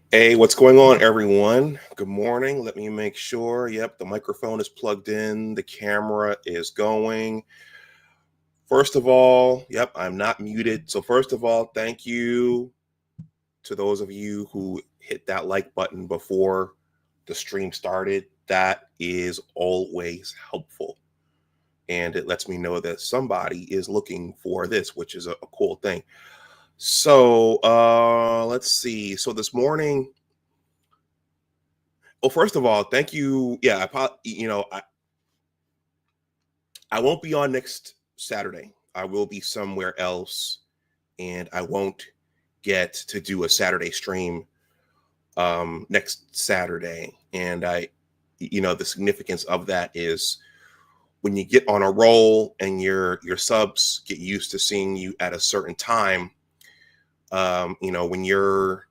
Hey, what's going on, everyone? Good morning. Let me make sure. Yep, the microphone is plugged in, the camera is going. First of all, yep, I'm not muted. So, first of all, thank you to those of you who hit that like button before the stream started. That is always helpful. And it lets me know that somebody is looking for this, which is a cool thing. So, let's see. So, this morning, well, first of all, thank you. Yeah, I won't be on next Saturday. I will be somewhere else, and I won't get to do a Saturday stream next Saturday. And the significance of that is when you get on a roll and your subs get used to seeing you at a certain time. When you're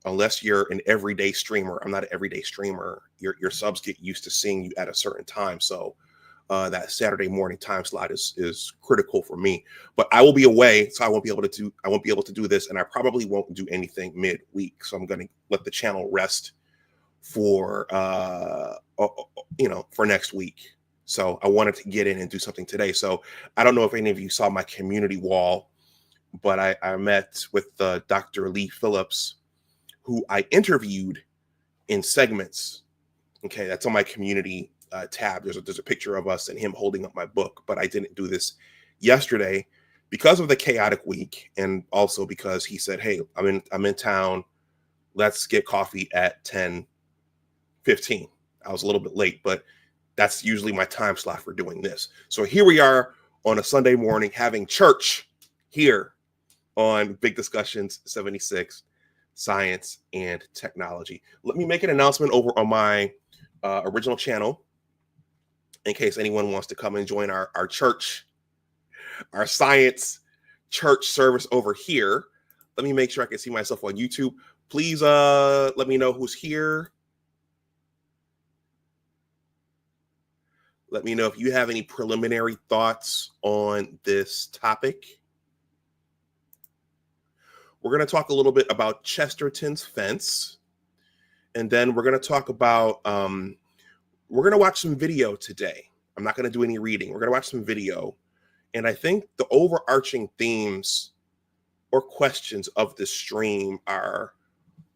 unless you're an everyday streamer, I'm not an everyday streamer. Your subs get used to seeing you at a certain time, so that Saturday morning time slot is critical for me. But I will be away, so I won't be able to do this, and I probably won't do anything midweek. So I'm going to let the channel rest for for next week. So I wanted to get in and do something today. So I don't know if any of you saw my community wall, but I met with Dr. Lee Phillips, who I interviewed in segments. Okay, that's on my community tab. There's a picture of us and him holding up my book, but I didn't do this yesterday because of the chaotic week, and also because he said, "Hey, I'm in town. Let's get coffee at 10:15." I was a little bit late, but that's usually my time slot for doing this. So here we are on a Sunday morning having church here on Big Discussions 76, Science and Technology. Let me make an announcement over on my original channel in case anyone wants to come and join our church, our science church service over here. Let me make sure I can see myself on YouTube. Please let me know who's here. Let me know if you have any preliminary thoughts on this topic. We're going to talk a little bit about Chesterton's fence, and then we're going to talk about we're going to watch some video today. I'm not going to do any reading. We're going to watch some video. And I think the overarching themes or questions of this stream are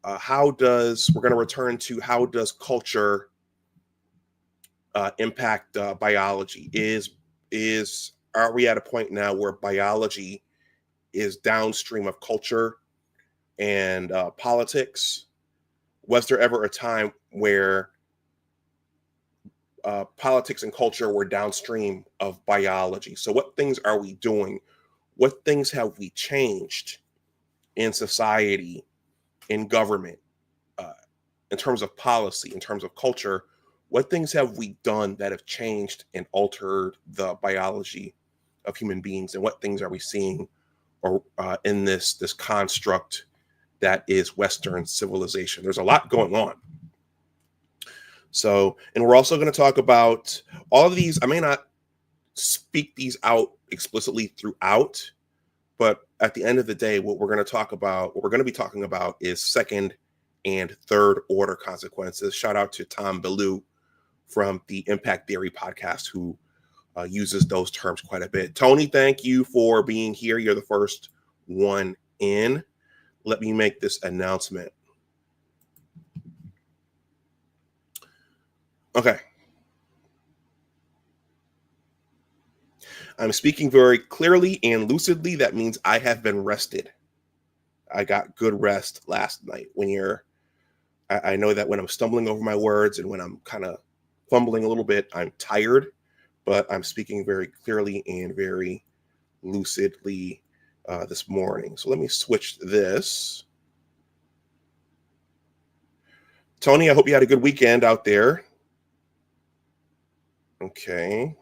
we're going to return to how does culture impact biology? Are we at a point now where biology is downstream of culture and politics? Was there ever a time where politics and culture were downstream of biology? So what things are we doing? What things have we changed in society, in government, in terms of policy, in terms of culture? What things have we done that have changed and altered the biology of human beings? And what things are we seeing or in this construct that is Western civilization? There's a lot going on. So, and we're also going to talk about all of these. I may not speak these out explicitly throughout, but at the end of the day, what we're going to be talking about is second and third order consequences. Shout out to Tom Bellew from the Impact Theory podcast, who uses those terms quite a bit. Tony, thank you for being here. You're the first one in. Let me make this announcement. Okay. I'm speaking very clearly and lucidly. That means I have been rested. I got good rest last night. I know that when I'm stumbling over my words and when I'm kind of fumbling a little bit, I'm tired, but I'm speaking very clearly and very lucidly this morning. So let me switch this. Tony, I hope you had a good weekend out there. Okay.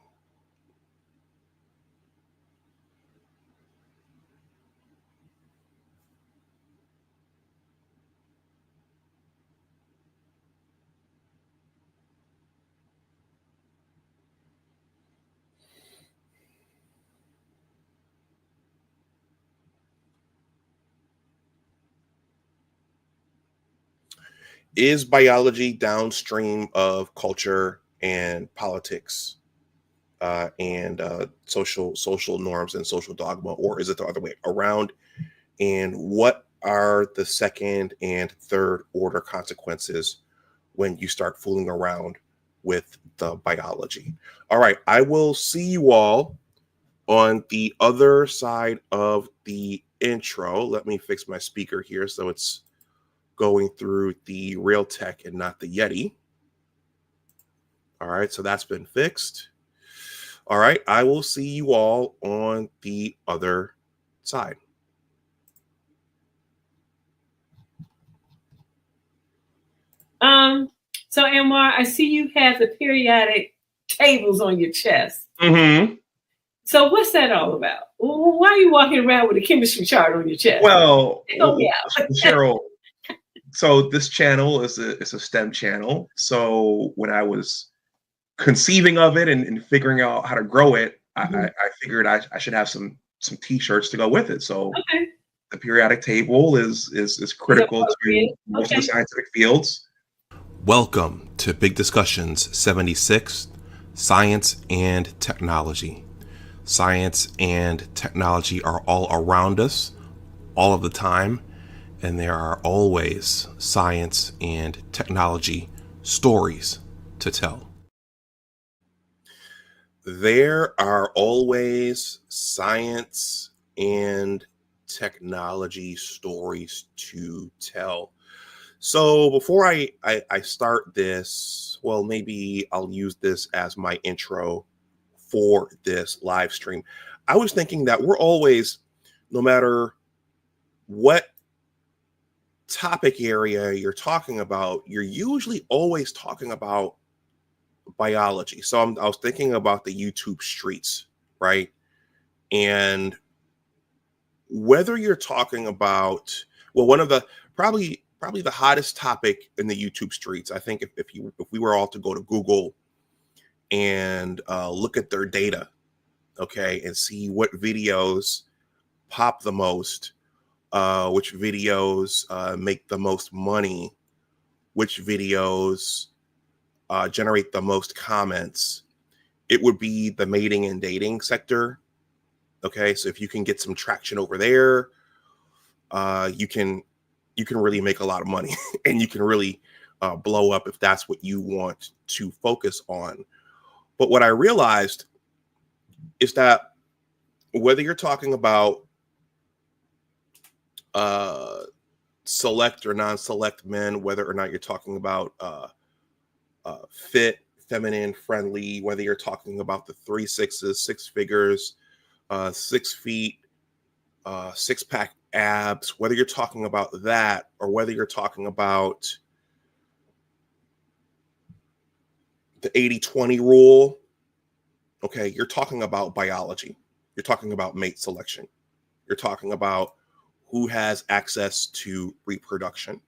is biology downstream of culture and politics and social norms and social dogma, or is it the other way around? And what are the second and third order consequences when you start fooling around with the biology? All right, I will see you all on the other side of the intro. Let me fix my speaker here so it's going through the Realtek and not the Yeti. All right, so that's been fixed. All right, I will see you all on the other side. So Anwar, I see you have the periodic tables on your chest. Mm-hmm. So what's that all about? Why are you walking around with a chemistry chart on your chest? Well, Cheryl, so this channel is a STEM channel. So when I was conceiving of it and figuring out how to grow it, I figured I should have some T-shirts to go with it. So the periodic table is critical to most of the scientific fields. Welcome to Big Discussions 76, Science and Technology. Science and technology are all around us all of the time, and there are always science and technology stories to tell. There are always science and technology stories to tell. So before I start this, well, maybe I'll use this as my intro for this live stream. I was thinking that we're always, no matter what topic area you're talking about, you're usually always talking about biology. So I was thinking about the YouTube streets, right? And whether you're talking about, well, one of the probably the hottest topic in the YouTube streets, I think if we were all to go to Google and look at their data, okay, and see what videos pop the most, which videos make the most money, which videos generate the most comments, it would be the mating and dating sector. Okay, so if you can get some traction over there, you can really make a lot of money and you can really blow up if that's what you want to focus on. But what I realized is that whether you're talking about select or non-select men, whether or not you're talking about fit, feminine, friendly, whether you're talking about the 3 6s, 6 figures, 6 feet, 6-pack abs, whether you're talking about that or whether you're talking about the 80-20 rule, okay, you're talking about biology. You're talking about mate selection. You're talking about who has access to reproduction,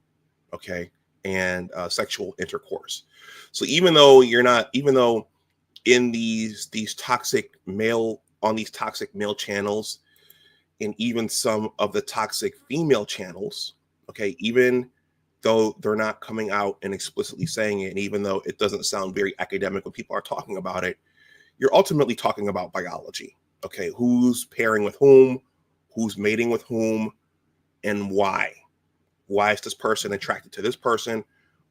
okay, and sexual intercourse. So even though in these toxic male, on these toxic male channels, and even some of the toxic female channels, okay, even though they're not coming out and explicitly saying it, and even though it doesn't sound very academic when people are talking about it, you're ultimately talking about biology, okay? Who's pairing with whom, who's mating with whom, and why. Why is this person attracted to this person?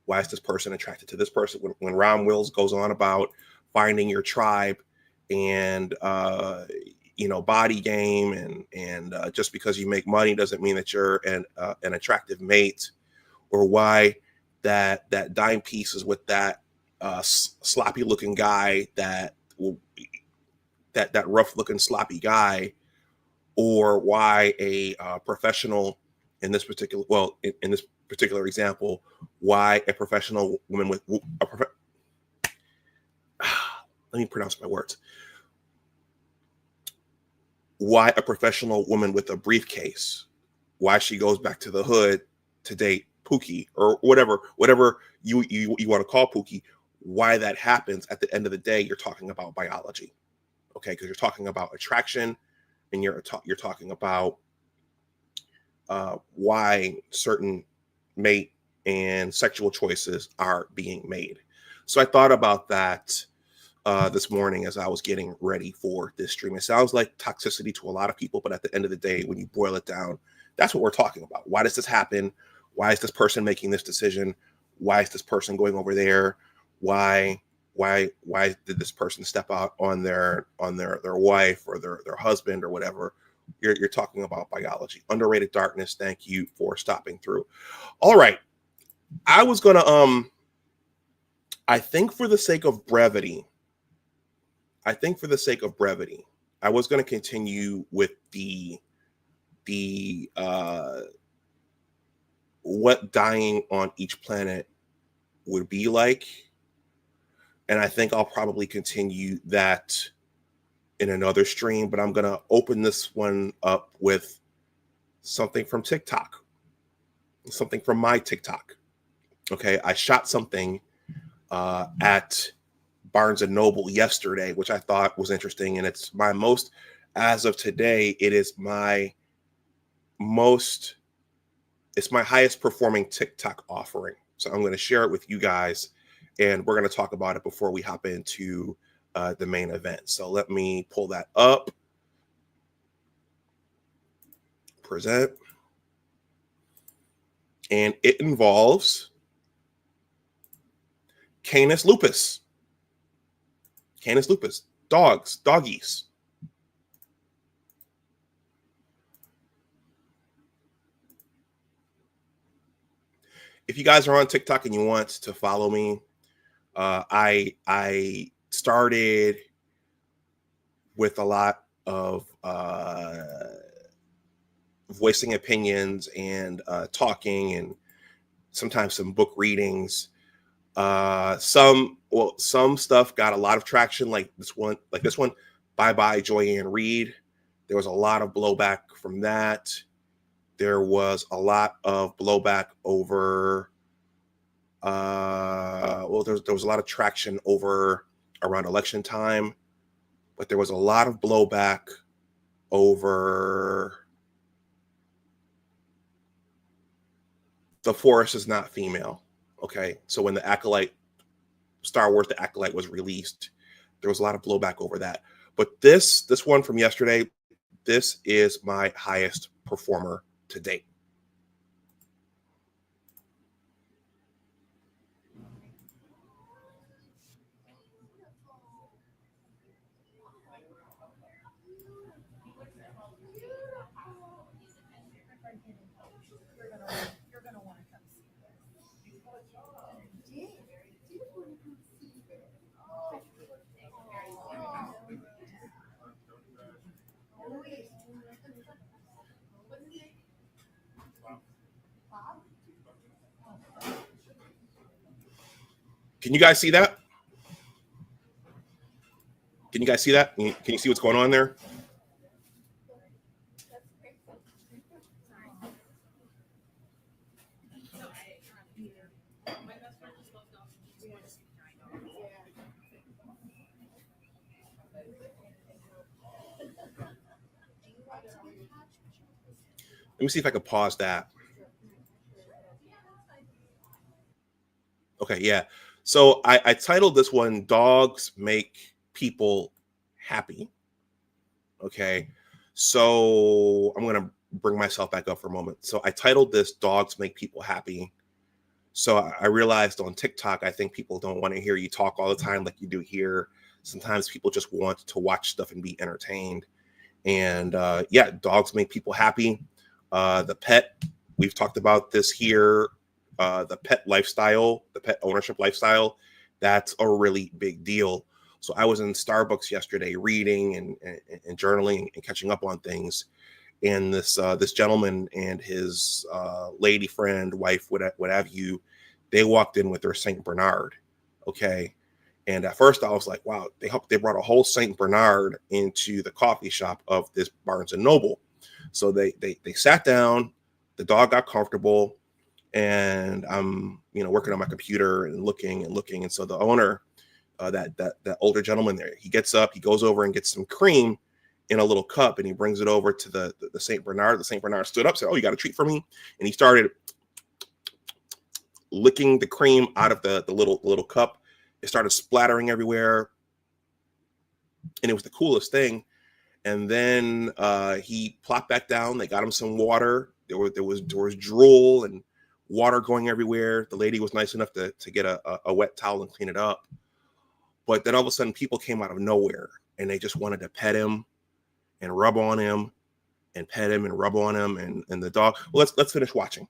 Why is this person attracted to this person? When Ron Wills goes on about finding your tribe and body game and just because you make money doesn't mean that you're an attractive mate, or why that dime piece is with that sloppy looking guy, that rough looking sloppy guy, or why a professional in this particular, in this particular example, why a professional woman with let me pronounce my words. Why a professional woman with a briefcase, why she goes back to the hood to date Pookie, or whatever you want to call Pookie, why that happens. At the end of the day, you're talking about biology, okay? Because you're talking about attraction, and you're talking about why certain mate and sexual choices are being made. So I thought about that this morning as I was getting ready for this stream. It sounds like toxicity to a lot of people, but at the end of the day, when you boil it down, that's what we're talking about. Why does this happen? Why is this person making this decision? Why is this person going over there? Why did this person step out on their wife or their husband or whatever? You're talking about biology. Underrated darkness. Thank you for stopping through. All right. I was gonna I think for the sake of brevity, I was going to continue with the what dying on each planet would be like. And I think I'll probably continue that in another stream, but I'm going to open this one up with something from TikTok, something from my TikTok. Okay. I shot something at Barnes and Noble yesterday, which I thought was interesting. And it's my most, as of today, it's my highest performing TikTok offering. So I'm going to share it with you guys, and we're going to talk about it before we hop into the main event. So let me pull that up. Present. And it involves Canis lupus. Canis lupus. Doggies. If you guys are on TikTok and you want to follow me, I started with a lot of voicing opinions and talking, and sometimes some book readings. Some stuff got a lot of traction, like this one, Bye Bye Joyanne Reid. There was a lot of blowback from that. There was a lot of blowback over, there was a lot of traction over around election time, but there was a lot of blowback over The Forest is Not Female. Okay, so when Star Wars The Acolyte was released, there was a lot of blowback over that. But this one from yesterday, this is my highest performer to date. Can you guys see that? Can you guys see that? Can you see what's going on there? Let me see if I can pause that. Okay, yeah. So I titled this one, Dogs Make People Happy. Okay, so I'm going to bring myself back up for a moment. So I titled this, Dogs Make People Happy. So I realized on TikTok, I think people don't want to hear you talk all the time like you do here. Sometimes people just want to watch stuff and be entertained. And yeah, dogs make people happy. The pet, we've talked about this here. The pet lifestyle, the pet ownership lifestyle, that's a really big deal. So I was in Starbucks yesterday reading and journaling and catching up on things. And this gentleman and his lady friend, wife, what have you, they walked in with their Saint Bernard. Okay. And at first I was like, wow, they brought a whole Saint Bernard into the coffee shop of this Barnes and Noble. So they sat down, the dog got comfortable, and I'm, working on my computer and looking. And so the owner, that older gentleman there, he gets up, he goes over and gets some cream in a little cup, and he brings it over to the Saint Bernard. The Saint Bernard stood up, said, "Oh, you got a treat for me?" And he started licking the cream out of the little cup. It started splattering everywhere, and it was the coolest thing. And then he plopped back down. They got him some water. There was drool and water going everywhere. The lady was nice enough to get a wet towel and clean it up. But then all of a sudden, people came out of nowhere, and they just wanted to pet him and rub on him and pet him and rub on him. And the dog. Well, let's finish watching.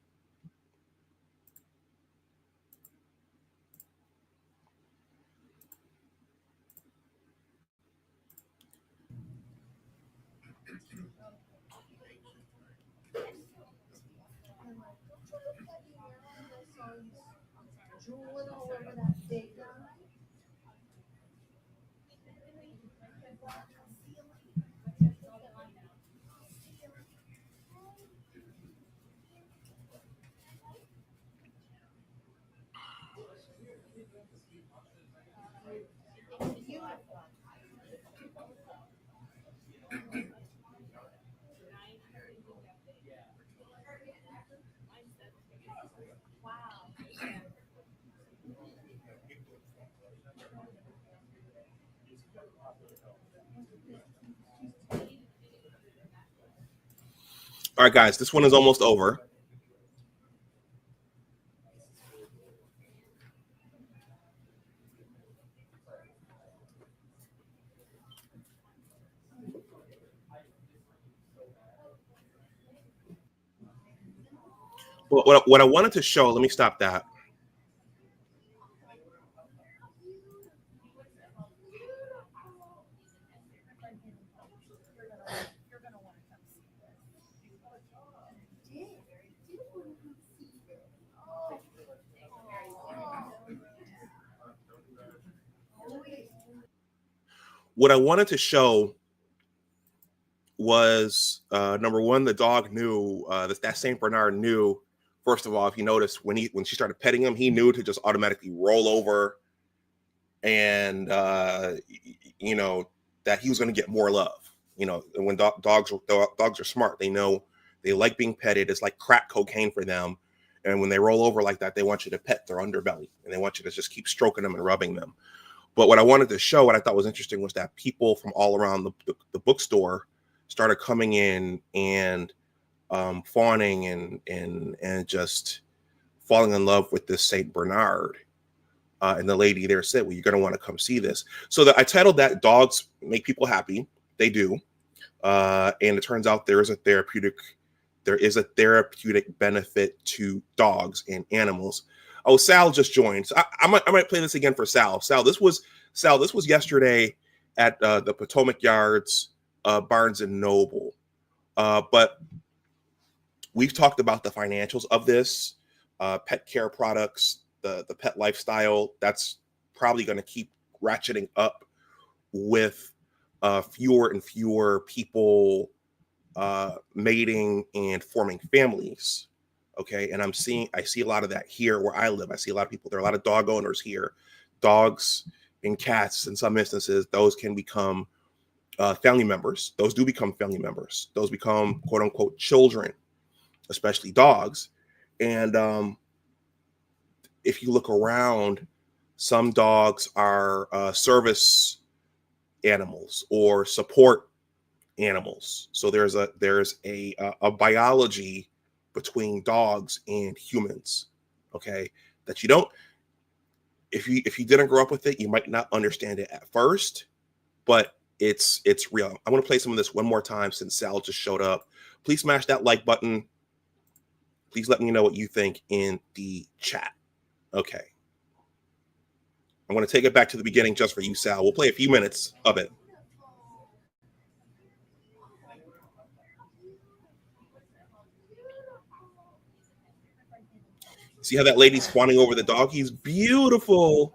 All right, guys, this one is almost over. But what I wanted to show, let me stop that. What I wanted to show was number one, the dog knew that Saint Bernard knew. First of all, if you notice, when she started petting him, he knew to just automatically roll over, and you know that he was going to get more love. You know, and when dogs are smart, they know they like being petted. It's like crack cocaine for them. And when they roll over like that, they want you to pet their underbelly, and they want you to just keep stroking them and rubbing them. But what I wanted to show, what I thought was interesting, was that people from all around the bookstore started coming in and fawning and just falling in love with this Saint Bernard. And the lady there said, well, you're going to want to come see this. So I titled that Dogs Make People Happy. They do. And it turns out there is a therapeutic benefit to dogs and animals. Oh, Sal just joined. So I might play this again for Sal. Sal, this was yesterday at the Potomac Yards, Barnes and Noble. But we've talked about the financials of this, pet care products, the pet lifestyle. That's probably going to keep ratcheting up with fewer and fewer people mating and forming families. Okay, and I see a lot of that here where I live. I see a lot of people. There are a lot of dog owners here. Dogs and cats, in some instances, those can become family members. Those do become family members. Those become quote unquote children, especially dogs. And if you look around, some dogs are service animals or support animals. So there's a biology between dogs and humans, okay, that you don't, if you didn't grow up with it, you might not understand it at first, but it's real. I'm going to play some of this one more time since Sal just showed up. Please smash that like button. Please let me know what you think in the chat. Okay. I'm going to take it back to the beginning just for you, Sal. We'll play a few minutes of it. See how that lady's fawning over the dog? He's beautiful.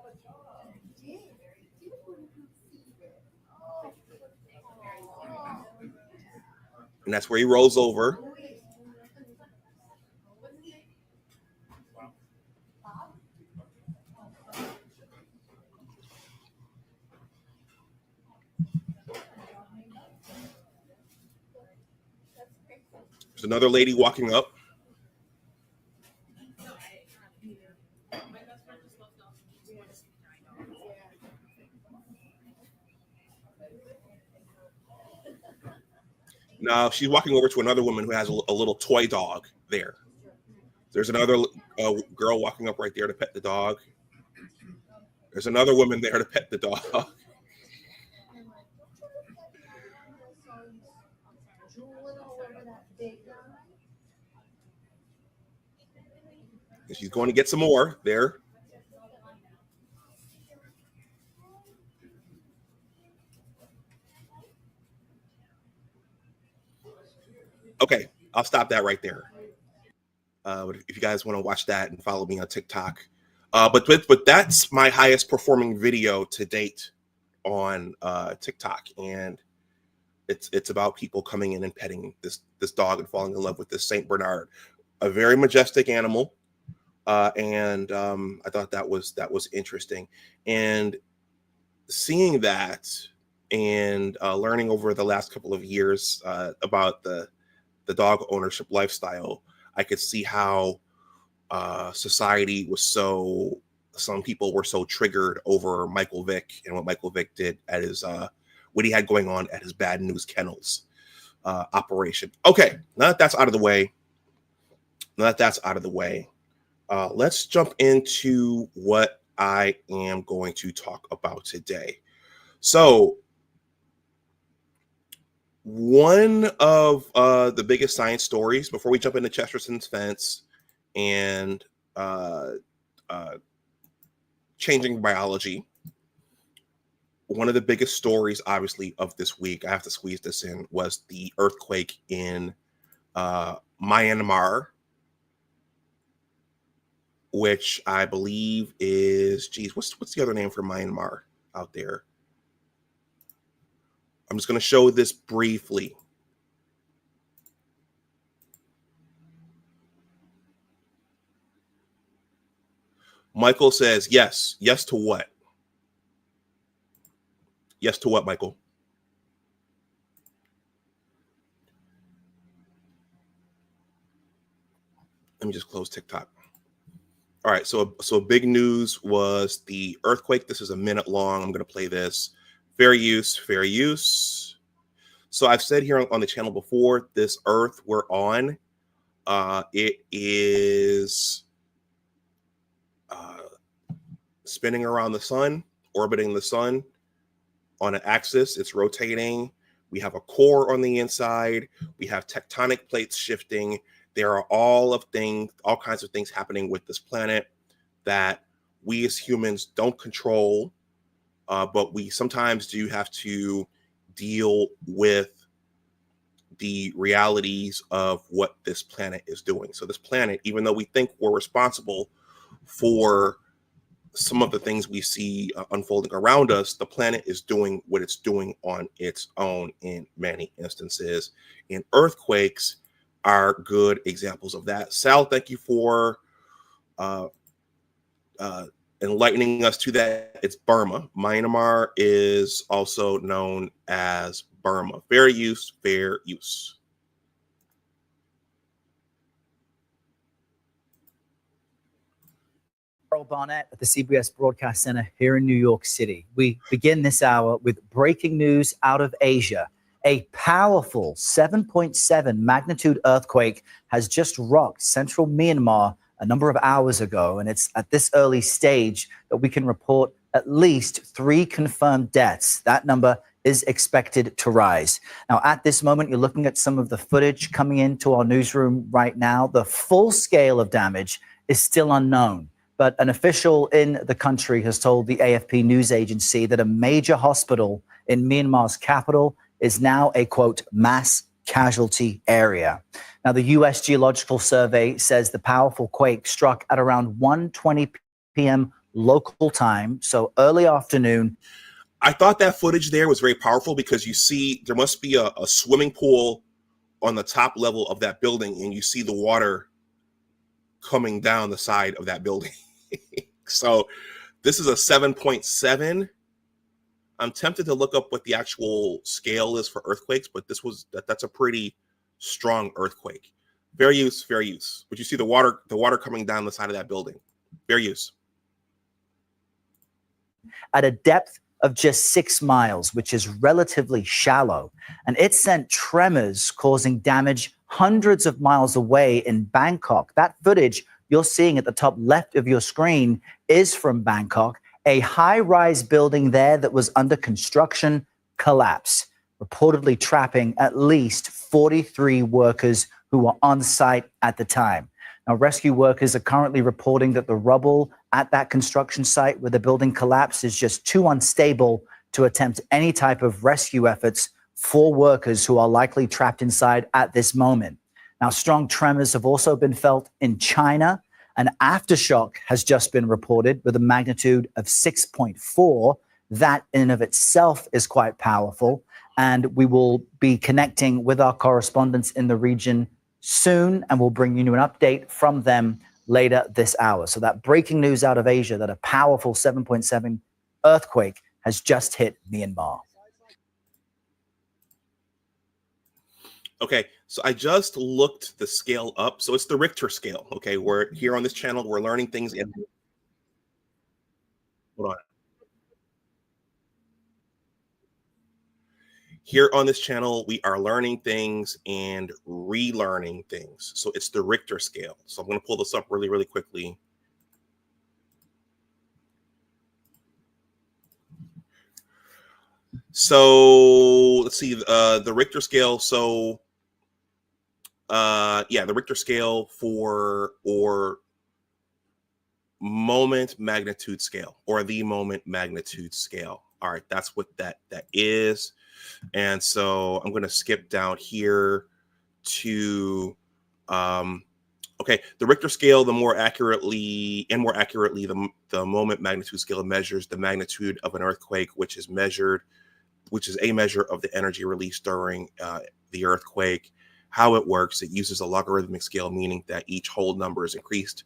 And that's where he rolls over. There's another lady walking up. Now she's walking over to another woman who has a little toy dog there. There's another girl walking up right there to pet the dog. There's another woman there to pet the dog. And she's going to get some more there. Okay, I'll stop that right there. If you guys want to watch that and follow me on TikTok. But that's my highest performing video to date on TikTok, and it's about people coming in and petting this dog and falling in love with this Saint Bernard, a very majestic animal, and I thought that was interesting, and seeing that and learning over the last couple of years about the dog ownership lifestyle, I could see how society was some people were so triggered over Michael Vick and what Michael Vick did at his what he had going on at his Bad News Kennels operation. Okay, now that that's out of the way, let's jump into what I am going to talk about today. So one of the biggest science stories, before we jump into Chesterton's fence and changing biology, one of the biggest stories, obviously, of this week, I have to squeeze this in, was the earthquake in Myanmar, which I believe is, geez, what's the other name for Myanmar out there? I'm just going to show this briefly. Michael says, yes. Yes to what? Yes to what, Michael? Let me just close TikTok. All right, so big news was the earthquake. This is a minute long. I'm going to play this. Fair use, fair use. So I've said here on the channel before, this Earth we're on, it is spinning around the sun, orbiting the sun on an axis. It's rotating. We have a core on the inside. We have tectonic plates shifting. There are all kinds of things happening with this planet that we as humans don't control, but we sometimes do have to deal with the realities of what this planet is doing. So this planet, even though we think we're responsible for some of the things we see unfolding around us, the planet is doing what it's doing on its own in many instances. And earthquakes are good examples of that. Sal, thank you for enlightening us to that. It's Burma. Myanmar is also known as Burma. Fair use, fair use. Carol Barnett at the CBS Broadcast Center here in New York City. We begin this hour with breaking news out of Asia. A powerful 7.7 magnitude earthquake has just rocked central Myanmar a number of hours ago, and it's at this early stage that we can report at least 3 confirmed deaths. That number is expected to rise. Now, at this moment, you're looking at some of the footage coming into our newsroom right now. The full scale of damage is still unknown, but an official in the country has told the AFP news agency that a major hospital in Myanmar's capital is now a, quote, mass casualty area. Now, the U.S. Geological Survey says the powerful quake struck at around 1:20 p.m. local time, so early afternoon. I thought that footage there was very powerful because you see there must be a swimming pool on the top level of that building, and you see the water coming down the side of that building. So this is a 7.7. I'm tempted to look up what the actual scale is for earthquakes, but that's a pretty strong earthquake. Fair use, fair use. But you see the water coming down the side of that building. Fair use. At a depth of just 6 miles, which is relatively shallow. And it sent tremors causing damage hundreds of miles away in Bangkok. That footage you're seeing at the top left of your screen is from Bangkok. A high-rise building there that was under construction collapsed, reportedly trapping at least 43 workers who were on site at the time. Now, rescue workers are currently reporting that the rubble at that construction site where the building collapsed is just too unstable to attempt any type of rescue efforts for workers who are likely trapped inside at this moment. Now, strong tremors have also been felt in China. An aftershock has just been reported with a magnitude of 6.4. That in and of itself is quite powerful. And we will be connecting with our correspondents in the region soon, and we'll bring you an update from them later this hour. So that breaking news out of Asia, that a powerful 7.7 earthquake has just hit Myanmar. Okay, so I just looked the scale up. So it's the Richter scale. Okay, we're here on this channel. We're learning things in. Hold on. Here on this channel, we are learning things and relearning things. So it's the Richter scale. So I'm going to pull this up really, really quickly. So let's see the Richter scale. So the Richter scale or moment magnitude scale, or the moment magnitude scale. All right, that's what that is. And so I'm going to skip down here to okay, the Richter scale, the more accurately the moment magnitude scale measures the magnitude of an earthquake, which is a measure of the energy released during the earthquake. How it works, it uses a logarithmic scale, meaning that each whole number is increased.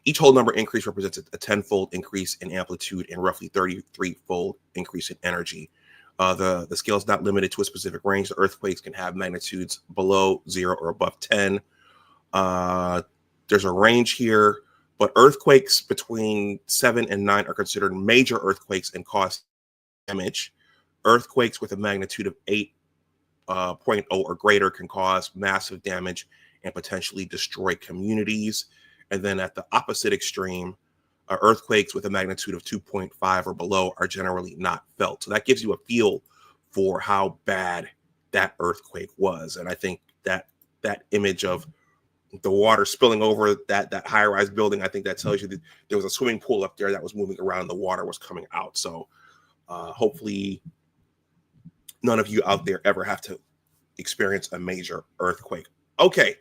Each whole number increase represents a 10-fold increase in amplitude and roughly 33-fold increase in energy. The scale is not limited to a specific range. The earthquakes can have magnitudes below 0 or above 10. There's a range here, but earthquakes between 7 and 9 are considered major earthquakes and cause damage. Earthquakes with a magnitude of 8.0 or greater can cause massive damage and potentially destroy communities. And then at the opposite extreme, earthquakes with a magnitude of 2.5 or below are generally not felt. So that gives you a feel for how bad that earthquake was. And I think that image of the water spilling over that high-rise building, I think that tells you that there was a swimming pool up there that was moving around. The water was coming out. So hopefully none of you out there ever have to experience a major earthquake. Okay,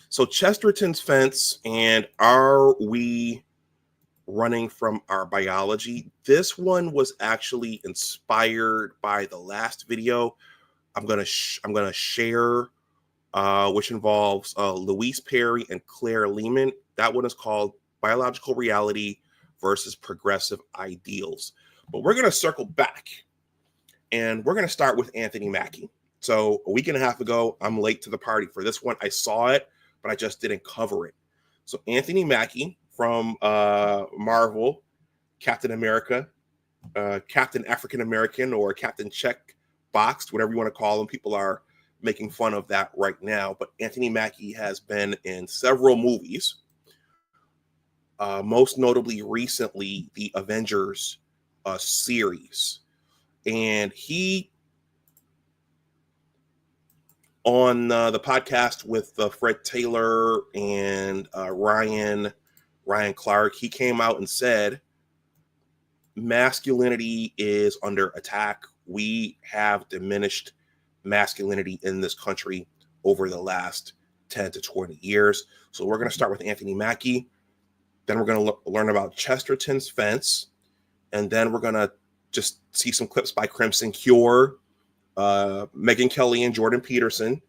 so Chesterton's fence, and are we running from our biology? This one was actually inspired by the last video I'm gonna share, which involves Louise Perry and Claire Lehmann. That one is called Biological Reality versus Progressive Ideals. But we're gonna circle back, and we're gonna start with Anthony Mackie. So a week and a half ago, I'm late to the party for this one. I saw it, but I just didn't cover it. So Anthony Mackie from Marvel, Captain America, Captain African American, or Captain Check Boxed, whatever you want to call him. People are making fun of that right now. But Anthony Mackie has been in several movies, most notably recently the Avengers series. And he, on the podcast with Fred Taylor and Ryan Clark, he came out and said, masculinity is under attack. We have diminished masculinity in this country over the last 10 to 20 years. So we're going to start with Anthony Mackie. Then we're going to learn about Chesterton's fence. And then we're going to just see some clips by Crimson Cure, Megyn Kelly, and Jordan Peterson.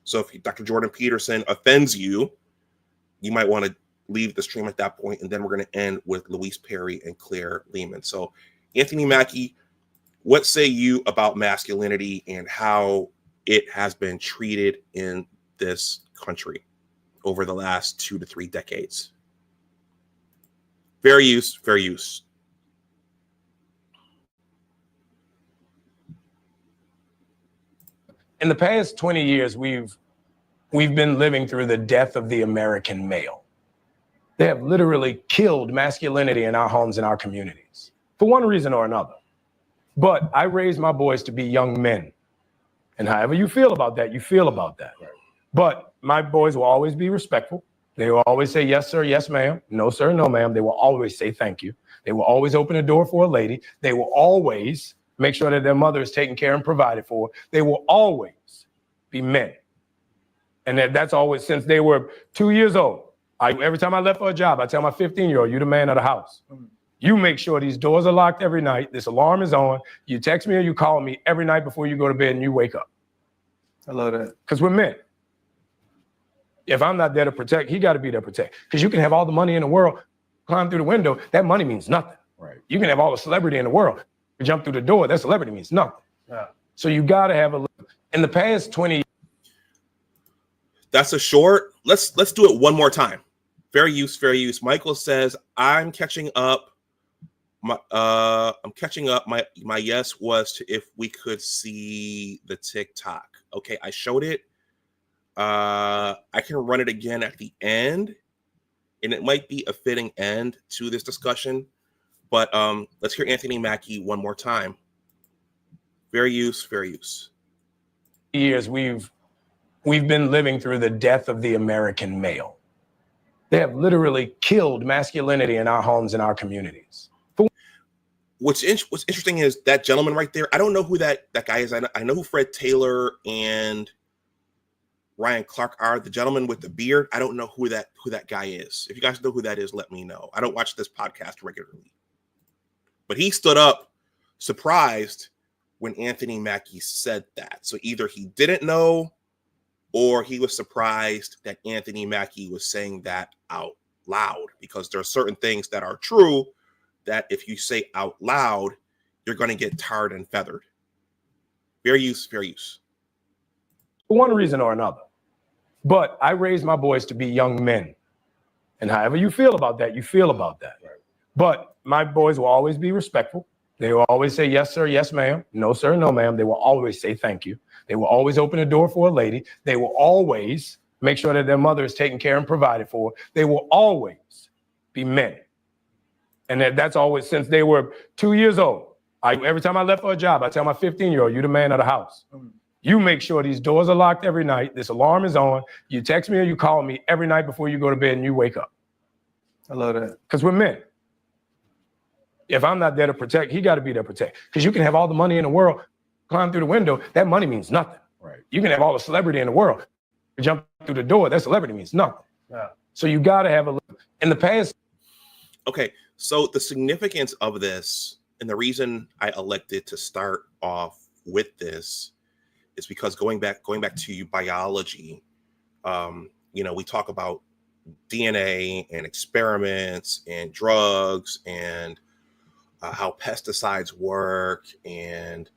So if Dr. Jordan Peterson offends you, you might want to leave the stream at that point. And then we're going to end with Louise Perry and Claire Lehmann. So Anthony Mackie, what say you about masculinity and how it has been treated in this country over the last 2 to 3 decades? Fair use, fair use. in the past 20 years, we've been living through the death of the American male. They have literally killed masculinity in our homes and our communities for one reason or another. But I raised my boys to be young men. And however you feel about that, you feel about that. Right. But my boys will always be respectful. They will always say, yes, sir, yes, ma'am. No, sir, no, ma'am. They will always say thank you. They will always open a door for a lady. They will always make sure that their mother is taken care and provided for. They will always be men. And that's always since they were 2 years old. Every time I left for a job, I tell my 15-year-old, you're the man of the house. You make sure these doors are locked every night. This alarm is on. You text me or you call me every night before you go to bed and you wake up. I love that. Because we're men. If I'm not there to protect, he got to be there to protect. Because you can have all the money in the world, climb through the window. That money means nothing. Right. You can have all the celebrity in the world. You jump through the door. That celebrity means nothing. Yeah. So you got to have in the past 20. That's a short. Let's do it one more time. Fair use, fair use. Michael says, I'm catching up. My yes was to if we could see the TikTok. Okay, I showed it. I can run it again at the end, and it might be a fitting end to this discussion. But let's hear Anthony Mackie one more time. Fair use, fair use. Years we've been living through the death of the American male. They have literally killed masculinity in our homes and our communities. What's interesting is that gentleman right there. I don't know who that guy is. I know who Fred Taylor and Ryan Clark are. The gentleman with the beard. I don't know who that guy is. If you guys know who that is, let me know. I don't watch this podcast regularly. But he stood up surprised when Anthony Mackie said that. So either he didn't know or he was surprised that Anthony Mackie was saying that out loud, because there are certain things that are true that if you say out loud, you're going to get tarred and feathered. Fair use, fair use. For one reason or another. But I raised my boys to be young men. And however you feel about that, you feel about that. Right. But my boys will always be respectful. They will always say, yes, sir, yes, ma'am. No, sir, no, ma'am. They will always say thank you. They will always open a door for a lady. They will always make sure that their mother is taken care and provided for. They will always be men. And that's always since they were 2 years old. Every time I left for a job, I tell my 15-year-old, you're the man of the house. You make sure these doors are locked every night. This alarm is on. You text me or you call me every night before you go to bed and you wake up. I love that. Because we're men. If I'm not there to protect, he got to be there to protect. Because you can have all the money in the world, climb through the window. That money means nothing. Right. You can have all the celebrity in the world. You jump through the door. That celebrity means nothing. Yeah. So you got to have in the past. Okay. So the significance of this, and the reason I elected to start off with this, is because going back to biology, we talk about DNA and experiments and drugs and how pesticides work and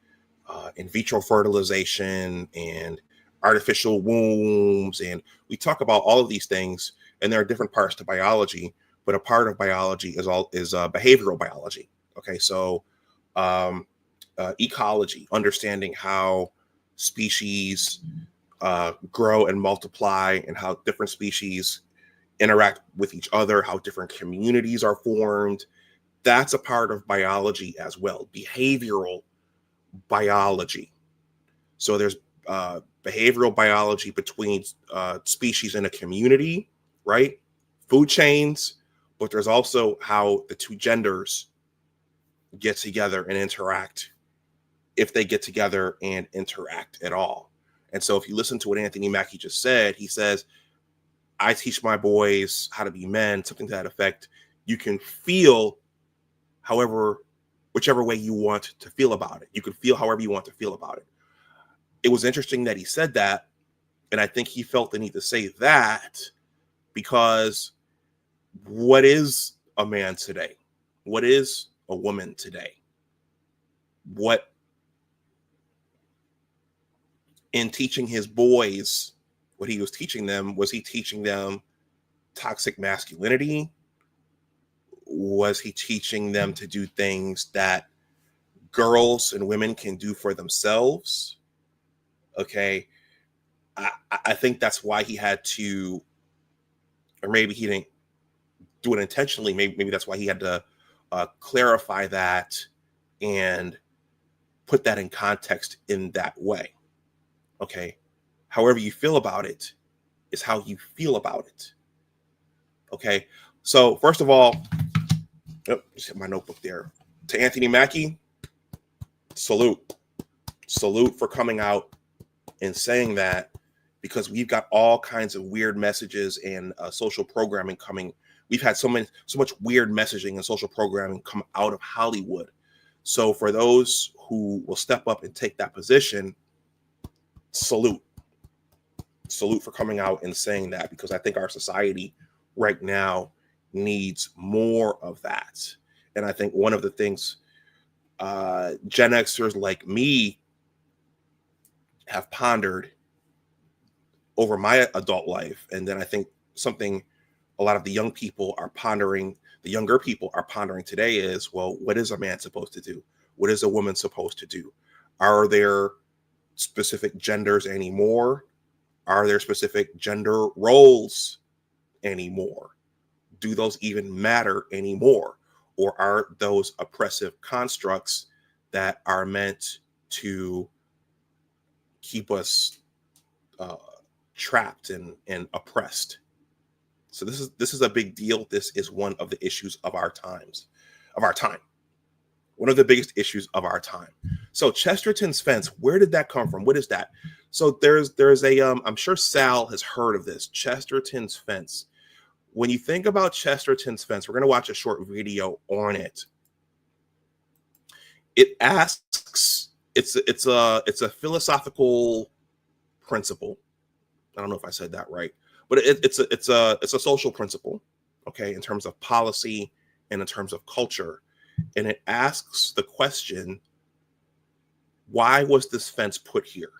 in vitro fertilization and artificial wombs, and we talk about all of these things, and there are different parts to biology. But a part of biology is behavioral biology. Okay, so ecology, understanding how species grow and multiply, and how different species interact with each other, how different communities are formed. That's a part of biology as well, behavioral biology. So there's behavioral biology between species in a community, right? Food chains. But there's also how the two genders get together and interact, if they get together and interact at all. And so if you listen to what Anthony Mackie just said, he says, I teach my boys how to be men, something to that effect. You can feel whichever way you want to feel about it. You can feel however you want to feel about it. It was interesting that he said that. And I think he felt the need to say that because what is a man today? What is a woman today? What, in teaching his boys, what he was teaching them, was he teaching them toxic masculinity? Was he teaching them to do things that girls and women can do for themselves? Okay. I think that's why he had to, or maybe he didn't do it intentionally. Maybe that's why he had to clarify that and put that in context in that way. Okay. However you feel about it is how you feel about it. Okay. So first of all, just hit my notebook there. To Anthony Mackie, salute for coming out and saying that, because we've got all kinds of weird messages and social programming coming. We've had so much weird messaging and social programming come out of Hollywood. So for those who will step up and take that position, salute for coming out and saying that, because I think our society right now needs more of that. And I think one of the things Gen Xers like me have pondered over my adult life, and then I think something a lot of the younger people are pondering today is, well, what is a man supposed to do? What is a woman supposed to do? Are there specific genders anymore? Are there specific gender roles anymore? Do those even matter anymore? Or are those oppressive constructs that are meant to keep us trapped and oppressed? So this is a big deal. This is one of the issues of our time. One of the biggest issues of our time. So Chesterton's fence, where did that come from? What is that? So there's a I'm sure Sal has heard of this, Chesterton's fence. When you think about Chesterton's fence, we're going to watch a short video on it. It asks, it's a philosophical principle. I don't know if I said that right, but it's a social principle, okay, in terms of policy and in terms of culture. And it asks the question, why was this fence put here?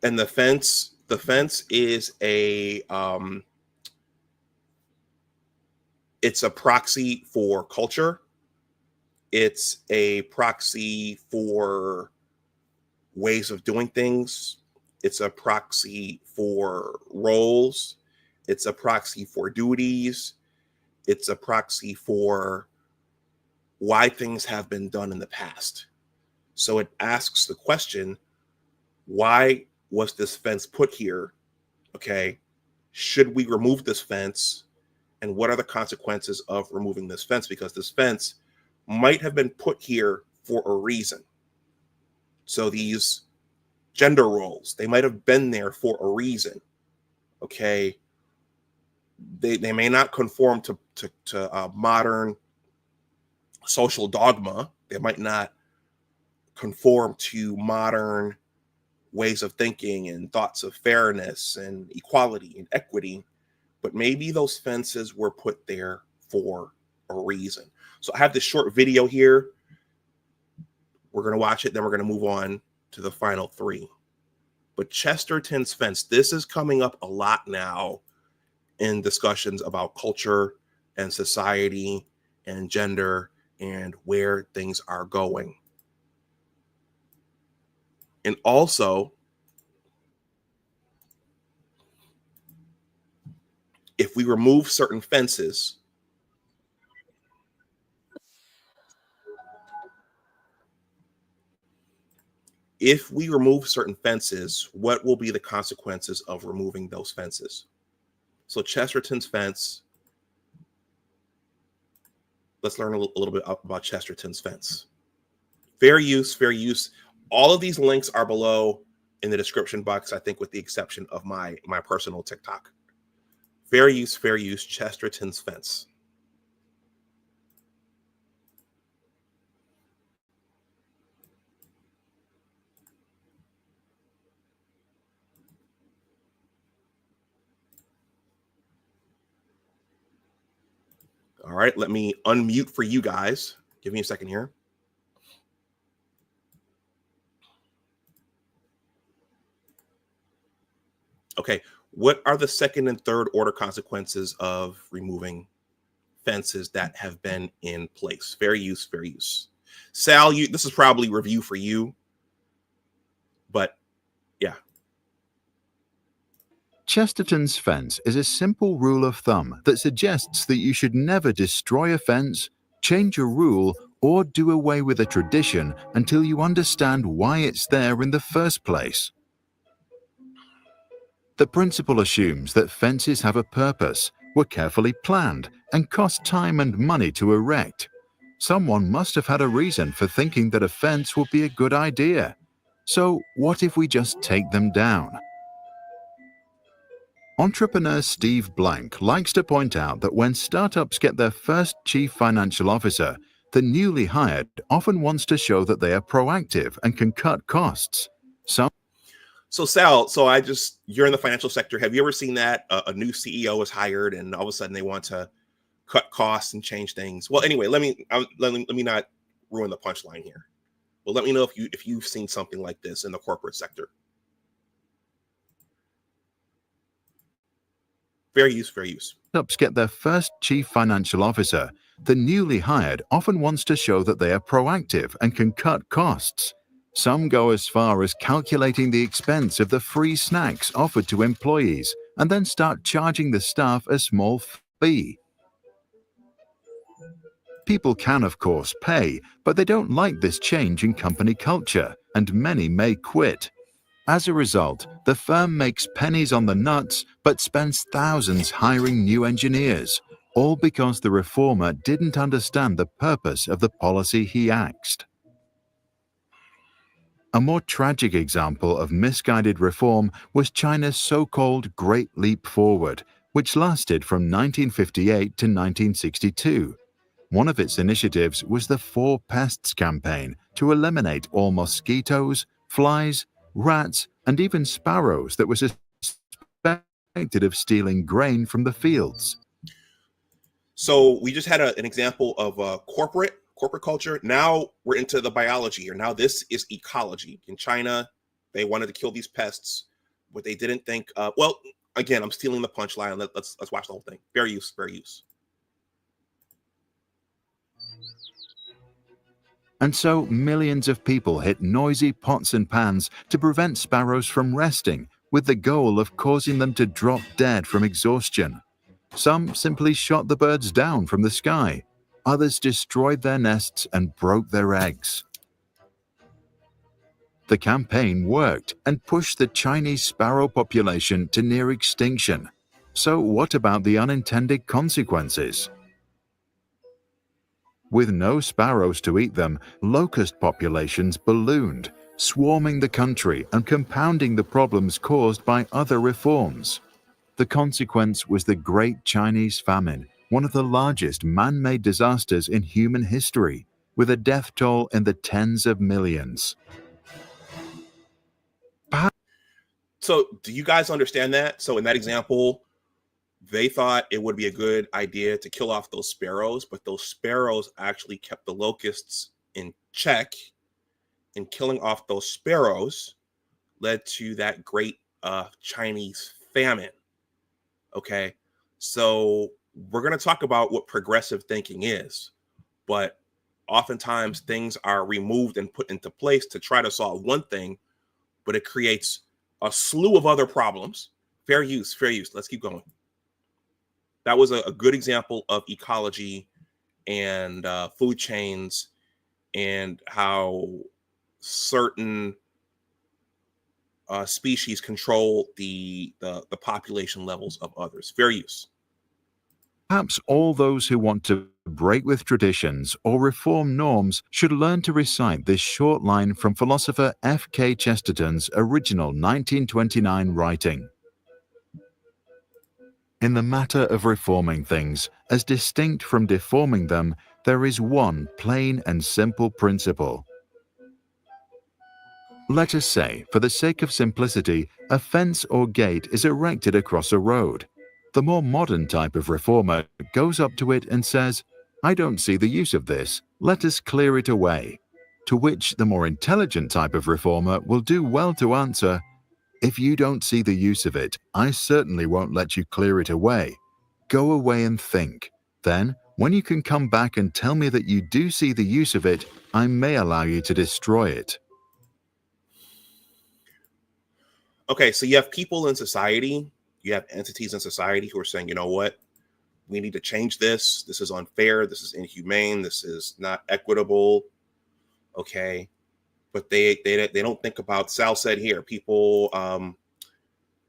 And the fence is it's a proxy for culture. It's a proxy for ways of doing things. It's a proxy for roles. It's a proxy for duties. It's a proxy for why things have been done in the past. So it asks the question, why was this fence put here? Okay, should we remove this fence? And what are the consequences of removing this fence? Because this fence might have been put here for a reason. So these gender roles, they might have been there for a reason. Okay, they may not conform to modern social dogma. They might not conform to modern ways of thinking and thoughts of fairness and equality and equity, but maybe those fences were put there for a reason. So I have this short video here. We're going to watch it, then we're going to move on to the final three. But Chesterton's fence, this is coming up a lot now in discussions about culture and society and gender and where things are going. And also, if we remove certain fences, what will be the consequences of removing those fences? So Chesterton's fence, let's learn a little bit about Chesterton's fence. Fair use. All of these links are below in the description box, I think with the exception of my personal TikTok. Fair use, Chesterton's fence. All right, let me unmute for you guys. Give me a second here. Okay, what are the second and third order consequences of removing fences that have been in place? Fair use. Sal, this is probably review for you. But yeah. Chesterton's fence is a simple rule of thumb that suggests that you should never destroy a fence, change a rule, or do away with a tradition until you understand why it's there in the first place. The principle assumes that fences have a purpose, were carefully planned, and cost time and money to erect. Someone must have had a reason for thinking that a fence would be a good idea. So what if we just take them down? Entrepreneur Steve Blank likes to point out that when startups get their first chief financial officer, the newly hired often wants to show that they are proactive and can cut costs. So Sal, you're in the financial sector. Have you ever seen that a new CEO is hired and all of a sudden they want to cut costs and change things? Well, anyway, let me not ruin the punchline here. Well, let me know if you've seen something like this in the corporate sector. Fair use. Startups get their first chief financial officer, the newly hired often wants to show that they are proactive and can cut costs. Some go as far as calculating the expense of the free snacks offered to employees and then start charging the staff a small fee. People can, of course, pay, but they don't like this change in company culture, and many may quit. As a result, the firm makes pennies on the nuts but spends thousands hiring new engineers, all because the reformer didn't understand the purpose of the policy he axed. A more tragic example of misguided reform was China's so-called Great Leap Forward, which lasted from 1958 to 1962. One of its initiatives was the Four Pests campaign to eliminate all mosquitoes, flies, rats, and even sparrows that were suspected of stealing grain from the fields. So we just had an example of corporate culture. Now we're into the biology here. Now this is ecology. In China, they wanted to kill these pests, but they didn't think. Well, again, I'm stealing the punchline. Let's watch the whole thing. Fair use. And so millions of people hit noisy pots and pans to prevent sparrows from resting, with the goal of causing them to drop dead from exhaustion. Some simply shot the birds down from the sky. Others destroyed their nests and broke their eggs. The campaign worked and pushed the Chinese sparrow population to near extinction. So what about the unintended consequences? With no sparrows to eat them, locust populations ballooned, swarming the country and compounding the problems caused by other reforms. The consequence was the Great Chinese Famine, one of the largest man-made disasters in human history, with a death toll in the tens of millions. So do you guys understand that? So in that example, they thought it would be a good idea to kill off those sparrows, but those sparrows actually kept the locusts in check, and killing off those sparrows led to that great Chinese famine. Okay, so we're going to talk about what progressive thinking is, but oftentimes things are removed and put into place to try to solve one thing, but it creates a slew of other problems. Fair use. Let's keep going. That was a good example of ecology and food chains and how certain species control the population levels of others. Fair use. Perhaps all those who want to break with traditions or reform norms should learn to recite this short line from philosopher F.K. Chesterton's original 1929 writing. In the matter of reforming things, as distinct from deforming them, there is one plain and simple principle. Let us say, for the sake of simplicity, a fence or gate is erected across a road. The more modern type of reformer goes up to it and says, "I don't see the use of this, let us clear it away." To which the more intelligent type of reformer will do well to answer, "If you don't see the use of it, I certainly won't let you clear it away. Go away and think. Then, when you can come back and tell me that you do see the use of it, I may allow you to destroy it." Okay, so you have people in society, you have entities in society who are saying, you know what, we need to change this. This is unfair. This is inhumane. This is not equitable. Okay, but they don't think about. Sal said here, people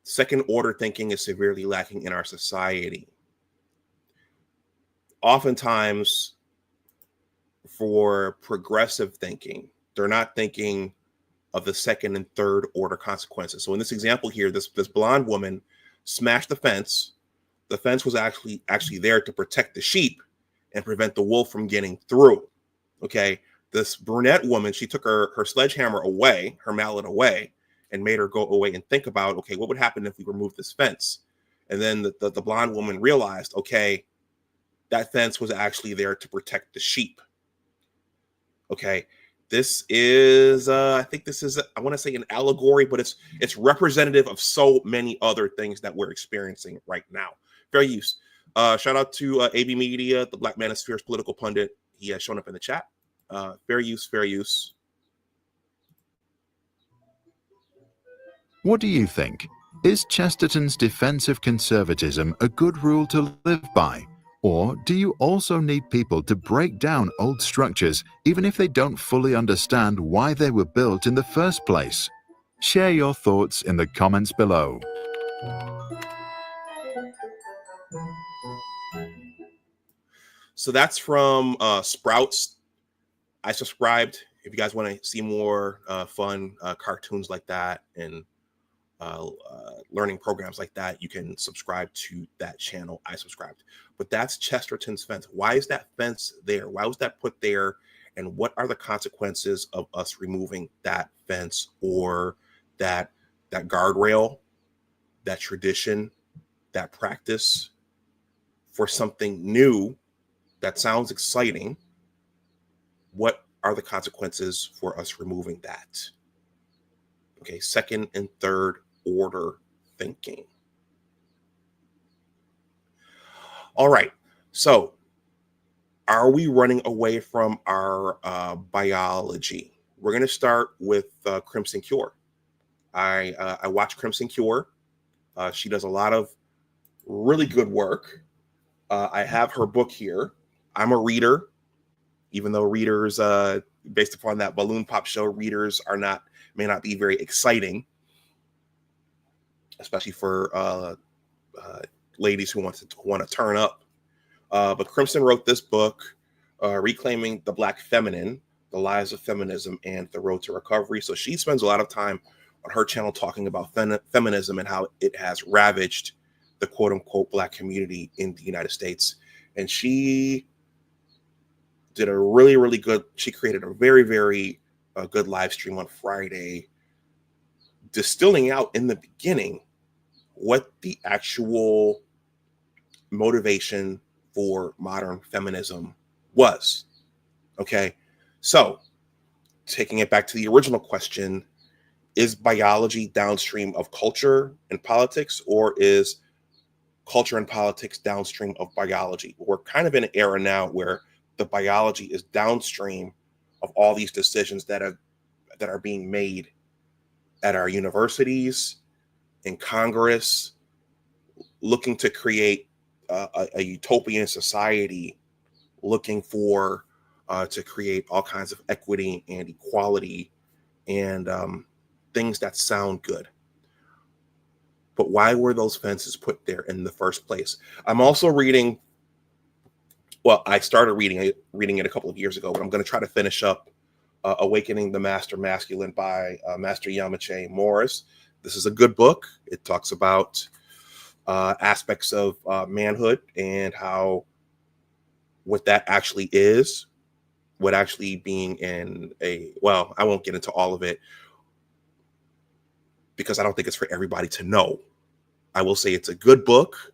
second order thinking is severely lacking in our society. Oftentimes, for progressive thinking, they're not thinking of the second and third order consequences. So in this example here, this blonde woman smashed the fence. The fence was actually there to protect the sheep and prevent the wolf from getting through. Okay, this brunette woman, she took her sledgehammer away, her mallet away, and made her go away and think about, okay, what would happen if we removed this fence? And then the blonde woman realized, okay, that fence was actually there to protect the sheep. Okay, this is, I think this is, I want to say an allegory, but it's representative of so many other things that we're experiencing right now. Fair use. Shout out to AB Media, the Black Manosphere's political pundit. He has shown up in the chat. Fair use, fair use. What do you think? Is Chesterton's defense of conservatism a good rule to live by? Or do you also need people to break down old structures even if they don't fully understand why they were built in the first place? Share your thoughts in the comments below. So that's from Sprouts. I subscribed. If you guys want to see more fun cartoons like that and learning programs like that, you can subscribe to that channel. I subscribed. But that's Chesterton's fence. Why is that fence there? Why was that put there? And what are the consequences of us removing that fence or that guardrail, that tradition, that practice for something new that sounds exciting? What are the consequences for us removing that? Okay, second and third order thinking. All right, so are we running away from our biology? We're going to start with Crimson Cure. I watch Crimson Cure. She does a lot of really good work. I have her book here. I'm a reader, even though readers, based upon that Balloon Pop show, readers may not be very exciting, especially for ladies who want to turn up. But Crimson wrote this book, Reclaiming the Black Feminine, The Lies of Feminism and the Road to Recovery. So she spends a lot of time on her channel talking about feminism and how it has ravaged the quote unquote Black community in the United States. And she did a really, really good, she created a very, very good live stream on Friday, distilling out in the beginning what the actual motivation for modern feminism was. Okay, so taking it back to the original question, is biology downstream of culture and politics, or is culture and politics downstream of biology? We're kind of in an era now where the biology is downstream of all these decisions that are being made at our universities, in Congress, looking to create a utopian society, looking for to create all kinds of equity and equality and things that sound good. But why were those fences put there in the first place? I'm also reading, well, I started reading it a couple of years ago, but I'm going to try to finish up Awakening the Master Masculine by Master Yamache Morris. This is a good book. It talks about aspects of manhood and how what that actually is, what actually being in well, I won't get into all of it because I don't think it's for everybody to know. I will say it's a good book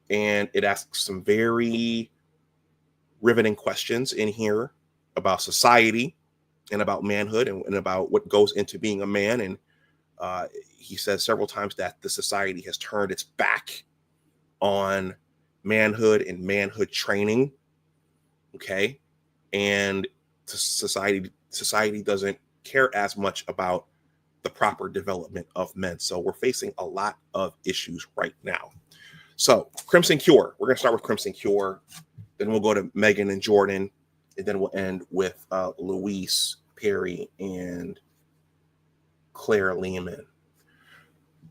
and it asks some very riveting questions in here about society and about manhood and about what goes into being a man. And he says several times that the society has turned its back on manhood and manhood training. Okay. And society doesn't care as much about the proper development of men. So we're facing a lot of issues right now. So Crimson Cure, we're going to start with Crimson Cure. Then we'll go to Megan and Jordan. And then we'll end with Louise Perry and Claire Lehmann.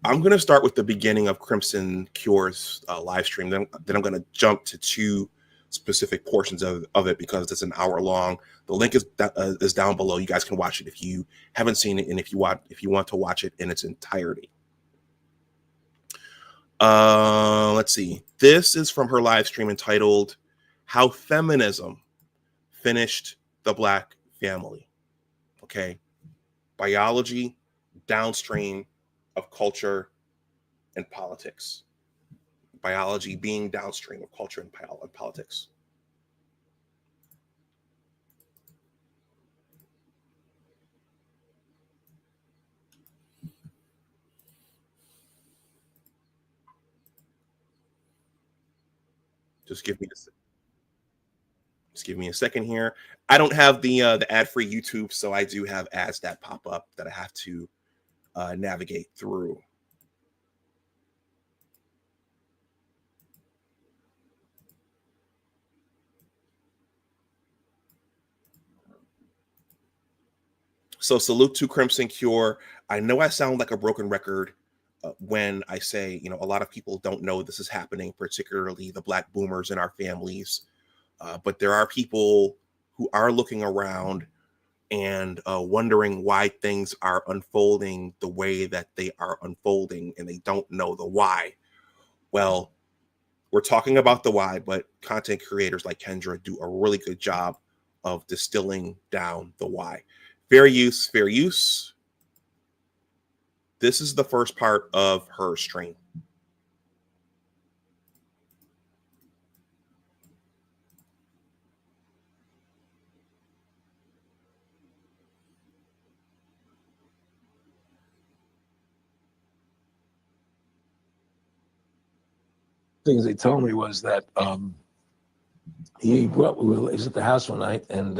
I'm going to start with the beginning of Crimson Cure's live stream. Then I'm going to jump to two specific portions of it because it's an hour long. The link is down below. You guys can watch it if you haven't seen it, and if you want to watch it in its entirety. Let's see. This is from her live stream entitled "How Feminism Finished the Black Family." Okay, biology downstream of culture and politics. Biology being downstream of culture and politics. Just give me a second here. I don't have the ad-free YouTube, so I do have ads that pop up that I have to navigate through. So salute to Crimson Cure. I know I sound like a broken record when I say, a lot of people don't know this is happening, particularly the Black boomers in our families. But there are people who are looking around and wondering why things are unfolding the way that they are unfolding, and they don't know the why. Well, we're talking about the why, but content creators like Kendra do a really good job of distilling down the why. Fair use, fair use. This is the first part of her stream. Things they told me was that he was at the house one night and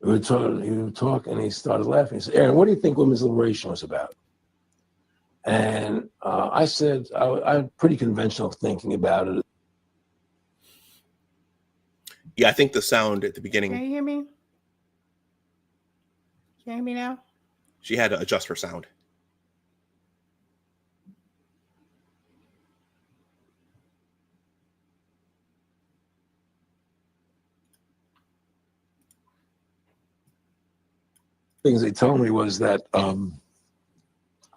we were talking, and he started laughing. He said, "Aaron, what do you think women's liberation was about?" And I said, I'm pretty conventional thinking about it. Yeah, I think the sound at the beginning. Can you hear me? Can you hear me now? She had to adjust her sound. Things they told me was that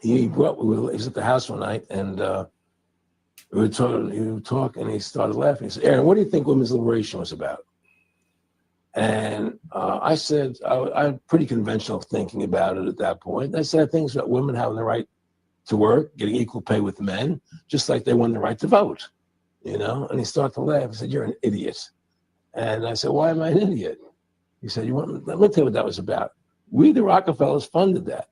he was at the house one night and we were talking, and he started laughing. He said, "Aaron, what do you think women's liberation was about?" And I said, I'm pretty conventional thinking about it at that point. I said, things about women having the right to work, getting equal pay with men, just like they won the right to vote, And he started to laugh. He said, "You're an idiot." And I said, "Why am I an idiot?" He said, let me tell you what that was about. We, the Rockefellers, funded that.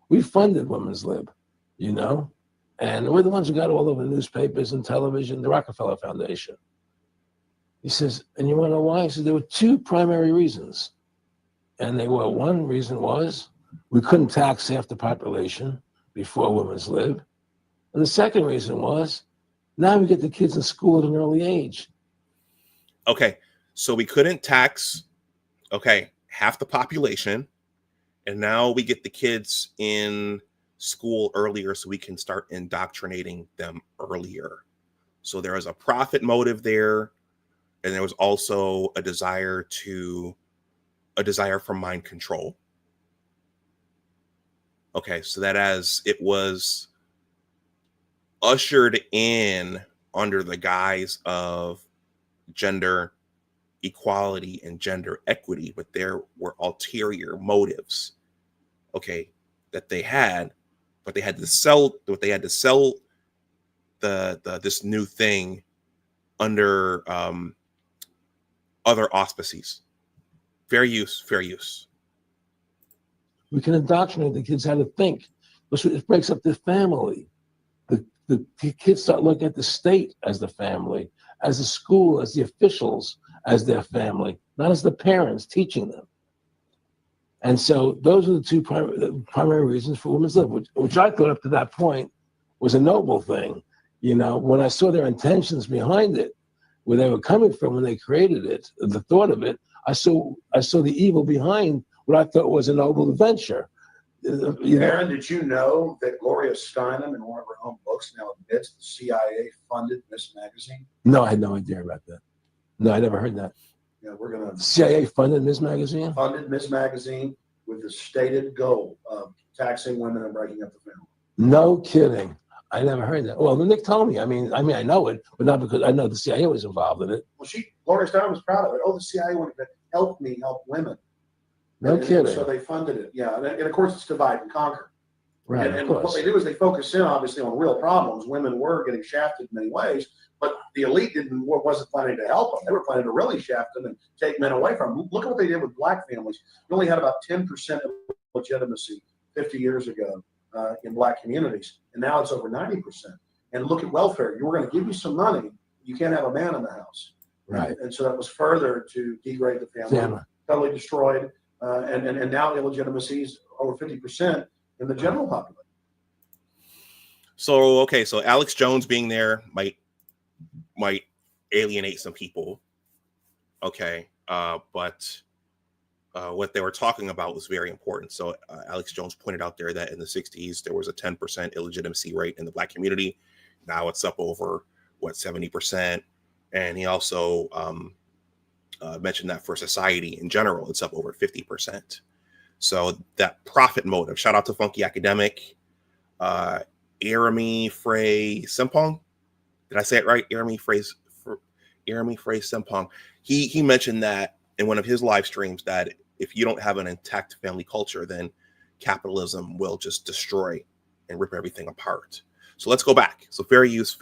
We funded women's lib, and we're the ones who got all over the newspapers and television, the Rockefeller Foundation. He says, and you want to know why? He said, there were two primary reasons. And one reason was we couldn't tax half the population before women's lib. And the second reason was now we get the kids in school at an early age. Okay, so we couldn't tax, half the population. And now we get the kids in school earlier so we can start indoctrinating them earlier. So there was a profit motive there. And there was also a desire for mind control. Okay, so that as it was ushered in under the guise of gender equality and gender equity, but there were ulterior motives, that they had, but they had to sell this new thing under other auspices. Fair use, fair use. We can indoctrinate the kids how to think. It breaks up the family. The kids start looking at the state as the family, as the school, as the officials, as their family, not as the parents teaching them. And so those are the two primary reasons for women's lib, which I thought up to that point was a noble thing. You know, when I saw their intentions behind it, where they were coming from when they created it, the thought of it, I saw the evil behind what I thought was a noble venture. Aaron, did you know that Gloria Steinem, in one of her own books, now admits the CIA funded this magazine? No, I had no idea about that. No, I never heard that. Yeah, we're going to. CIA funded Ms. Magazine? Funded Ms. Magazine with the stated goal of taxing women and breaking up the family. No kidding. I never heard that. Well, Nick told me. I mean, I know it, but not because I know the CIA was involved in it. Well, Gloria Steinem was proud of it. Oh, the CIA wanted to help me help women. No kidding. So they funded it. Yeah, and of course it's divide and conquer. Right. And what they do is they focus in obviously on real problems. Women were getting shafted in many ways, but the elite wasn't planning to help them. They were planning to really shaft them and take men away from them. Look at what they did with black families. You only had about 10% of legitimacy 50 years ago in black communities, and now it's over 90%. And look at welfare. You were going to give you some money. You can't have a man in the house. Right. And so that was further to degrade the family. Totally destroyed. And now illegitimacy is over 50% in the general population. So okay, so Alex Jones being there might alienate some people. Okay, but what they were talking about was very important. So Alex Jones pointed out there that in the 60s there was a 10% illegitimacy rate in the black community. Now it's up over 70%, and he also mentioned that for society in general, it's up over 50%. So that profit motive, shout out to Funky Academic, Jeremy Frey Sempong. Did I say it right? Jeremy Frey Sempong. He mentioned that in one of his live streams that if you don't have an intact family culture, then capitalism will just destroy and rip everything apart. So let's go back. So fair use.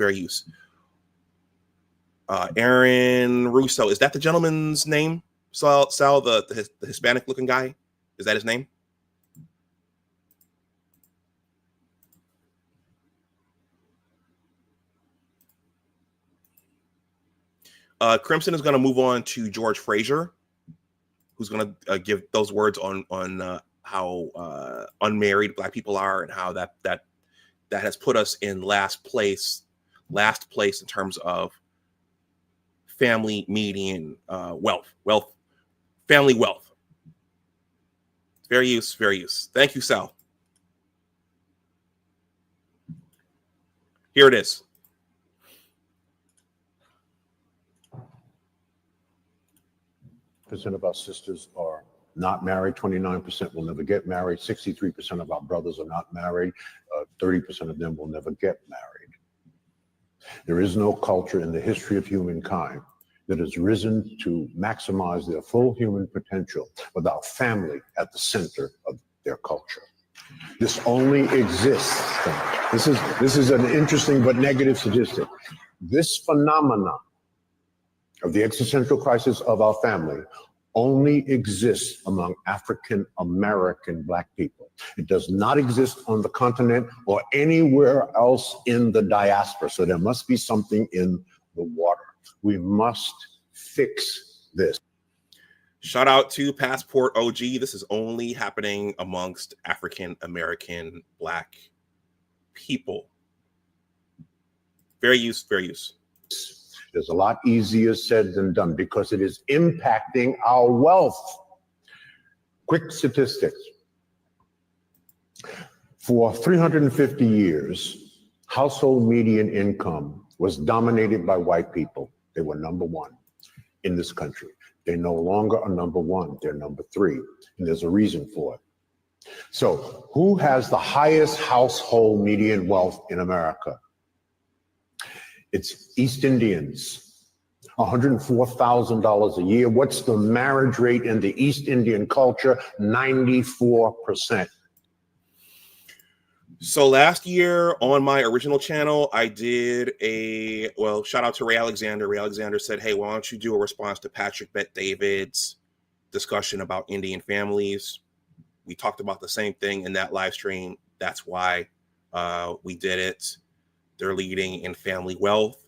Aaron Russo, is that the gentleman's name? Sal, the Hispanic looking guy? Is that his name? Crimson is going to move on to George Fraser, who's going to give those words on how unmarried black people are and how that has put us in last place in terms of family median family wealth. Fair use. Thank you, Sal. Here it is. Percent of our sisters are not married. 29% will never get married. 63% of our brothers are not married. 30% of them will never get married. There is no culture in the history of humankind that has risen to maximize their full human potential without family at the center of their culture. This only exists. This is an interesting but negative statistic. This phenomenon of the existential crisis of our family only exists among African American black people. It does not exist on the continent or anywhere else in the diaspora. So there must be something in the water. We must fix this. Shout out to Passport OG. This is only happening amongst African American black people. Fair use. It's a lot easier said than done because it is impacting our wealth. Quick statistics. For 350 years, household median income was dominated by white people. They were number one in this country. They no longer are number one, they're number three, and there's a reason for it. So who has the highest household median wealth in America? It's East Indians, $104,000 a year. What's the marriage rate in the East Indian culture? 94%. So last year on my original channel, I did shout out to Ray Alexander. Ray Alexander said, hey, why don't you do a response to Patrick Bet-David's discussion about Indian families? We talked about the same thing in that live stream. That's why we did it. They're leading in family wealth.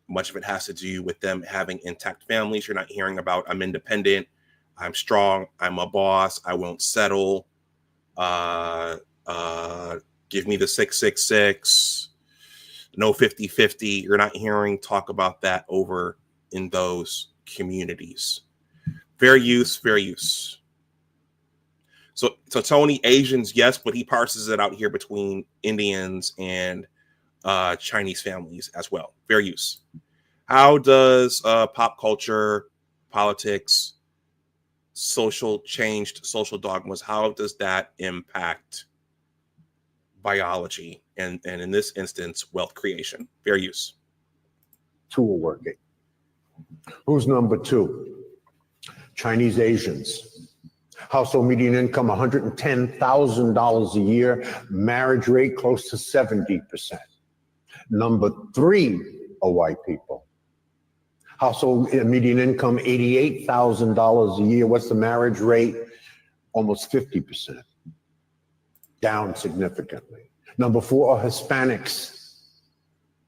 Much of it has to do with them having intact families. You're not hearing about I'm independent. I'm strong. I'm a boss. I won't settle. Give me the 666. No 50-50. You're not hearing talk about that over in those communities. Fair use. So Tony, Asians, yes, but he parses it out here between Indians and Chinese families as well. Fair use. How does pop culture, politics, social dogmas, how does that impact biology and in this instance, wealth creation? Fair use. Tool working. Who's number two? Chinese Asians. Household median income $110,000 a year. Marriage rate close to 70%. Number three are white people. Household median income $88,000 a year. What's the marriage rate? Almost 50%. Down significantly. Number four are Hispanics.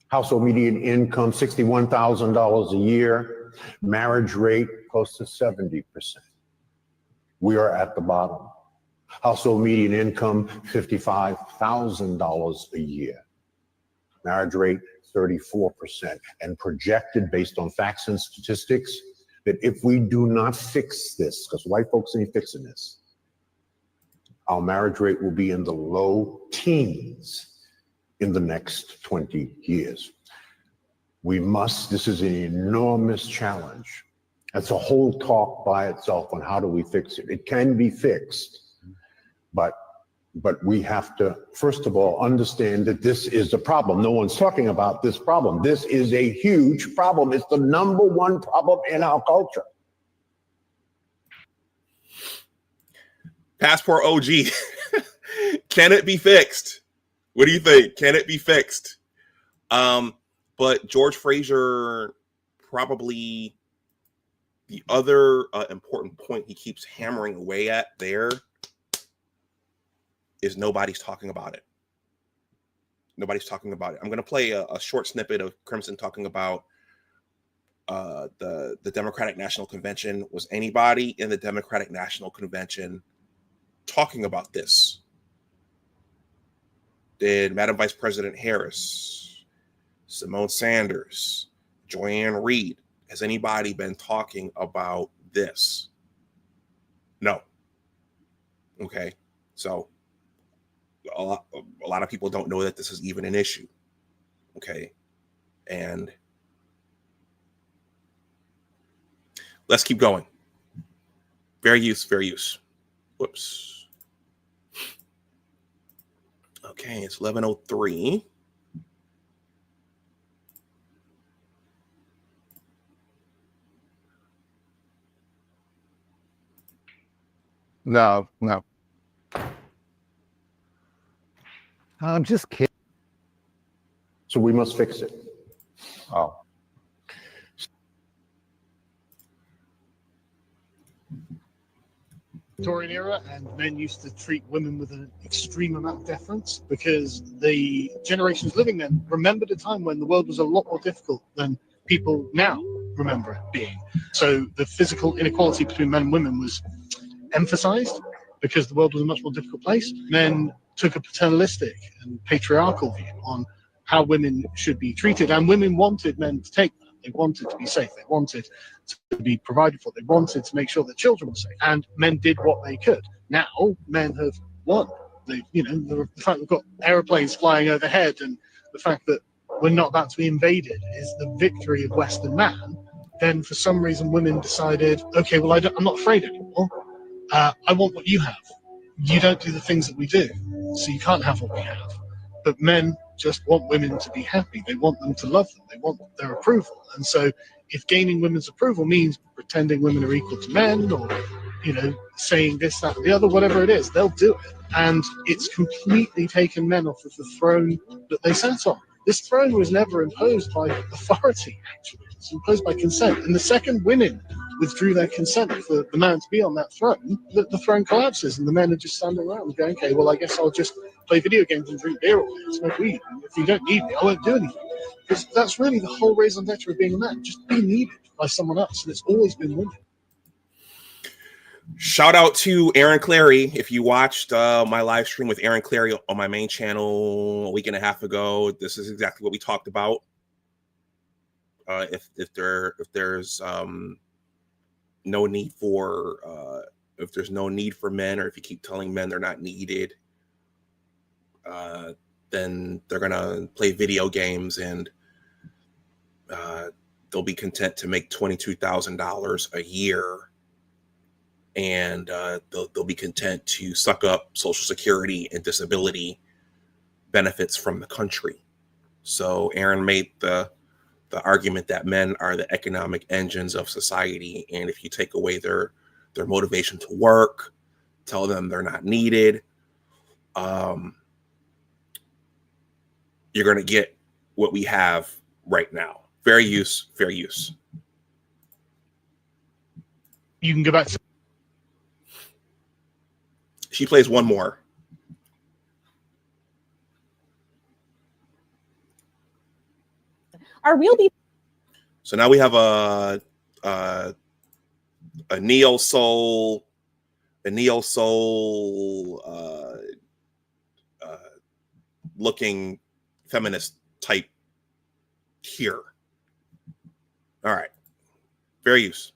Household median income $61,000 a year. Marriage rate close to 70%. We are at the bottom. Household median income $55,000 a year. Marriage rate 34%, and projected based on facts and statistics that if we do not fix this, because white folks ain't fixing this, our marriage rate will be in the low teens in the next 20 years. This is an enormous challenge. That's a whole talk by itself on how do we fix it. It can be fixed, but we have to, first of all, understand that this is a problem. No one's talking about this problem. This is a huge problem. It's the number one problem in our culture. Passport OG. Can it be fixed? What do you think? Can it be fixed? But George Fraser, probably the other important point he keeps hammering away at there is nobody's talking about it. Nobody's talking about it. I'm going to play a short snippet of Crimson talking about the Democratic National Convention. Was anybody in the Democratic National Convention talking about this? Did Madam Vice President Harris, Simone Sanders, Joanne Reed, has anybody been talking about this? No. Okay. So a lot of people don't know that this is even an issue. Okay. And let's keep going. Fair use. Whoops. Okay, it's 11:03. No. I'm just kidding. So we must fix it. Oh. Victorian era, and men used to treat women with an extreme amount of deference because the generations living then remembered a time when the world was a lot more difficult than people now remember it being. So the physical inequality between men and women was emphasized because the world was a much more difficult place. Men took a paternalistic and patriarchal view on how women should be treated, and women wanted men to take that. They wanted to be safe. They wanted to be provided for. They wanted to make sure that children were safe. And men did what they could. Now, men have won. The fact we've got aeroplanes flying overhead and the fact that we're not about to be invaded is the victory of Western man. Then, for some reason, women decided, okay, well, I'm not afraid anymore. I want what you have. You don't do the things that we do, so you can't have what we have. But men just want women to be happy. They want them to love them. They want their approval. And so if gaining women's approval means pretending women are equal to men or, saying this, that, and the other, whatever it is, they'll do it. And it's completely taken men off of the throne that they sat on. This throne was never imposed by authority, actually. It's imposed by consent. And the second women withdrew their consent for the man to be on that throne, the throne collapses and the men are just standing around going, okay, well, I guess I'll just play video games and drink beer all day and smoke weed. And if you don't need me, I won't do anything. Because that's really the whole raison d'etre of being a man, just be needed by someone else. And it's always been women. Shout out to Aaron Clary. If you watched my live stream with Aaron Clary on my main channel a week and a half ago, this is exactly what we talked about. If there's no need for if there's no need for men, or if you keep telling men they're not needed, then they're gonna play video games and they'll be content to make $22,000 a year, and they'll be content to suck up Social Security and disability benefits from the country. So Aaron made the argument that men are the economic engines of society, and if you take away their motivation to work, tell them they're not needed, you're going to get what we have right now. Fair use, fair use. You can go back to. She plays one more. Are real people. So now we have a neo soul looking feminist type here. All right, fair use.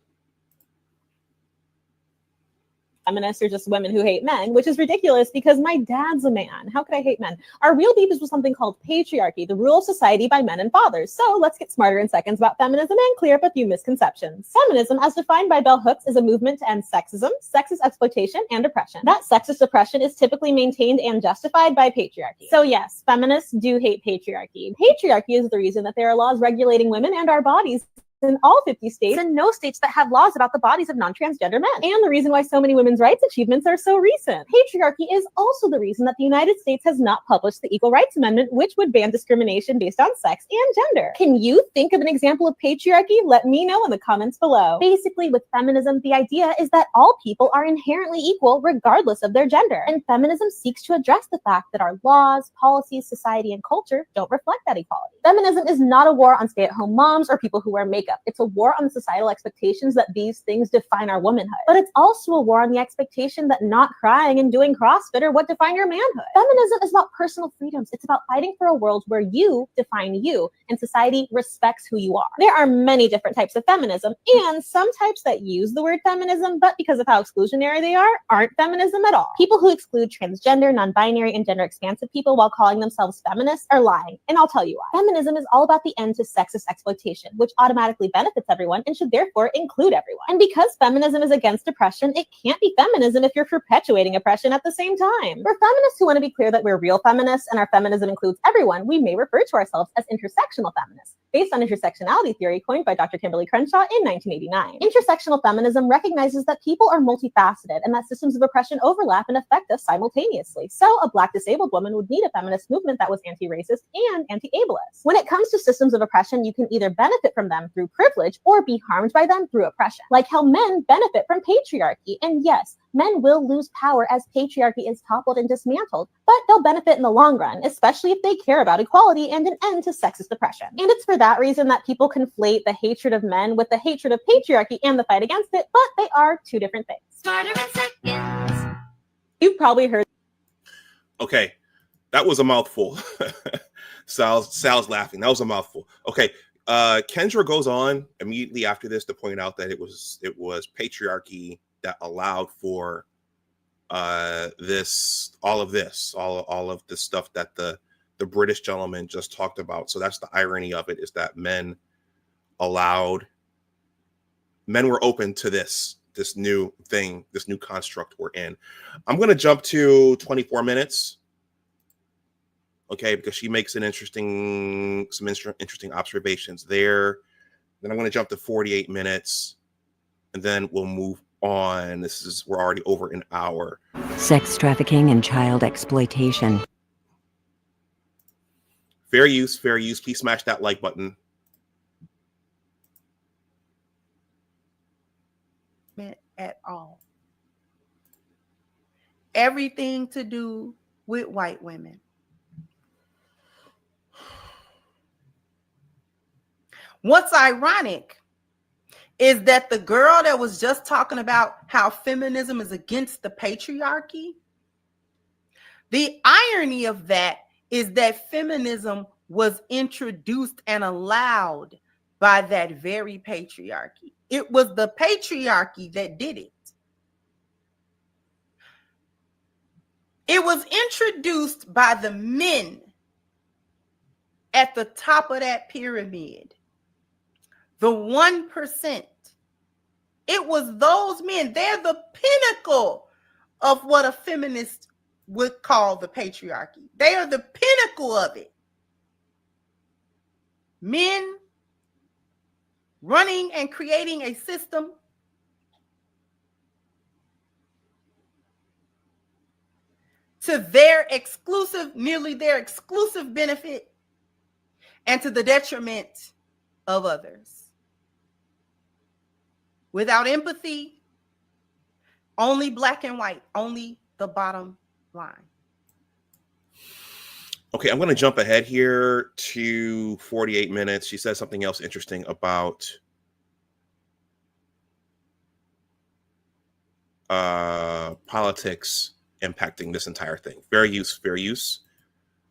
Feminists are just women who hate men, which is ridiculous because my dad's a man. How could I hate men? Our real beef is with something called patriarchy, the rule of society by men and fathers. So let's get smarter in seconds about feminism and clear up a few misconceptions. Feminism, as defined by Bell Hooks, is a movement to end sexism, sexist exploitation, and oppression. That sexist oppression is typically maintained and justified by patriarchy. So yes, feminists do hate patriarchy. Patriarchy is the reason that there are laws regulating women and our bodies in all 50 states and no states that have laws about the bodies of non-transgender men. And the reason why so many women's rights achievements are so recent. Patriarchy is also the reason that the United States has not published the Equal Rights Amendment, which would ban discrimination based on sex and gender. Can you think of an example of patriarchy? Let me know in the comments below. Basically, with feminism, the idea is that all people are inherently equal regardless of their gender. And feminism seeks to address the fact that our laws, policies, society, and culture don't reflect that equality. Feminism is not a war on stay-at-home moms or people who wear makeup. It's a war on the societal expectations that these things define our womanhood. But it's also a war on the expectation that not crying and doing CrossFit are what define your manhood. Feminism is about personal freedoms. It's about fighting for a world where you define you and society respects who you are. There are many different types of feminism, and some types that use the word feminism, but because of how exclusionary they are, aren't feminism at all. People who exclude transgender, non-binary, and gender expansive people while calling themselves feminists are lying, and I'll tell you why. Feminism is all about the end to sexist exploitation, which automatically benefits everyone and should therefore include everyone. And because feminism is against oppression, it can't be feminism if you're perpetuating oppression at the same time. For feminists who want to be clear that we're real feminists and our feminism includes everyone, we may refer to ourselves as intersectional feminists, based on intersectionality theory coined by Dr. Kimberly Crenshaw in 1989. Intersectional feminism recognizes that people are multifaceted and that systems of oppression overlap and affect us simultaneously. So a Black disabled woman would need a feminist movement that was anti-racist and anti-ableist. When it comes to systems of oppression, you can either benefit from them through privilege or be harmed by them through oppression, like how men benefit from patriarchy. And yes, men will lose power as patriarchy is toppled and dismantled, but they'll benefit in the long run, especially if they care about equality and an end to sexist oppression. And it's for that reason that people conflate the hatred of men with the hatred of patriarchy and the fight against it, but they are two different things. Smarter in seconds. You've probably heard. Okay, that was a mouthful. Sal's laughing. That was a mouthful. Okay. Kendra goes on immediately after this to point out that it was patriarchy that allowed for all of this stuff that the British gentleman just talked about. So that's the irony of it, is that men were open to this new thing, this new construct we're in. I'm going to jump to 24 minutes. Okay, because she makes some interesting observations there. Then I'm going to jump to 48 minutes, and then we'll move on. We're already over an hour. Sex trafficking and child exploitation. Fair use, fair use. Please smash that like button. At all. Everything to do with white women. What's ironic is that the girl that was just talking about how feminism is against the patriarchy, the irony of that is that feminism was introduced and allowed by that very patriarchy. It was the patriarchy that did it. It was introduced by the men at the top of that pyramid, the 1%. It was those men. They're the pinnacle of what a feminist would call the patriarchy. They are the pinnacle of it. Men running and creating a system to their exclusive, nearly their exclusive benefit, and to the detriment of others. Without empathy, only black and white, only the bottom line. Okay, I'm going to jump ahead here to 48 minutes. She says something else interesting about politics impacting this entire thing. Fair use.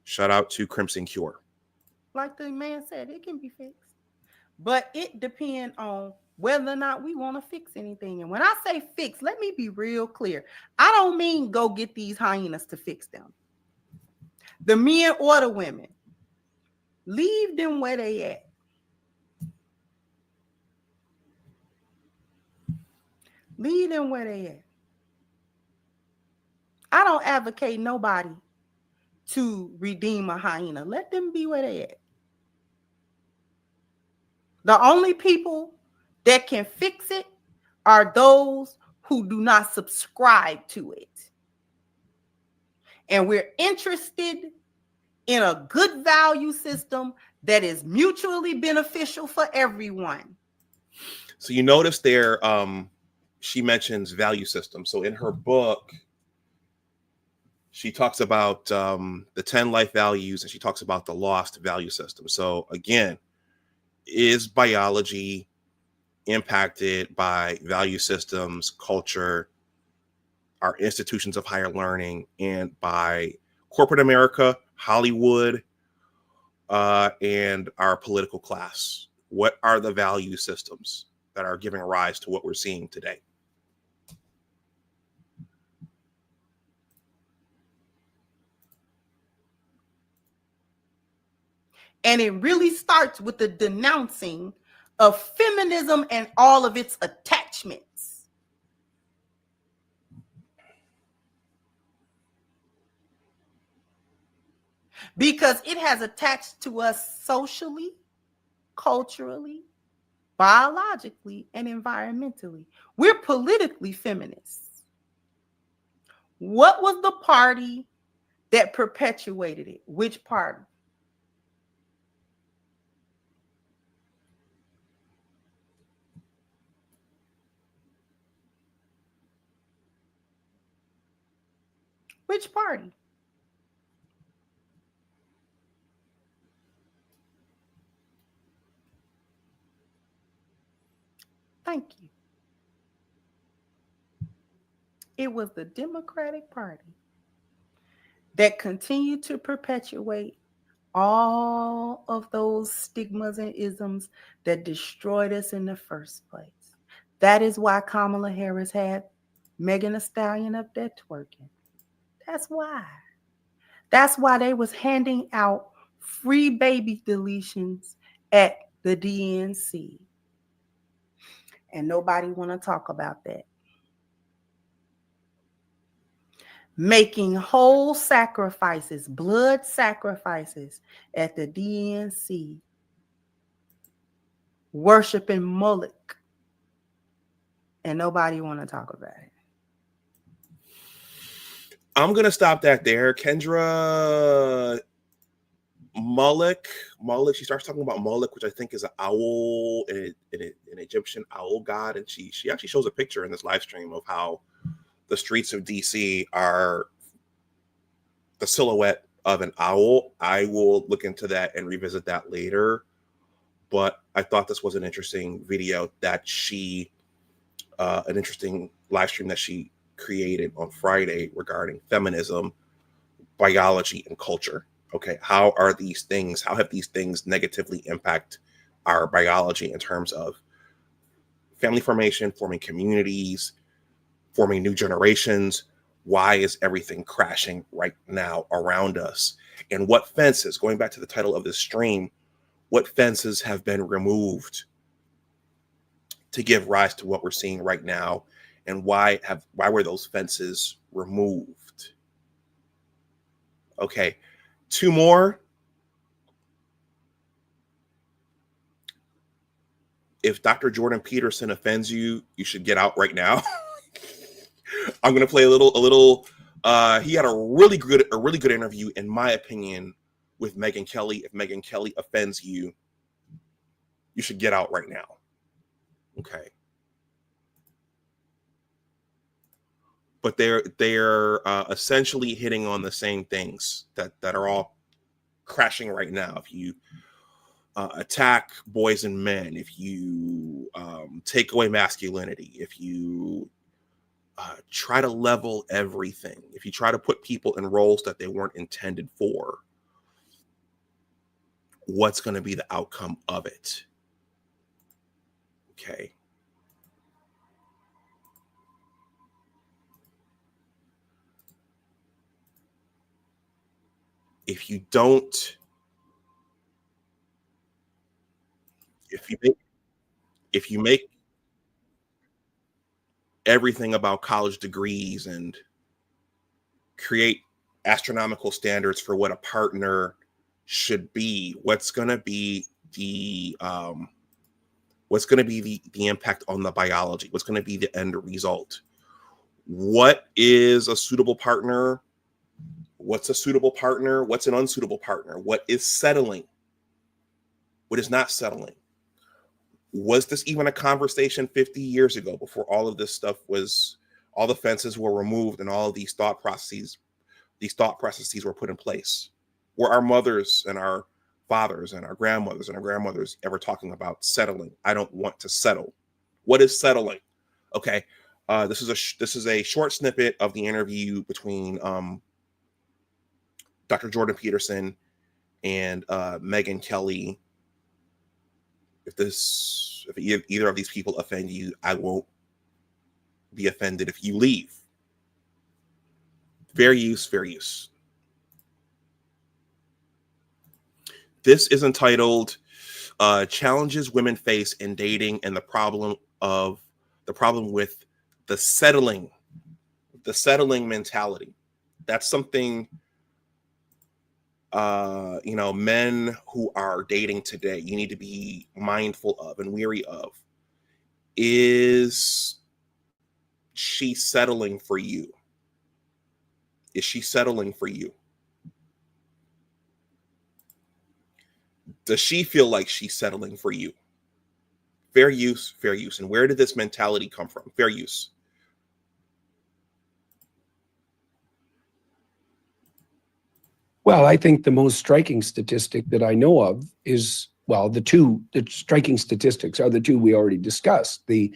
Shout out to Crimson Cure. Like the man said, it can be fixed. But it depends on whether or not we want to fix anything. And when I say fix, let me be real clear. I don't mean go get these hyenas to fix them. The men or the women, leave them where they at. Leave them where they at. I don't advocate nobody to redeem a hyena. Let them be where they at. The only people that can fix it are those who do not subscribe to it. And we're interested in a good value system that is mutually beneficial for everyone. So you notice there, she mentions value system. So in her book, she talks about the 10 life values, and she talks about the lost value system. So again, is biology impacted by value systems, culture, our institutions of higher learning, and by corporate America, Hollywood, and our political class? What are the value systems that are giving rise to what we're seeing today? And it really starts with the denouncing of feminism and all of its attachments. Because it has attached to us socially, culturally, biologically, and environmentally. We're politically feminists. What was the party that perpetuated it? Which party? Which party? Thank you. It was the Democratic Party that continued to perpetuate all of those stigmas and isms that destroyed us in the first place. That is why Kamala Harris had Megan Thee Stallion up there twerking. That's why. That's why they was handing out free baby deletions at the DNC. And nobody want to talk about that. Making whole sacrifices, blood sacrifices at the DNC. Worshiping Moloch. And nobody want to talk about it. I'm going to stop that there. Kendra, Moloch, she starts talking about Moloch, which I think is an owl, an Egyptian owl god. And she actually shows a picture in this live stream of how the streets of DC are the silhouette of an owl. I will look into that and revisit that later. But I thought this was an interesting video that she, an interesting live stream that she created on Friday regarding feminism, biology, and culture. Okay, how have these things negatively impact our biology in terms of family formation, forming communities, forming new generations? Why is everything crashing right now around us? And what fences, going back to the title of this stream, what fences have been removed to give rise to what we're seeing right now? And why were those fences removed? Okay, 2 more. If Dr. Jordan Peterson offends you, you should get out right now. I'm gonna play a little. He had a really good interview, in my opinion, with Megyn Kelly. If Megyn Kelly offends you, you should get out right now. Okay. But they're essentially hitting on the same things that are all crashing right now. If you attack boys and men, if you take away masculinity, if you try to level everything, if you try to put people in roles that they weren't intended for, what's going to be the outcome of it? Okay. If you make everything about college degrees and create astronomical standards for what a partner should be, what's going to be the impact on the biology? What's going to be the end result? What is a suitable partner? What's a suitable partner? What's an unsuitable partner? What is settling? What is not settling? Was this even a conversation 50 years ago, before all of this stuff all the fences were removed and all of these thought processes were put in place? Were our mothers and our fathers and our grandmothers ever talking about settling? I don't want to settle. What is settling? Okay. This is a short snippet of the interview between Dr. Jordan Peterson and Megyn Kelly. If either of these people offend you, I won't be offended if you leave. Fair use. This is entitled Challenges Women Face in Dating and the problem with the settling mentality. That's something men who are dating today, you need to be mindful of and weary of. Is she settling for you? Is she settling for you? Does she feel like she's settling for you? Fair use. And where did this mentality come from? Fair use. Well, I think the most striking statistic that I know of is, the striking statistics are the two we already discussed. The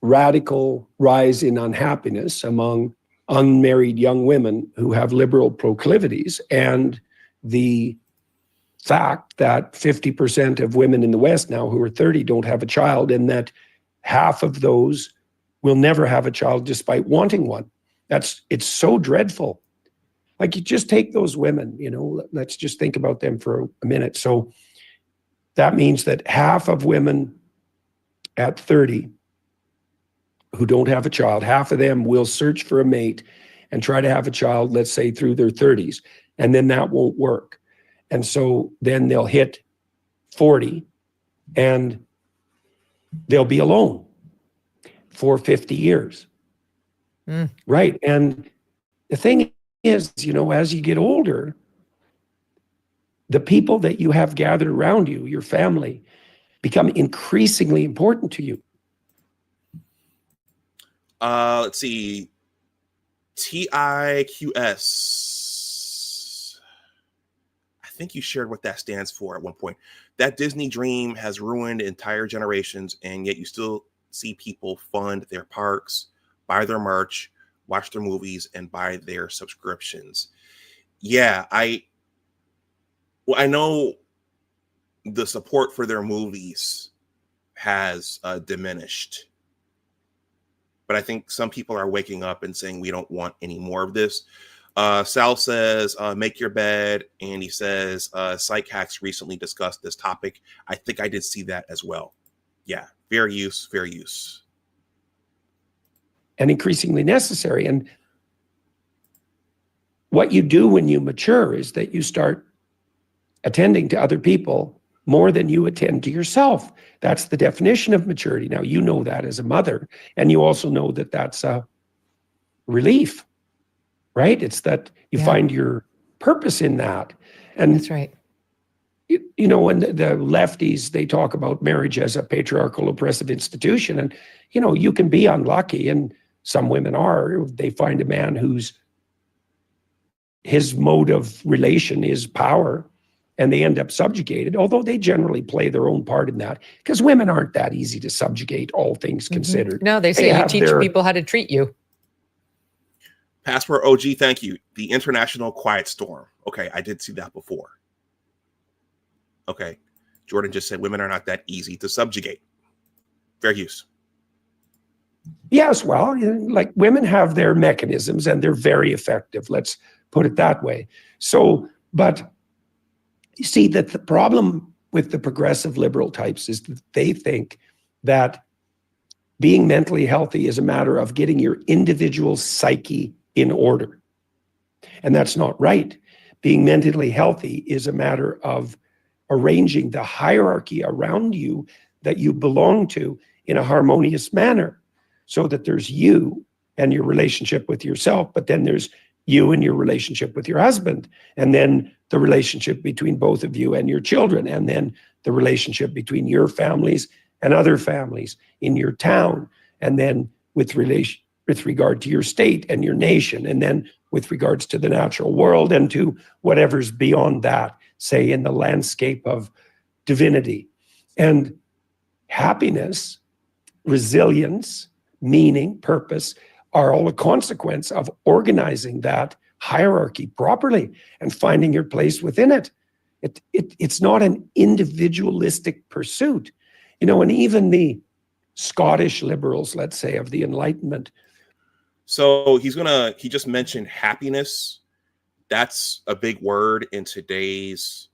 radical rise in unhappiness among unmarried young women who have liberal proclivities, and the fact that 50% of women in the West now who are 30 don't have a child, and that half of those will never have a child despite wanting one. It's so dreadful. Like, you just take those women, let's just think about them for a minute. So that means that half of women at 30 who don't have a child, half of them will search for a mate and try to have a child, let's say through their 30s, and then that won't work. And so then they'll hit 40 and they'll be alone for 50 years. Right. And the thing is, as you get older, the people that you have gathered around you, your family, become increasingly important to you. Let's see. TIQS. I think you shared what that stands for at one point. that Disney dream has ruined entire generations, and yet you still see people fund their parks, buy their merch, watch their movies, and buy their subscriptions. Yeah, I know the support for their movies has diminished, but I think some people are waking up and saying we don't want any more of this. Sal says, make your bed. And he says, Psych Hacks recently discussed this topic. I think I did see that as well. Yeah, fair use, fair use. And increasingly necessary. And what you do when you mature is that you start attending to other people more than you attend to yourself. That's the definition of maturity. Now, you know that as a mother, and you also know that that's a relief, right? It's that you find your purpose in that. And that's right. You know, when the lefties, they talk about marriage as a patriarchal oppressive institution. And, you know, you can be unlucky, and some women are. They find a man his mode of relation is power, and they end up subjugated, although they generally play their own part in that, because women aren't that easy to subjugate, all things considered. No, they say you teach people how to treat you. Passport OG, thank you. The International Quiet Storm. Okay, I did see that before. Okay, Jordan just said women are not that easy to subjugate. Fair use. Yes, well, like women have their mechanisms and they're very effective. Let's put it that way. So, but you see that the problem with the progressive liberal types is that they think that being mentally healthy is a matter of getting your individual psyche in order. And that's not right. Being mentally healthy is a matter of arranging the hierarchy around you that you belong to in a harmonious manner, so that there's you and your relationship with yourself, but then there's you and your relationship with your husband, and then the relationship between both of you and your children, and then the relationship between your families and other families in your town, and then with regard to your state and your nation, and then with regards to the natural world and to whatever's beyond that, say in the landscape of divinity. And happiness, resilience, meaning, purpose are all a consequence of organizing that hierarchy properly and finding your place within it. It's not an individualistic pursuit. You know, and even the Scottish liberals, let's say, of the Enlightenment. So he just mentioned happiness. That's a big word in today's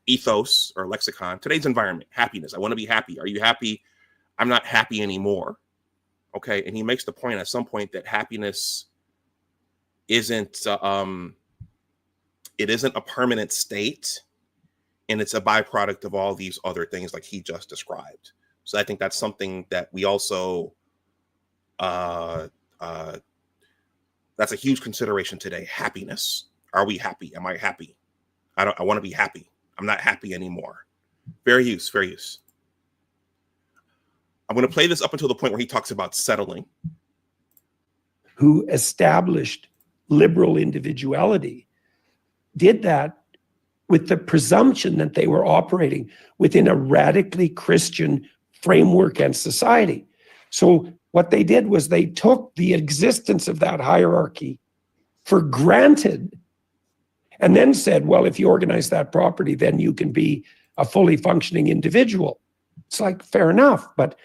ethos or lexicon, today's environment. Happiness. I want to be happy. Are you happy? I'm not happy anymore. Okay. And he makes the point at some point that happiness isn't it isn't a permanent state, and it's a byproduct of all these other things like he just described. So I think that's something that we also that's a huge consideration today. Happiness. Are we happy? Am I happy? I want to be happy. I'm not happy anymore. Fair use, fair use. I'm going to play this up until the point where he talks about settling. Who established liberal individuality did that with the presumption that they were operating within a radically Christian framework and society. So what they did was they took the existence of that hierarchy for granted and then said, well, if you organize that property, then you can be a fully functioning individual. It's like, fair enough. But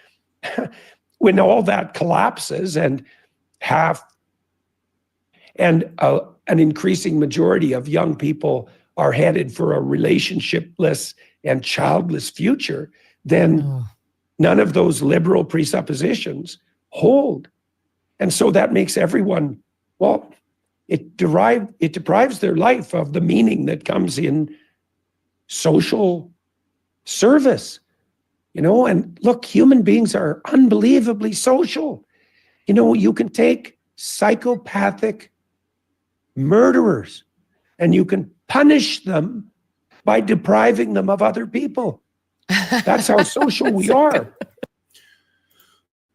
when all that collapses and an increasing majority of young people are headed for a relationshipless and childless future, then none of those liberal presuppositions hold. And so that makes everyone, well, it deprives their life of the meaning that comes in social service. You know, and look, human beings are unbelievably social. You know, you can take psychopathic murderers and you can punish them by depriving them of other people. That's how social we are.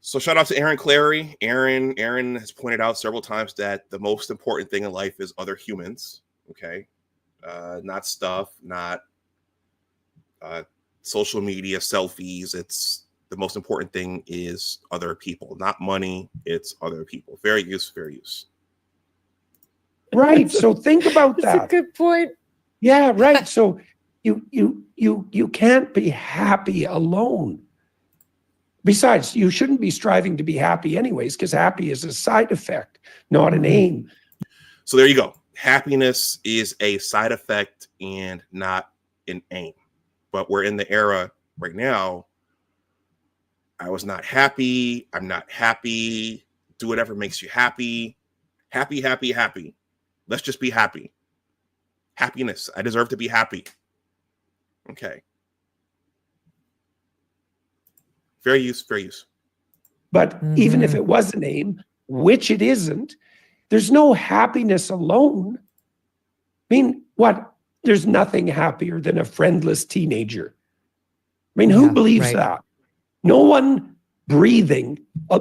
So shout out to Aaron Clary. Aaron has pointed out several times that the most important thing in life is other humans. Okay. Not stuff, not social media, selfies. It's the most important thing is other people, not money. It's other people. Fair use, fair use. Right. So think about that. That's a good point. Yeah, right. So you can't be happy alone. Besides, you shouldn't be striving to be happy anyways, because happy is a side effect, not an aim. So there you go. Happiness is a side effect and not an aim. But we're in the era right now. I was not happy. I'm not happy. Do whatever makes you happy. Happy, happy, happy. Let's just be happy. Happiness. I deserve to be happy. Okay. Fair use, fair use. But even if it was an aim, which it isn't, there's no happiness alone. I mean, what? There's nothing happier than a friendless teenager. I mean, who believes that? No one breathing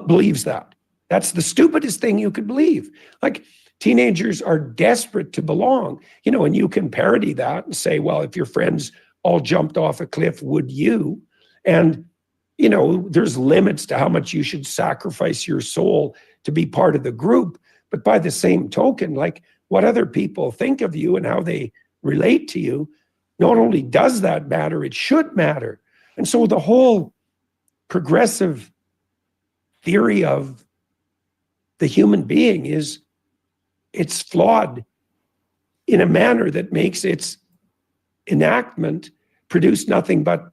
believes that. That's the stupidest thing you could believe. Like, teenagers are desperate to belong, you know, and you can parody that and say, well, if your friends all jumped off a cliff, would you? And, you know, there's limits to how much you should sacrifice your soul to be part of the group. But by the same token, like, what other people think of you and how they relate to you, not only does that matter, it should matter. And so the whole progressive theory of the human being is, it's flawed in a manner that makes its enactment produce nothing but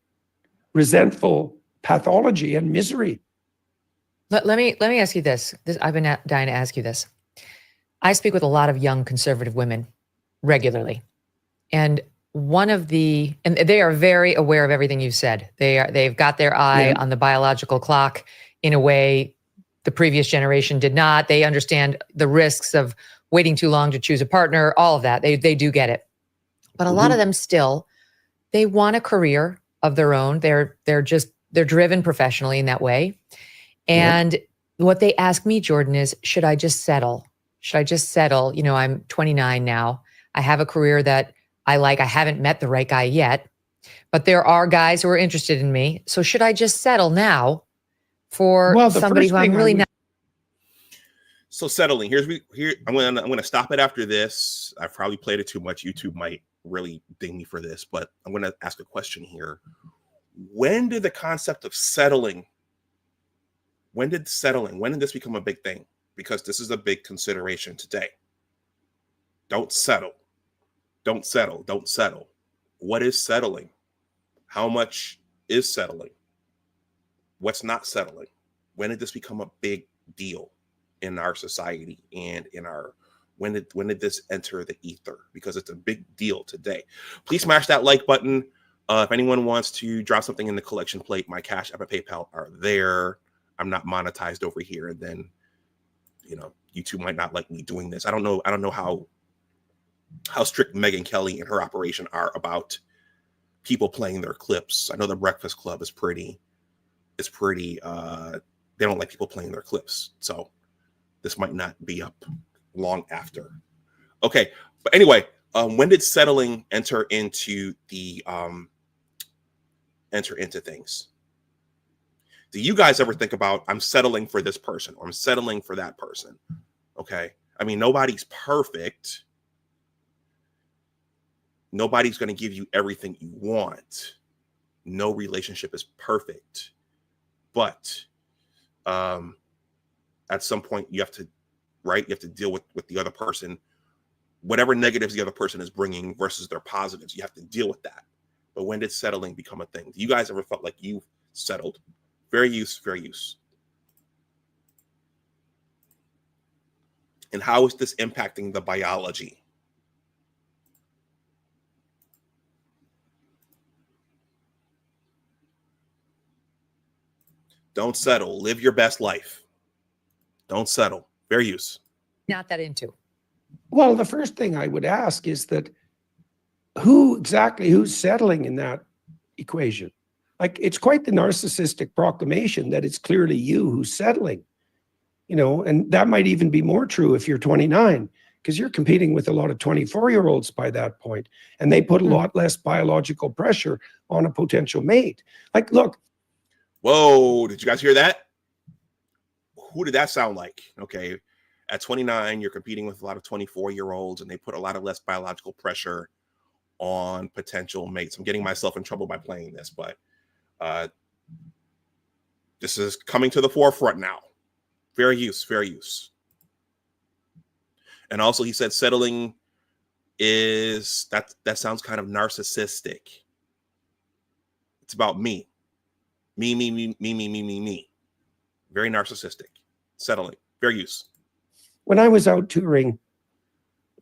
resentful pathology and misery. Let me ask you this. I've been dying to ask you this. I speak with a lot of young conservative women regularly, and and they are very aware of everything you've said. They've got their eye on the biological clock in a way the previous generation did not. They understand the risks of waiting too long to choose a partner, all of that. They do get it. But a lot of them still, they want a career of their own. They're driven professionally in that way. And what they ask me, Jordan, is, should I just settle? Should I just settle? You know, I'm 29 now. I have a career that I like. I haven't met the right guy yet, but there are guys who are interested in me. So should I just settle now for somebody who I'm really not? So settling. I'm gonna stop it after this. I've probably played it too much. YouTube might really ding me for this, but I'm gonna ask a question here. When did the concept of settling? When did this become a big thing? Because this is a big consideration today. Don't settle. Don't settle. Don't settle. What is settling? How much is settling? What's not settling? When did this become a big deal in our society and when did this enter the ether? Because it's a big deal today. Please smash that like button. If anyone wants to drop something in the collection plate, my Cash App and PayPal are there. I'm not monetized over here, and then, you know, YouTube might not like me doing this. I don't know how strict Megyn Kelly and her operation are about people playing their clips. I know the Breakfast Club is pretty. They don't like people playing their clips, so this might not be up long after. Okay, but anyway, when did settling enter into things? Do you guys ever think about, I'm settling for this person or I'm settling for that person? Okay, I mean, nobody's perfect. Nobody's going to give you everything you want. No relationship is perfect, but at some point you have to deal with the other person, whatever negatives the other person is bringing versus their positives. You have to deal with that. But when did settling become a thing? Do you guys ever felt like you settled? Fair use, fair use. And how is this impacting the biology? Don't settle. Live your best life. Don't settle. Fair use. Not that into. Well, the first thing I would ask is that who's settling in that equation? Like, it's quite the narcissistic proclamation that it's clearly you who's settling, you know, and that might even be more true if you're 29, because you're competing with a lot of 24-year-olds by that point, and they put a lot less biological pressure on a potential mate. Like, look. Whoa, did you guys hear that? Who did that sound like? Okay, at 29, you're competing with a lot of 24-year-olds, and they put a lot of less biological pressure on potential mates. I'm getting myself in trouble by playing this, but this is coming to the forefront now. Fair use, fair use. And also he said settling is, that sounds kind of narcissistic. It's about me. Me. Very narcissistic. Settling. Fair use. When I was out touring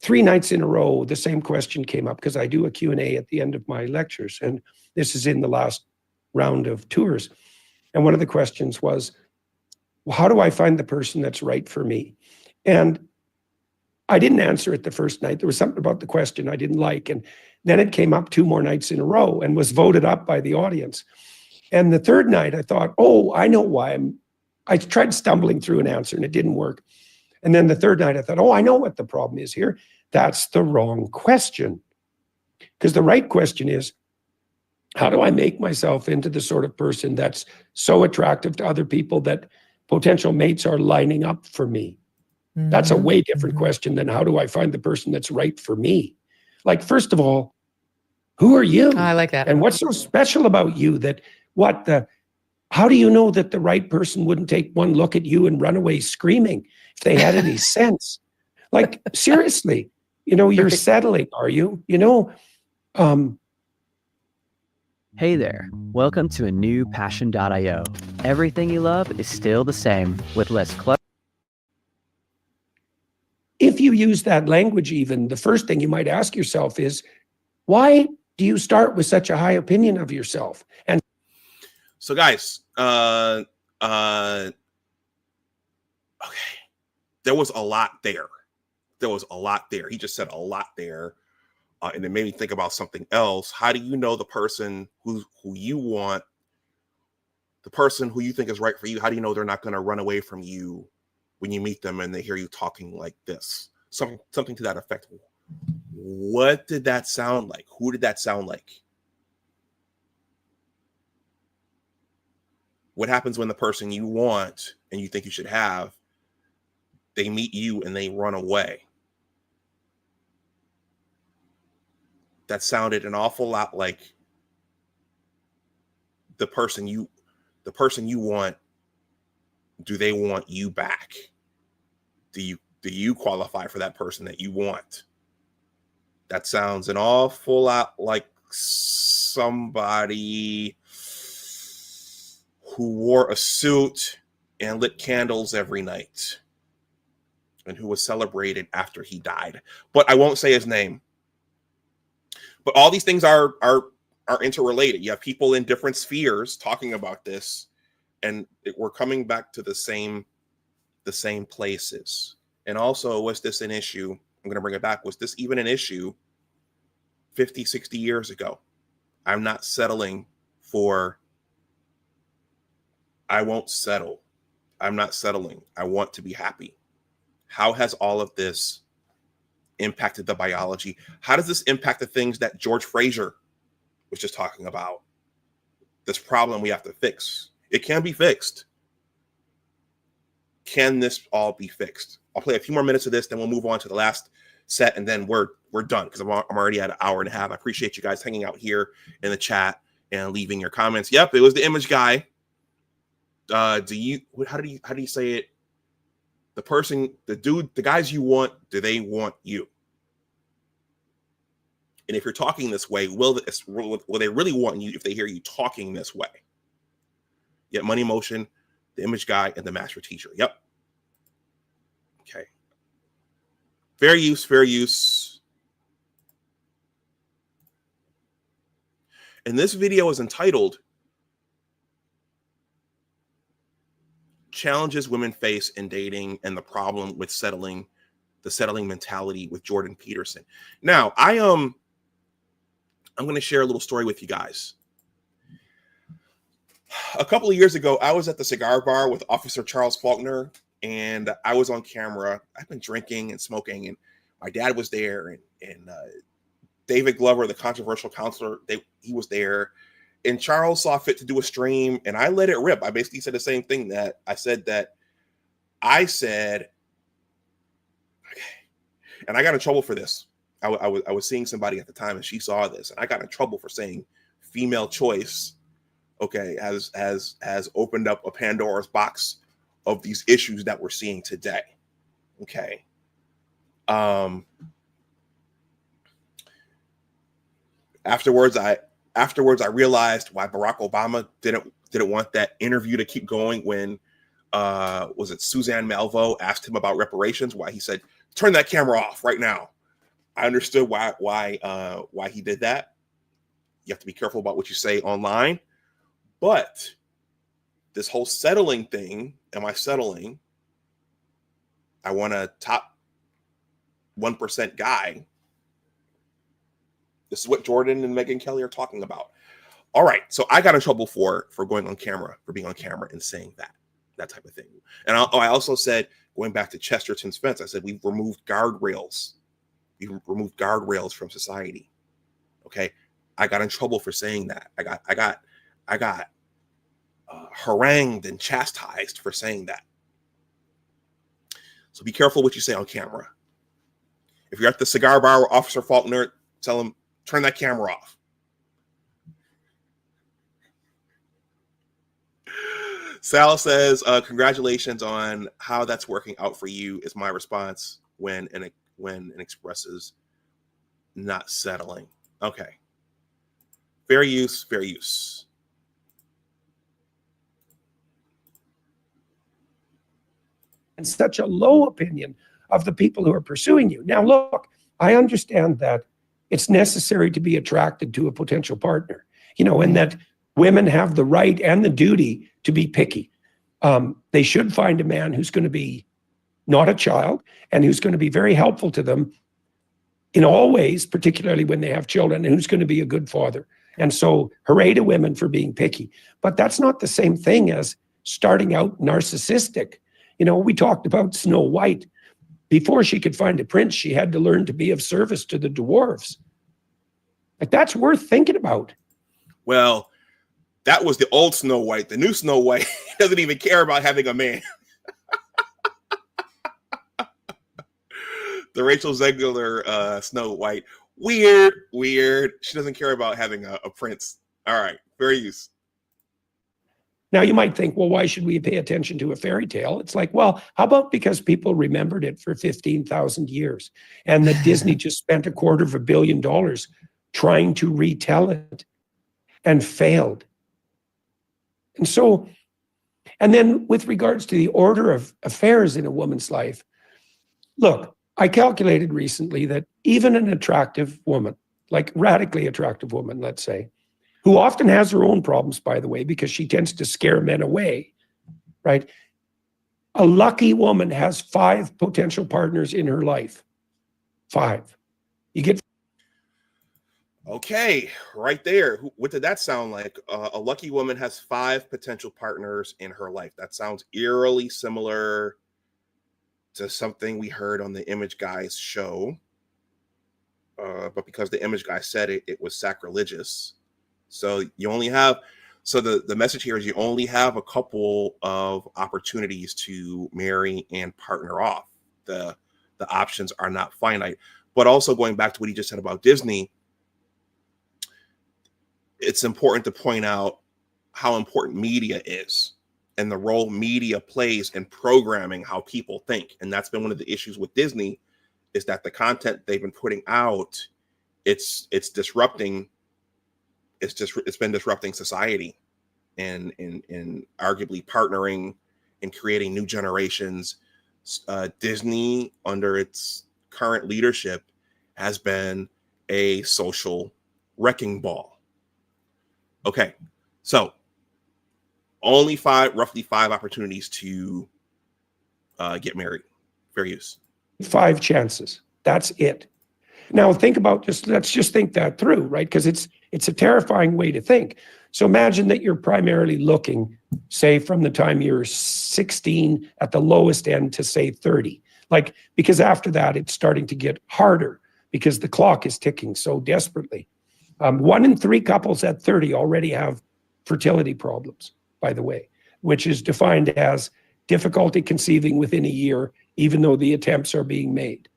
3 nights in a row, the same question came up because I do a Q&A at the end of my lectures. And this is in the last round of tours. And one of the questions was, well, how do I find the person that's right for me? And I didn't answer it the first night. There was something about the question I didn't like. And then it came up 2 more nights in a row and was voted up by the audience. And the third night I thought, oh, I know why I tried stumbling through an answer and it didn't work. And then the third night I thought, oh, I know what the problem is here. That's the wrong question. Because the right question is, how do I make myself into the sort of person that's so attractive to other people that potential mates are lining up for me? That's a way different question than how do I find the person that's right for me? Like, first of all, who are you? Oh, I like that. And what's so special about you that how do you know that the right person wouldn't take one look at you and run away screaming if they had any sense? Like, seriously, you're settling, are you? Hey there, welcome to a new Passion.io. Everything you love is still the same with less clutter. If you use that language, even the first thing you might ask yourself is, why do you start with such a high opinion of yourself? And so, guys, okay, there was a lot there. He just said a lot there, and it made me think about something else. How do you know the person who you want, the person who you think is right for you? How do you know they're not going to run away from you when you meet them and they hear you talking like this? Something to that effect. What did that sound like? Who did that sound like? What happens when the person you want and you think you should have, they meet you and they run away? That sounded an awful lot like the person you want. Do they want you back? Do you qualify for that person that you want? That sounds an awful lot like somebody who wore a suit and lit candles every night and who was celebrated after he died. But I won't say his name. But all these things are interrelated. You have people in different spheres talking about this, and we're coming back to the same places. And also, was this an issue? I'm going to bring it back. Was this even an issue 50, 60 years ago? I'm not settling for, I won't settle. I'm not settling. I want to be happy. How has all of this impacted the biology? How does this impact the things that George Fraser was just talking about? This problem we have to fix. It can be fixed. Can this all be fixed? I'll play a few more minutes of this, then we'll move on to the last set, and then we're done because I'm already at an hour and a half. I appreciate you guys hanging out here in the chat and leaving your comments. Yep, it was the image guy. How do you say it? The person, the guys you want, do they want you? And if you're talking this way, will they really want you if they hear you talking this way? Yep, Money Motion, the image guy, and the master teacher. Yep. Okay. Fair use, fair use. And this video is entitled Challenges Women Face in Dating and the Problem with Settling, the Settling Mentality with Jordan Peterson. Now, I'm going to share a little story with you guys. A couple of years ago, I was at the cigar bar with Officer Charles Faulkner, and I was on camera. I've been drinking and smoking, and my dad was there, and David Glover, the controversial counselor, he was there. And Charles saw fit to do a stream, and I let it rip. I basically said the same thing that I said, okay. And I got in trouble for this. I was seeing somebody at the time, and she saw this, and I got in trouble for saying female choice, okay, has opened up a Pandora's box of these issues that we're seeing today. Okay. Afterwards, I realized why Barack Obama didn't want that interview to keep going when was it Suzanne Malveaux asked him about reparations, why he said, turn that camera off right now. I understood why he did that. You have to be careful about what you say online. But this whole settling thing, am I settling? I want a top 1% guy. This is what Jordan and Megyn Kelly are talking about. All right, so I got in trouble for going on camera, for being on camera and saying that type of thing. And I also said, going back to Chesterton's fence, I said we've removed guardrails. We've removed guardrails from society. Okay, I got in trouble for saying that. I got harangued and chastised for saying that. So be careful what you say on camera. If you're at the cigar bar with Officer Faulkner, tell him, turn that camera off. Sal says, congratulations on how that's working out for you is my response when it expresses not settling. Okay. Fair use, fair use. And such a low opinion of the people who are pursuing you. Now, look, I understand that it's necessary to be attracted to a potential partner, and that women have the right and the duty to be picky. They should find a man who's going to be not a child and who's going to be very helpful to them in all ways, particularly when they have children, and who's going to be a good father. And so hooray to women for being picky. But that's not the same thing as starting out narcissistic. We talked about Snow White. Before she could find a prince, she had to learn to be of service to the dwarves. Like, that's worth thinking about. Well, that was the old Snow White. The new Snow White doesn't even care about having a man. The Rachel Zegler Snow White. Weird. She doesn't care about having a prince. All right, fair use. Now, you might think, well, why should we pay attention to a fairy tale? It's like, well, how about because people remembered it for 15,000 years and that Disney just spent $250 million trying to retell it and failed. And then with regards to the order of affairs in a woman's life, look, I calculated recently that even an attractive woman, like radically attractive woman, let's say, who often has her own problems, by the way, because she tends to scare men away, right? A lucky woman has 5 potential partners in her life. 5. You get... Okay, right there. What did that sound like? A lucky woman has 5 potential partners in her life. That sounds eerily similar to something we heard on the Image Guy's show. But because the Image Guy said it, it was sacrilegious. So you only have, the message here is you only have a couple of opportunities to marry and partner off. The options are not finite. But also going back to what he just said about Disney, it's important to point out how important media is and the role media plays in programming how people think. And that's been one of the issues with Disney, is that the content they've been putting out, it's disrupting. It's been disrupting society and arguably partnering and creating new generations. Disney, under its current leadership, has been a social wrecking ball. Okay, so only roughly five opportunities to get married. Fair use. 5 chances. That's it. Now think about let's just think that through, right? Because it's a terrifying way to think. So imagine that you're primarily looking, say, from the time you're 16 at the lowest end to say 30. Like, because after that, it's starting to get harder because the clock is ticking so desperately. 1 in 3 couples at 30 already have fertility problems, by the way, which is defined as difficulty conceiving within a year, even though the attempts are being made.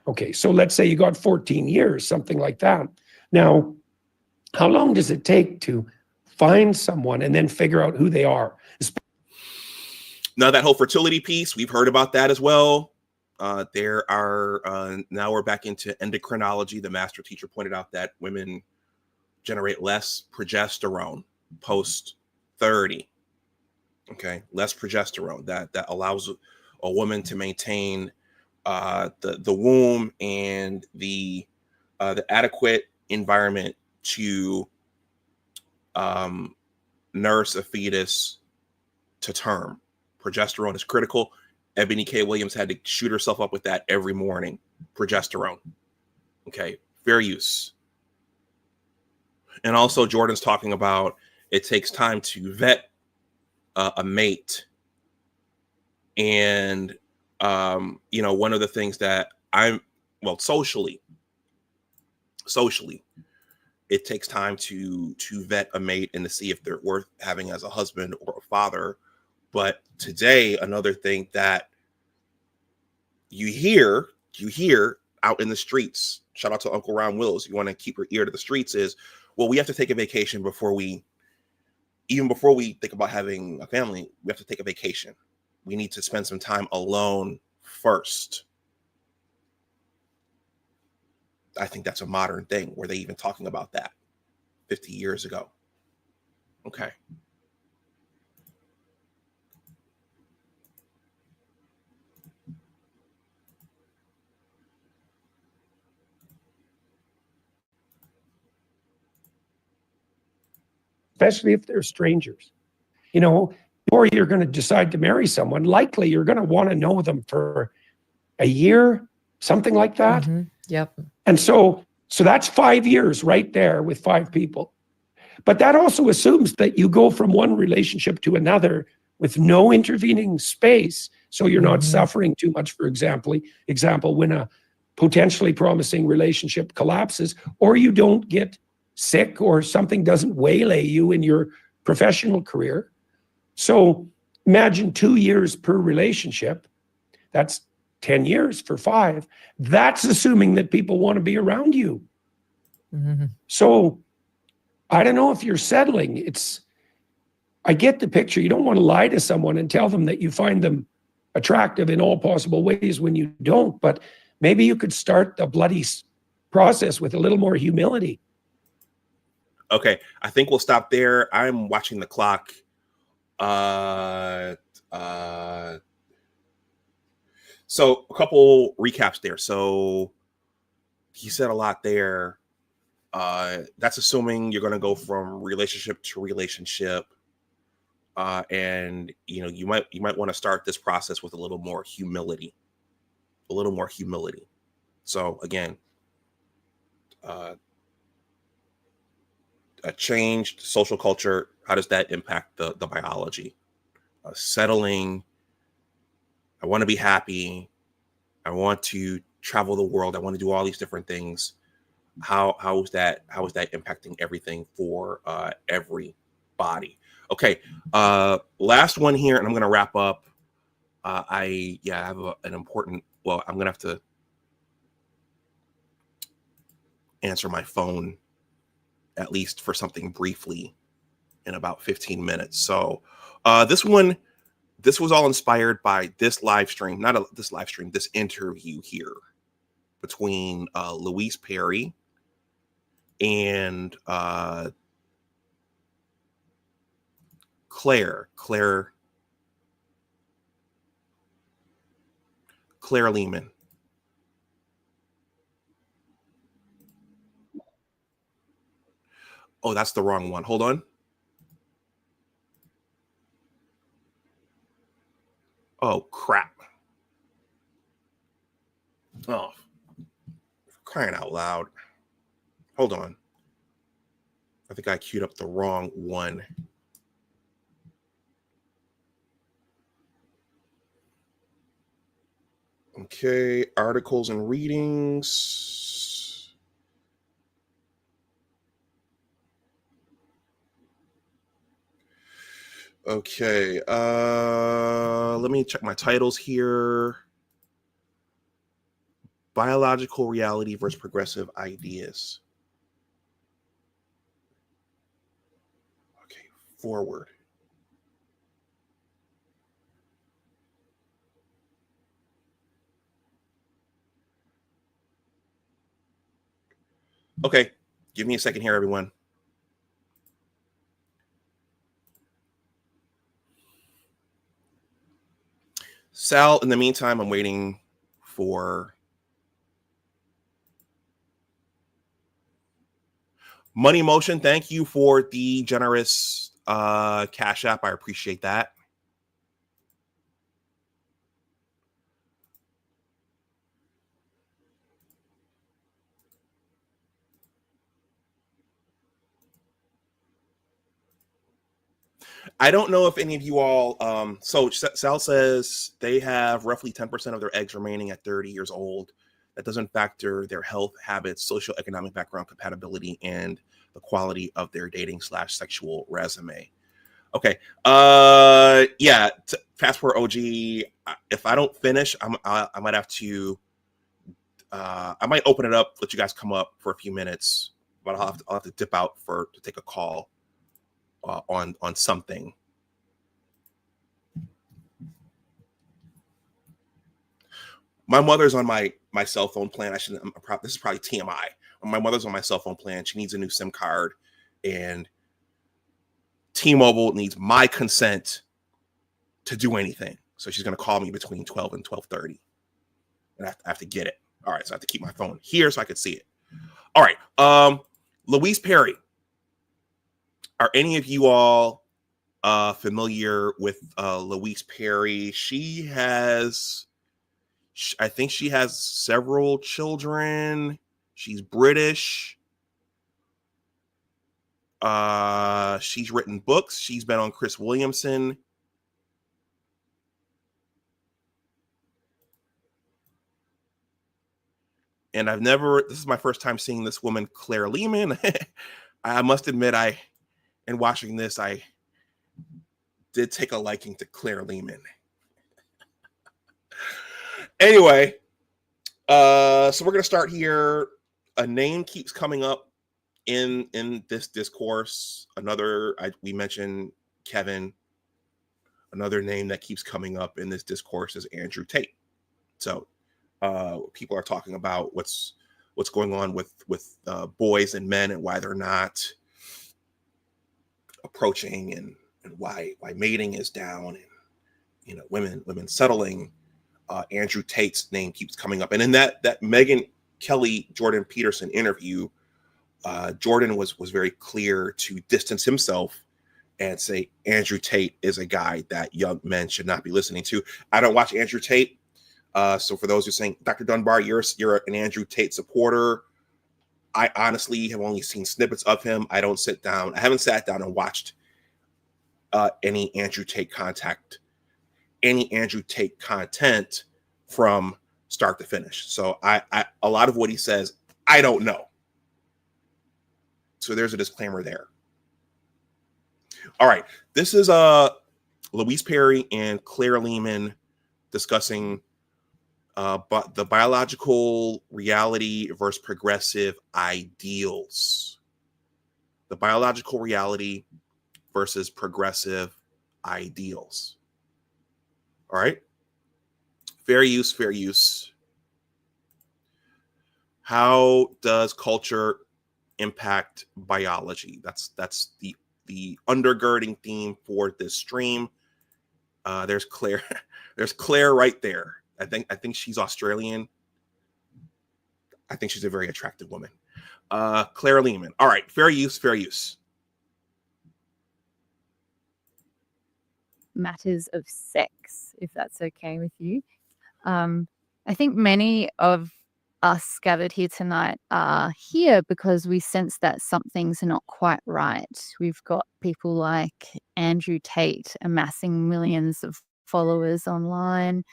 Okay, so let's say you got 14 years, something like that. Now, how long does it take to find someone and then figure out who they are? Now, that whole fertility piece, we've heard about that as well. There are, now we're back into endocrinology. The master teacher pointed out that women generate less progesterone post 30. Okay, less progesterone. That allows a woman to maintain the womb and the adequate environment to nurse a fetus to term. Progesterone is critical. Ebony K. Williams had to shoot herself up with that every morning. Progesterone. Okay, fair use. And also, Jordan's talking about it takes time to vet a mate. And, you know, one of the things that socially, it takes time to vet a mate and to see if they're worth having as a husband or a father. But today, another thing that you hear out in the streets, shout out to Uncle Ron Wills, you want to keep your ear to the streets, is, well, we have to take a vacation before we think about having a family. We have to take a vacation. We need to spend some time alone first. I think that's a modern thing. Were they even talking about that 50 years ago? Okay. Especially if they're strangers. You know, before you're going to decide to marry someone, likely you're going to want to know them for a year, something like that. Mm-hmm. Yep. And so that's 5 years right there with 5 people. But that also assumes that you go from one relationship to another with no intervening space. So you're not suffering too much, for example, when a potentially promising relationship collapses, or you don't get sick or something doesn't waylay you in your professional career. So imagine 2 years per relationship. That's 10 years for 5. That's assuming that people want to be around you. Mm-hmm. So I don't know if you're settling. I get the picture. You don't want to lie to someone and tell them that you find them attractive in all possible ways when you don't, but maybe you could start the bloody process with a little more humility. Okay, I think we'll stop there. I'm watching the clock. So a couple recaps there. So he said a lot there. That's assuming you're going to go from relationship to relationship. And you might want to start this process with a little more humility. So again, a changed social culture, how does that impact the biology? Settling, I want to be happy, I want to travel the world, I want to do all these different things. How is that impacting everything for everybody? Okay, last one here, and I'm going to wrap up. I have an important. Well, I'm going to have to answer my phone, at least for something briefly, in about 15 minutes. So this was all inspired by this this interview here between Louise Perry and Claire Lehmann. Oh, that's the wrong one. Hold on. Oh, crap. Oh, crying out loud. Hold on. I think I queued up the wrong one. Okay, articles and readings. Okay, let me check my titles here. Biological reality versus progressive ideas. Okay, forward. Okay, give me a second here, everyone. Sal, in the meantime, I'm waiting for Money Motion. Thank you for the generous Cash App. I appreciate that. I don't know if any of you all, so Sal says they have roughly 10% of their eggs remaining at 30 years old. That doesn't factor their health, habits, socioeconomic background, compatibility, and the quality of their dating/sexual resume. Okay. Yeah. Fast forward OG. If I don't finish, I might have to, I might open it up, let you guys come up for a few minutes, but I'll have to dip out to take a call. On something. My mother's on my cell phone plan. This is probably TMI. My mother's on my cell phone plan. She needs a new SIM card, and T-Mobile needs my consent to do anything. So she's going to call me between 12 and 12:30, and I have to get it. All right, so I have to keep my phone here so I can see it. All right, Louise Perry. Are any of you all familiar with Louise Perry? I think she has several children. She's British. She's written books. She's been on Chris Williamson. And this is my first time seeing this woman, Claire Lehmann. I must admit, in watching this, I did take a liking to Claire Lehmann. Anyway, so we're going to start here. A name keeps coming up in this discourse. We mentioned Kevin. Another name that keeps coming up in this discourse is Andrew Tate. So people are talking about what's going on with boys and men and why they're not approaching and why mating is down, and women settling. Andrew Tate's name keeps coming up, and in that Megyn Kelly Jordan Peterson interview, Jordan was very clear to distance himself and say Andrew Tate is a guy that young men should not be listening to. I don't watch Andrew Tate, so for those who are saying, Dr. Dunbar, you're an Andrew Tate supporter, I honestly have only seen snippets of him. I haven't sat down and watched any Andrew Tate content from start to finish. So I a lot of what he says, I don't know. So there's a disclaimer there. All right, this is Louise Perry and Claire Lehmann discussing but the biological reality versus progressive ideals. The biological reality versus progressive ideals. All right. Fair use. How does culture impact biology? That's the undergirding theme for this stream. There's Claire. There's Claire right there. I think she's Australian. I think she's a very attractive woman. Claire Lehmann. All right, fair use. Matters of sex, if that's okay with you. I think many of us gathered here tonight are here because we sense that some things are not quite right. We've got people like Andrew Tate amassing millions of followers online.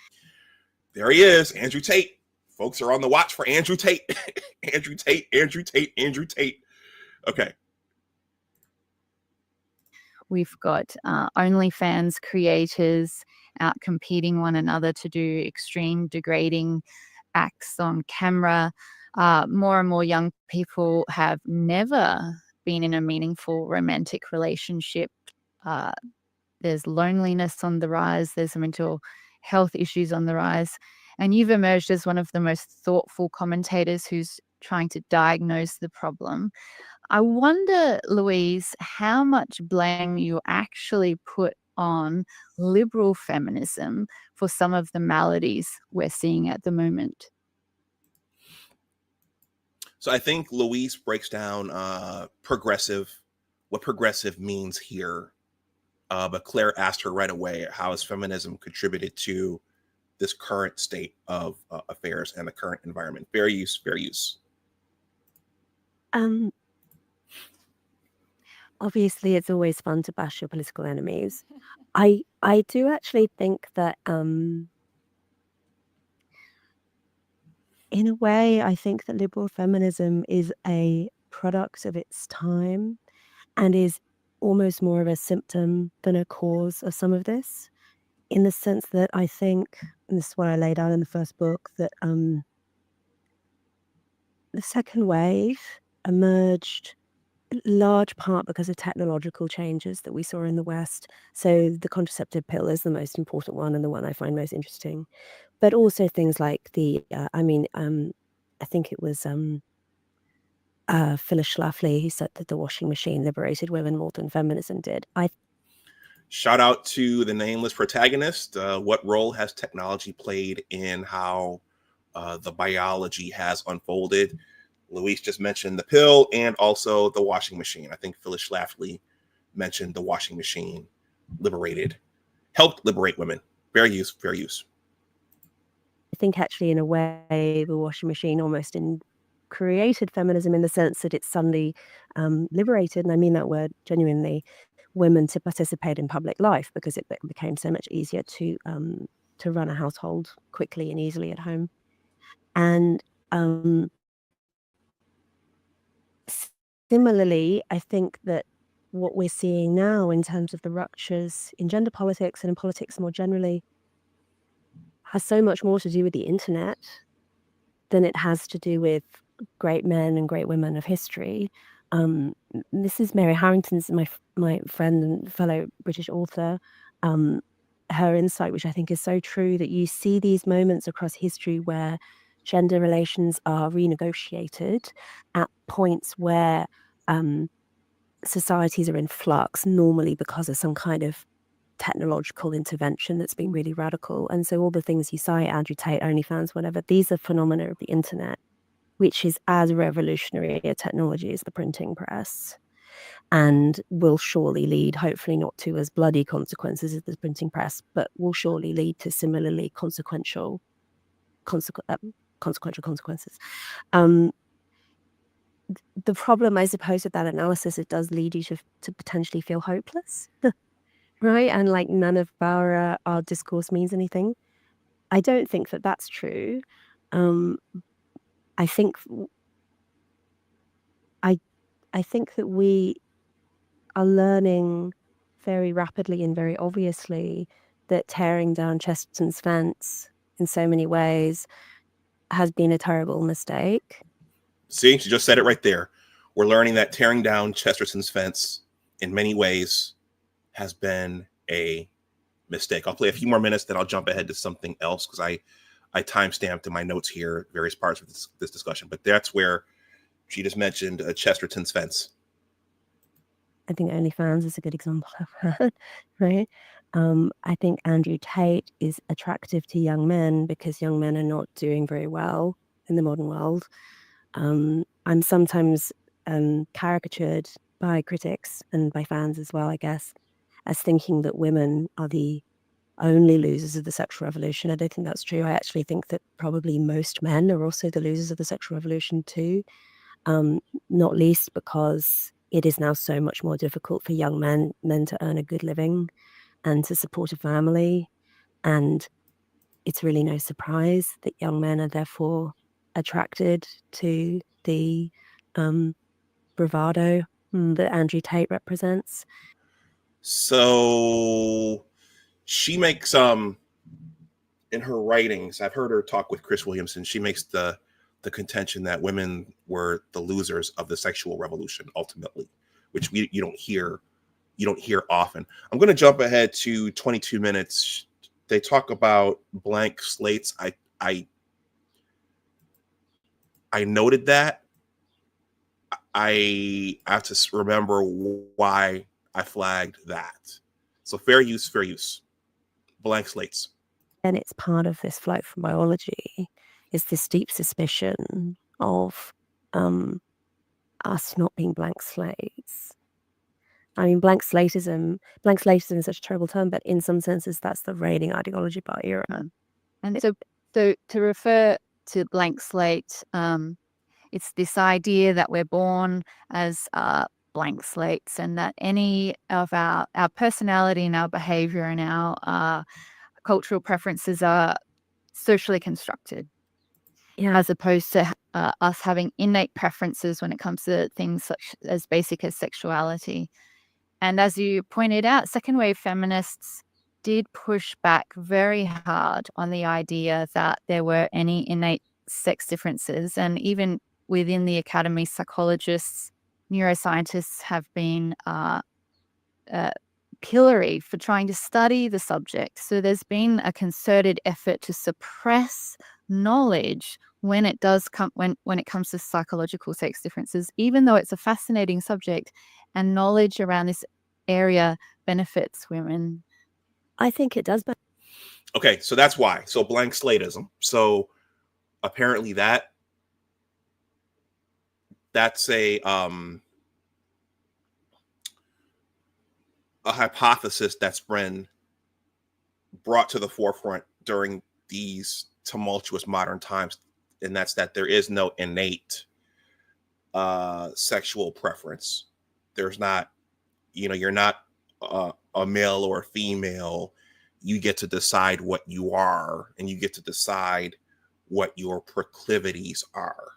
There he is, Andrew Tate. Folks are on the watch for Andrew Tate. Andrew Tate, Andrew Tate, Andrew Tate. Okay. We've got OnlyFans creators out competing one another to do extreme degrading acts on camera. More and more young people have never been in a meaningful romantic relationship. There's loneliness on the rise. There's mental health issues on the rise. And you've emerged as one of the most thoughtful commentators who's trying to diagnose the problem. I wonder, Louise, how much blame you actually put on liberal feminism for some of the maladies we're seeing at the moment. So I think Louise breaks down progressive, what progressive means here. But Claire asked her right away, how has feminism contributed to this current state of affairs and the current environment? Fair use, fair use. Obviously, it's always fun to bash your political enemies. I do actually think that, in a way, I think that liberal feminism is a product of its time and is almost more of a symptom than a cause of some of this, in the sense that I think, and this is what I laid out in the first book, that the second wave emerged large part because of technological changes that we saw in the West. So the contraceptive pill is the most important one and the one I find most interesting. But also things like I think it was Phyllis Schlafly who said that the washing machine liberated women more than feminism did. Shout out to the nameless protagonist. What role has technology played in how the biology has unfolded? Louise just mentioned the pill and also the washing machine. I think Phyllis Schlafly mentioned the washing machine helped liberate women. Fair use, fair use. I think actually, in a way, the washing machine almost created feminism in the sense that it suddenly liberated, and I mean that word genuinely, women to participate in public life, because it became so much easier to run a household quickly and easily at home. And similarly, I think that what we're seeing now in terms of the ruptures in gender politics and in politics more generally has so much more to do with the internet than it has to do with great men and great women of history. This is Mary Harrington's, my friend and fellow British author, her insight, which I think is so true, that you see these moments across history where gender relations are renegotiated at points where societies are in flux, normally because of some kind of technological intervention that's been really radical. And so all the things you cite, Andrew Tate, OnlyFans, whatever, these are phenomena of the internet, which is as revolutionary a technology as the printing press, and will surely lead, hopefully not to as bloody consequences as the printing press, but will surely lead to similarly consequential consequences. The problem, I suppose, with that analysis, it does lead you to potentially feel hopeless, right? And like none of our discourse means anything. I don't think that that's true. I think that we are learning very rapidly and very obviously that tearing down Chesterton's fence in so many ways has been a terrible mistake. See, she just said it right there. We're learning that tearing down Chesterton's fence in many ways has been a mistake. I'll play a few more minutes, then I'll jump ahead to something else, because I timestamped in my notes here various parts of this discussion. But that's where she just mentioned Chesterton's fence. I think OnlyFans is a good example of that, right? I think Andrew Tate is attractive to young men because young men are not doing very well in the modern world. I'm sometimes caricatured by critics and by fans as well, I guess, as thinking that women are the only losers of the sexual revolution. I don't think that's true. I actually think that probably most men are also the losers of the sexual revolution too, not least because it is now so much more difficult for young men to earn a good living and to support a family. And it's really no surprise that young men are therefore attracted to the bravado that Andrew Tate represents. So she makes in her writings, I've heard her talk with Chris Williamson, she makes the contention that women were the losers of the sexual revolution ultimately, which you don't hear often. I'm going to jump ahead to 22 minutes. They talk about blank slates. I noted that. I have to remember why I flagged that. So fair use. Blank slates. And it's part of this flight from biology, is this deep suspicion of us not being blank slates. I mean, blank slatism is such a terrible term, but in some senses, that's the reigning ideology of our era. And so to refer to blank slate, it's this idea that we're born as blank slates, and that any of our personality and our behavior and our cultural preferences are socially constructed. Yeah. As opposed to us having innate preferences when it comes to things such as basic as sexuality. And as you pointed out, second wave feminists did push back very hard on the idea that there were any innate sex differences. And even within the academy, psychologists, neuroscientists have been pillory for trying to study the subject. So there's been a concerted effort to suppress knowledge when it does come when it comes to psychological sex differences, even though it's a fascinating subject, and knowledge around this area benefits women. I think it does. But okay, so that's why. So blank slateism. So apparently that's a hypothesis that's been brought to the forefront during these tumultuous modern times, and that's that there is no innate sexual preference. There's not, you're not a male or a female. You get to decide what you are, and you get to decide what your proclivities are.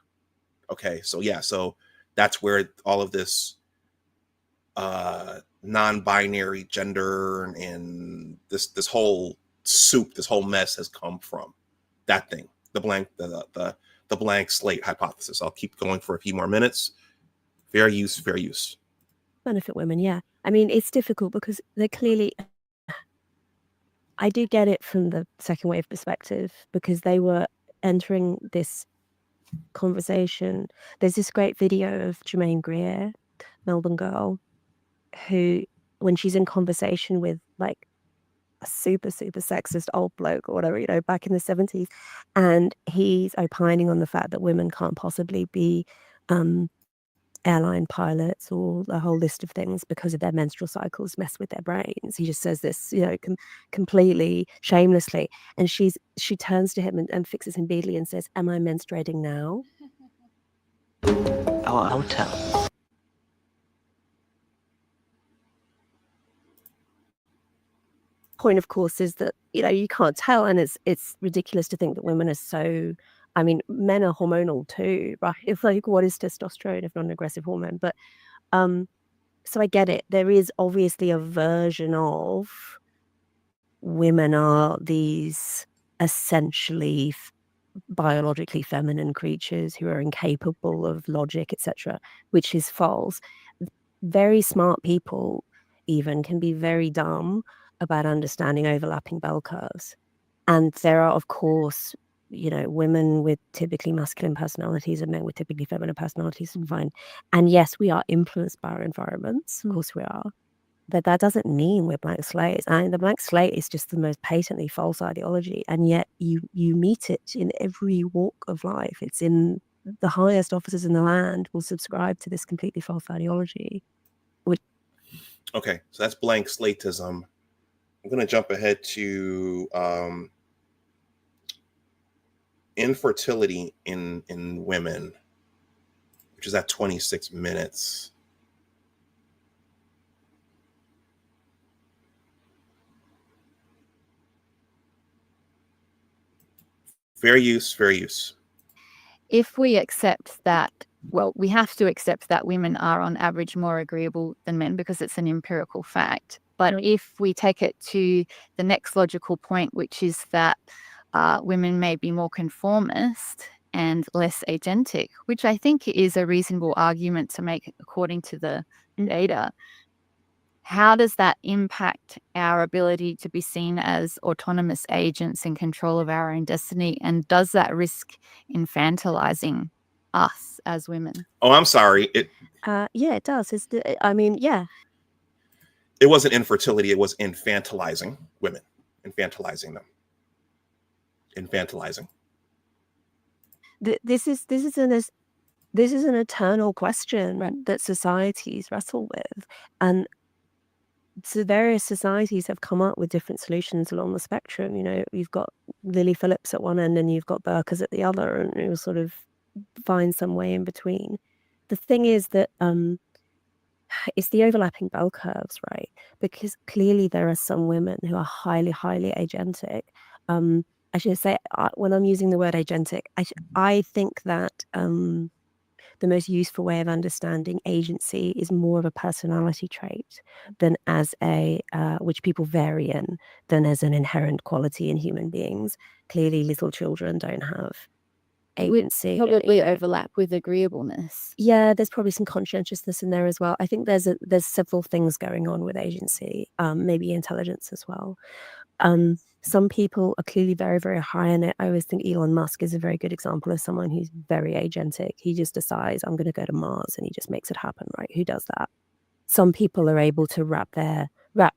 Okay, so yeah, so that's where all of this non-binary gender and this whole soup, this whole mess has come from. That thing, the blank slate hypothesis. I'll keep going for a few more minutes. Fair use. Benefit women, yeah. I mean, it's difficult because they're clearly. I do get it from the second wave perspective, because they were entering this conversation. There's this great video of Jermaine Greer, Melbourne girl, who, when she's in conversation with like a super sexist old bloke or whatever, back in the 70s, and he's opining on the fact that women can't possibly be airline pilots or a whole list of things because of their menstrual cycles mess with their brains. He just says this, completely shamelessly, and she turns to him and fixes him beadily and says, "Am I menstruating now?" Our hotel. Point, of course, is that you can't tell, and it's ridiculous to think that women are so. I mean, men are hormonal too, right? It's like, what is testosterone if not an aggressive hormone? But so I get it. There is obviously a version of women are these essentially biologically feminine creatures who are incapable of logic, etc., which is false. Very smart people even can be very dumb about understanding overlapping bell curves. And there are, of course, women with typically masculine personalities and men with typically feminine personalities and fine. And yes, we are influenced by our environments. Of course we are. But that doesn't mean we're blank slates. And the blank slate is just the most patently false ideology. And yet you meet it in every walk of life. It's in the highest officers in the land will subscribe to this completely false ideology. Okay, so that's blank slateism. I'm going to jump ahead to infertility in women, which is at 26 minutes. Fair use, fair use. If we accept that, well, we have to accept that women are on average more agreeable than men because it's an empirical fact. But if we take it to the next logical point, which is that women may be more conformist and less agentic, which I think is a reasonable argument to make according to the data, how does that impact our ability to be seen as autonomous agents in control of our own destiny? And does that risk infantilizing us as women? Oh, I'm sorry. Yeah, it does. I mean, yeah. It wasn't infertility. It was infantilizing women, infantilizing them, infantilizing. This is an eternal question that societies wrestle with, and so various societies have come up with different solutions along the spectrum. You know, you've got Lily Phillips at one end and you've got Burkers at the other, and you'll sort of find some way in between. The thing is that it's the overlapping bell curves, right? Because clearly there are some women who are highly, highly agentic. I should say, when I'm using the word agentic, I think that the most useful way of understanding agency is more of a personality trait than as which people vary in, than as an inherent quality in human beings. Clearly, little children don't have agency. Probably overlap with agreeableness. Yeah, there's probably some conscientiousness in there as well. I think there's several things going on with agency, maybe intelligence as well. Some people are clearly very, very high in it. I always think Elon Musk is a very good example of someone who's very agentic. He just decides, I'm going to go to Mars, and he just makes it happen, right? Who does that? Some people are able to wrap the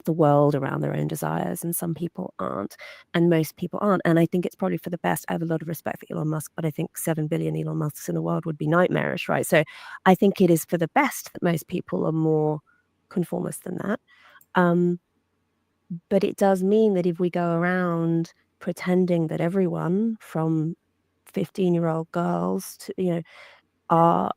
world around their own desires, and some people aren't, and most people aren't. And I think it's probably for the best. I have a lot of respect for Elon Musk, but I think 7 billion Elon Musks in the world would be nightmarish, right? So I think it is for the best that most people are more conformist than that. But it does mean that if we go around pretending that everyone from 15-year-old girls to, are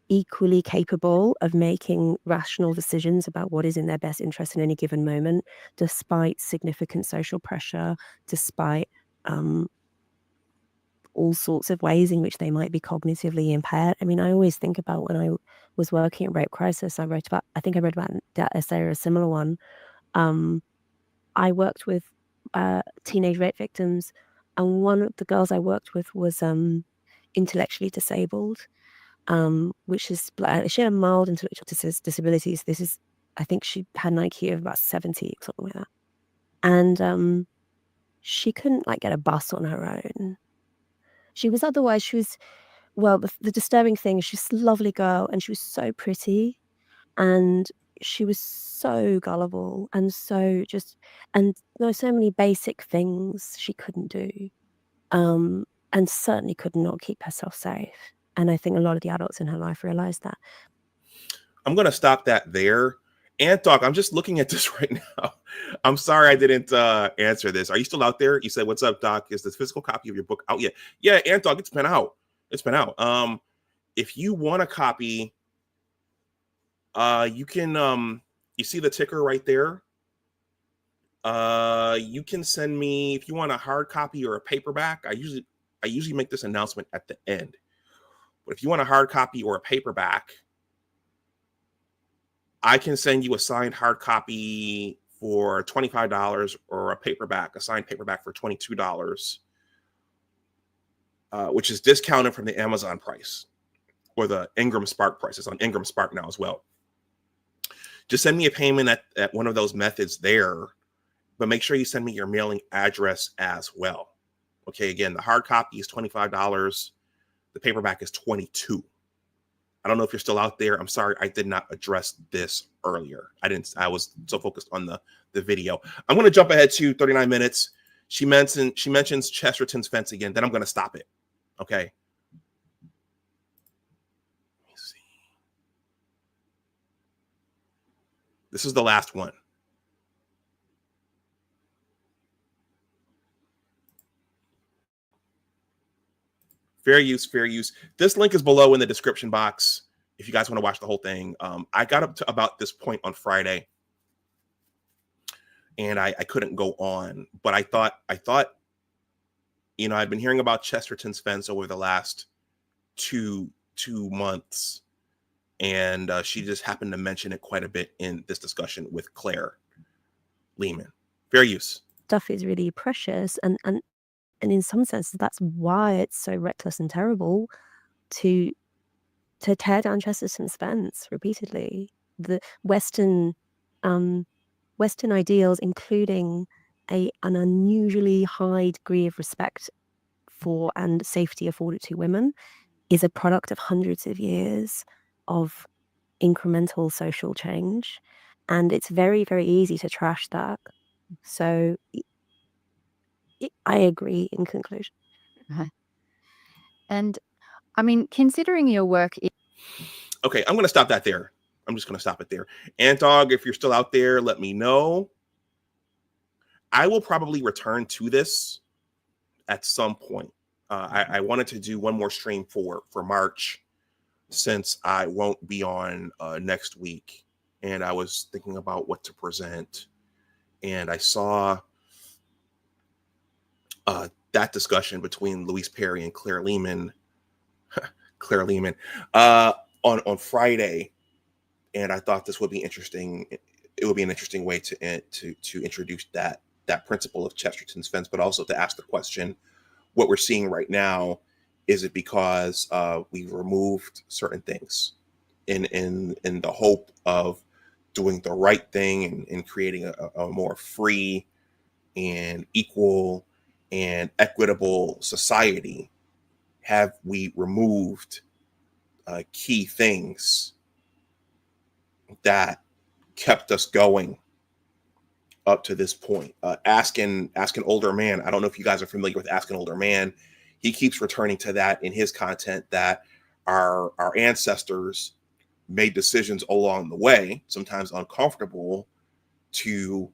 equally capable of making rational decisions about what is in their best interest in any given moment, despite significant social pressure, despite all sorts of ways in which they might be cognitively impaired. I mean, I always think about when I was working at Rape Crisis, I think I read about that essay or a similar one. I worked with teenage rape victims, and one of the girls I worked with was intellectually disabled, which is she had a mild intellectual disabilities. I think she had an IQ of about 70, something like that, and she couldn't get a bus on her own. The disturbing thing is she's a lovely girl, and she was so pretty, and she was so gullible, and and there were so many basic things she couldn't do, and certainly could not keep herself safe. And I think a lot of the adults in her life realized that. I'm going to stop that there. And Doc, I'm just looking at this right now. I'm sorry I didn't answer this. Are you still out there? You said, "What's up, Doc? Is the physical copy of your book out yet?" Yeah, and Doc, it's been out. It's been out. If you want a copy, you can you see the ticker right there. You can send me if you want a hard copy or a paperback. I usually make this announcement at the end. But if you want a hard copy or a paperback, I can send you a signed hard copy for $25 or a signed paperback for $22, which is discounted from the Amazon price or the Ingram Spark price. It's on Ingram Spark now as well. Just send me a payment at one of those methods there, but make sure you send me your mailing address as well. Okay, again, the hard copy is $25. The paperback is $22. I don't know if you're still out there. I'm sorry I did not address this earlier. I was so focused on the video. I'm going to jump ahead to 39 minutes. She mentions Chesterton's fence again. Then I'm going to stop it. Okay. Let me see. This is the last one. Fair use, fair use. This link is below in the description box if you guys want to watch the whole thing. I got up to about this point on Friday, and I couldn't go on, but I thought you know, I've been hearing about Chesterton's fence over the last two months, and she just happened to mention it quite a bit in this discussion with Claire Lehmann. Fair use. Stuff is really precious, and in some sense, that's why it's so reckless and terrible to tear down Chesterton's fence repeatedly. The Western ideals, including an unusually high degree of respect for and safety afforded to women, is a product of hundreds of years of incremental social change, and it's very, very easy to trash that. So I agree in conclusion. And I mean, considering your work. Okay, I'm going to stop that there. I'm just going to stop it there. Antog, if you're still out there, let me know. I will probably return to this at some point. I wanted to do one more stream for March, since I won't be on next week. And I was thinking about what to present. And I saw that discussion between Louise Perry and Claire Lehmann on Friday. And I thought this would be interesting. It would be an interesting way to introduce that principle of Chesterton's fence, but also to ask the question, what we're seeing right now, is it because we've removed certain things in the hope of doing the right thing and creating a more free and equal and equitable society? Have we removed key things that kept us going up to this point? Ask an Older Man. I don't know if you guys are familiar with Ask an Older Man. He keeps returning to that in his content, that our ancestors made decisions along the way, sometimes uncomfortable, to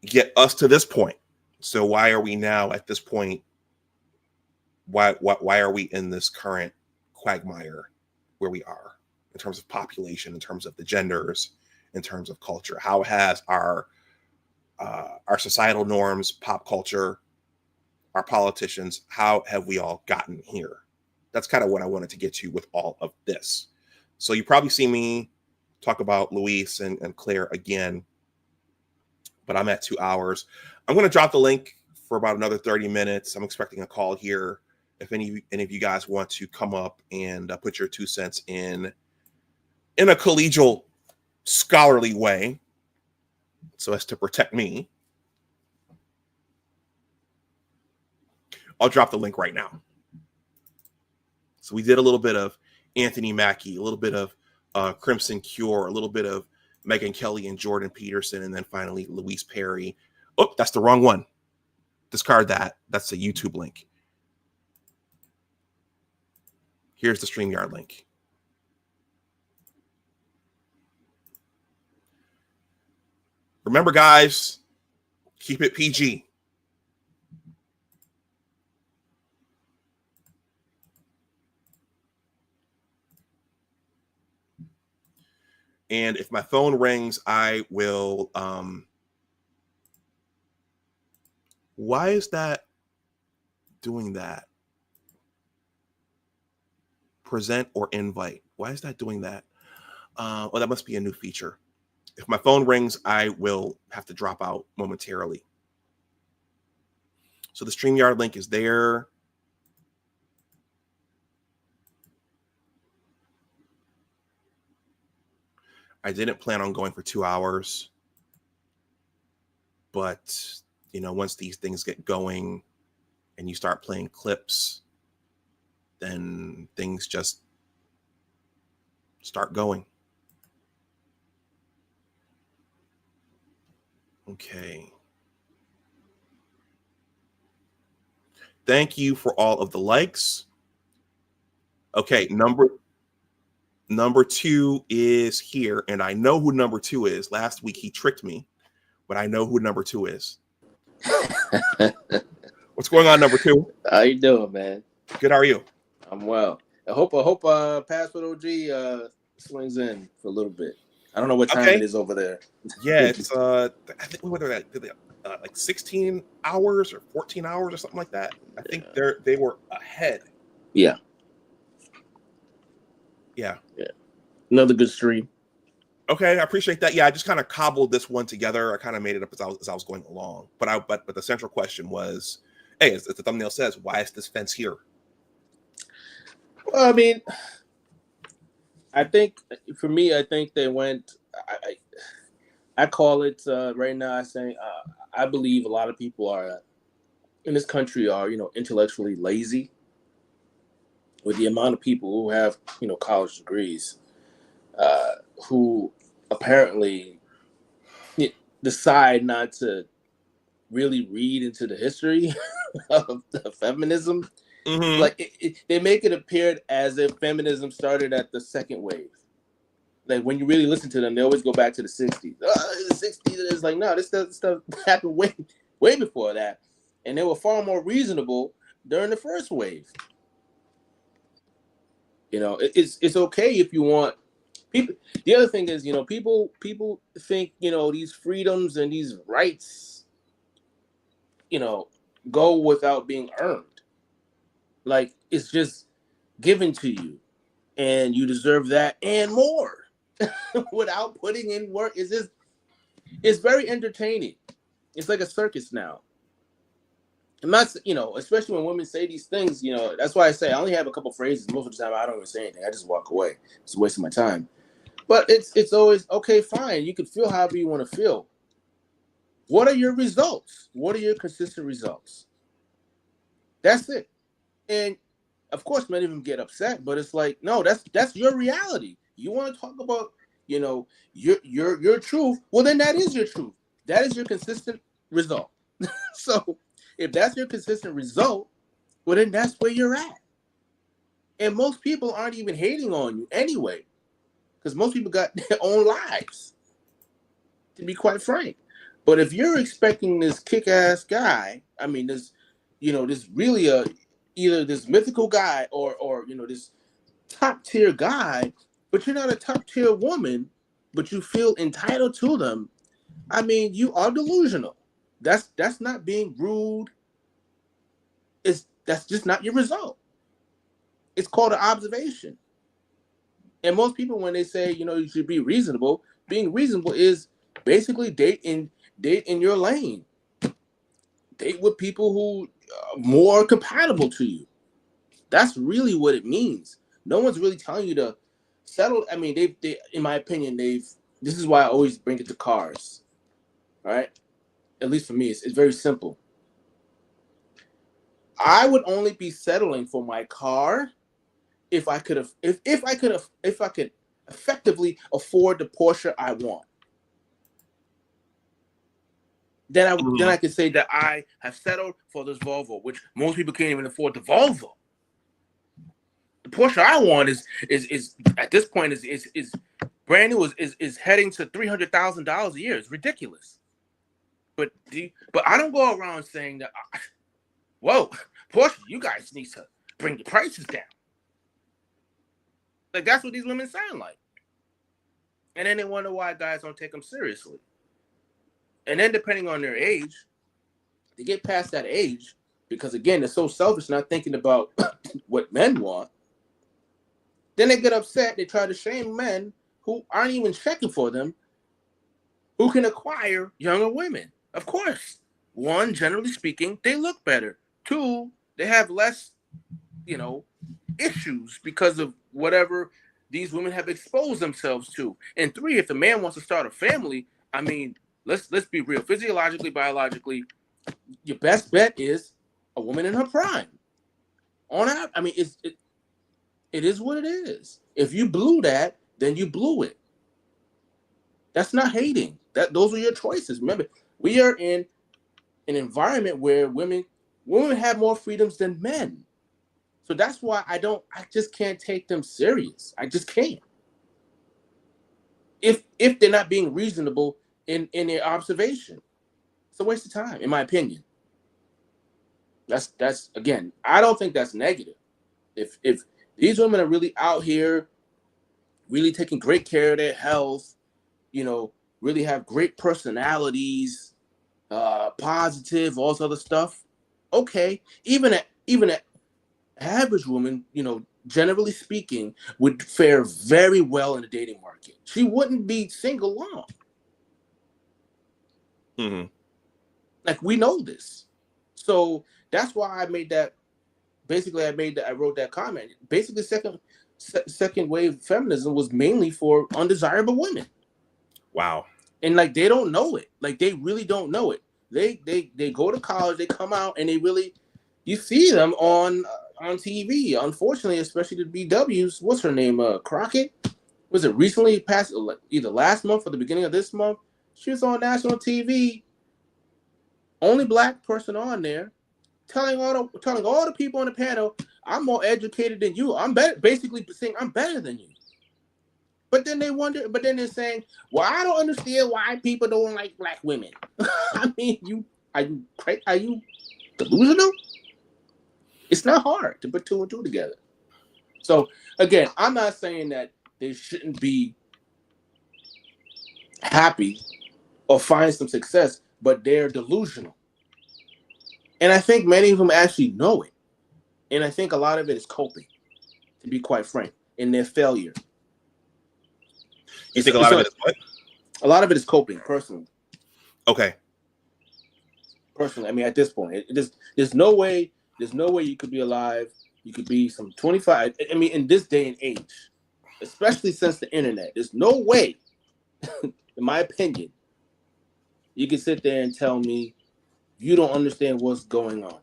get us to this point. So why are we now at this point? Why are we in this current quagmire where we are, in terms of population, in terms of the genders, in terms of culture? How has our societal norms, pop culture, our politicians, how have we all gotten here? That's kind of what I wanted to get to with all of this. So you probably see me talk about Louise and Claire again, but I'm at 2 hours. I'm going to drop the link for about another 30 minutes. I'm expecting a call here. If any of you guys want to come up and put your 2 cents in a collegial, scholarly way, so as to protect me, I'll drop the link right now. So we did a little bit of Anthony Mackie, a little bit of Crimson Cure, a little bit of Megyn Kelly and Jordan Peterson, and then finally Louise Perry. Oh, that's the wrong one. Discard that. That's the YouTube link. Here's the StreamYard link. Remember, guys, keep it PG. And if my phone rings, I will. Why is that doing that? Present or invite. Why is that doing that? Well, that must be a new feature. If my phone rings, I will have to drop out momentarily. So the StreamYard link is there. I didn't plan on going for 2 hours, but you know, once these things get going and you start playing clips, then things just start going. Okay. Thank you for all of the likes. Okay, number 2 is here, and I know who number 2 is. Last week he tricked me, but I know who number 2 is. What's going on, number 2? How you doing, man? Good. How are you? I'm well. I hope Password OG swings in for a little bit. I don't know what time it is over there. Yeah, it's I think whether that like 16 hours or 14 hours or something like that. I think they were ahead. Yeah. Yeah. Another good stream. Okay, I appreciate that. Yeah, I just kind of cobbled this one together. I kind of made it up as I was going along. But the central question was, hey, as the thumbnail says, why is this fence here? Well, I mean, I think for me, I think they went. I call it right now. I say I believe a lot of people are in this country are intellectually lazy. With the amount of people who have college degrees, who apparently decide not to really read into the history of the feminism. Mm-hmm. Like they make it appear as if feminism started at the second wave. Like when you really listen to them, they always go back to the 60s. The 60s, it's like, no, this stuff happened way before that. And they were far more reasonable during the first wave. It's okay if you want people. The other thing is, people think, these freedoms and these rights, go without being earned. Like it's just given to you and you deserve that and more without putting in work. It's very entertaining. It's like a circus now. I'm not, especially when women say these things, that's why I say I only have a couple phrases. Most of the time I don't even say anything. I just walk away. It's a waste of my time. But it's always, okay, fine. You can feel however you want to feel. What are your results? What are your consistent results? That's it. And of course, many of them get upset, but it's like, no, that's your reality. You want to talk about, your truth. Well, then that is your truth. That is your consistent result. So if that's your consistent result, well, then that's where you're at. And most people aren't even hating on you anyway, because most people got their own lives, to be quite frank. But if you're expecting this kick-ass guy, I mean, this really either this mythical guy or this top-tier guy, but you're not a top-tier woman, but you feel entitled to them, I mean, you are delusional. That's not being rude. That's just not your result. It's called an observation. And most people, when they say, you should be reasonable, being reasonable is basically date in your lane. Date with people who are more compatible to you. That's really what it means. No one's really telling you to settle. I mean, they in my opinion, this is why I always bring it to cars. All right? At least for me, it's very simple. I would only be settling for my car if I could effectively afford the Porsche I want. Then I could say that I have settled for this Volvo, which most people can't even afford the Volvo. The Porsche I want is at this point is brand new, is heading to $300,000 a year. It's ridiculous. But I don't go around saying that, whoa, Porsche, you guys need to bring the prices down. Like, that's what these women sound like. And then they wonder why guys don't take them seriously. And then depending on their age, they get past that age, because again, they're so selfish, not thinking about what men want. Then they get upset. They try to shame men who aren't even checking for them, who can acquire younger women. Of course, one, generally speaking, they look better. Two, they have less, issues because of whatever these women have exposed themselves to. And three, if the man wants to start a family, I mean, let's be real. Physiologically, biologically, your best bet is a woman in her prime. I mean, it is what it is. If you blew that, then you blew it. That's not hating. Those are your choices. Remember, we are in an environment where women have more freedoms than men. So that's why I just can't take them serious. I just can't. If they're not being reasonable in their observation, it's a waste of time, in my opinion. That's again, I don't think that's negative. If these women are really out here, really taking great care of their health, really have great personalities, positive, all this other stuff. Okay, even an average woman, generally speaking, would fare very well in the dating market. She wouldn't be single long. Mm-hmm. Like, we know this. So that's why I made that. Basically, I wrote that comment. Basically, second wave feminism was mainly for undesirable women. Wow. And like, they don't know it. Like, they really don't know it. They go to college, they come out, and you see them on TV. Unfortunately, especially the BWs. What's her name? Crockett. Was it recently passed? Either last month or the beginning of this month? She was on national TV. Only black person on there, telling all the people on the panel, "I'm more educated than you. I'm better." Basically saying, "I'm better than you." But then they're saying, "Well, I don't understand why people don't like black women." I mean, are you delusional? It's not hard to put two and two together. So again, I'm not saying that they shouldn't be happy or find some success, but they're delusional. And I think many of them actually know it. And I think a lot of it is coping, to be quite frank, in their failure. You think a lot of it is what? A lot of it is coping, personally. Okay. Personally, I mean, at this point, there's no way you could be alive. You could be some 25. I mean, in this day and age, especially since the internet, there's no way, in my opinion, you can sit there and tell me you don't understand what's going on.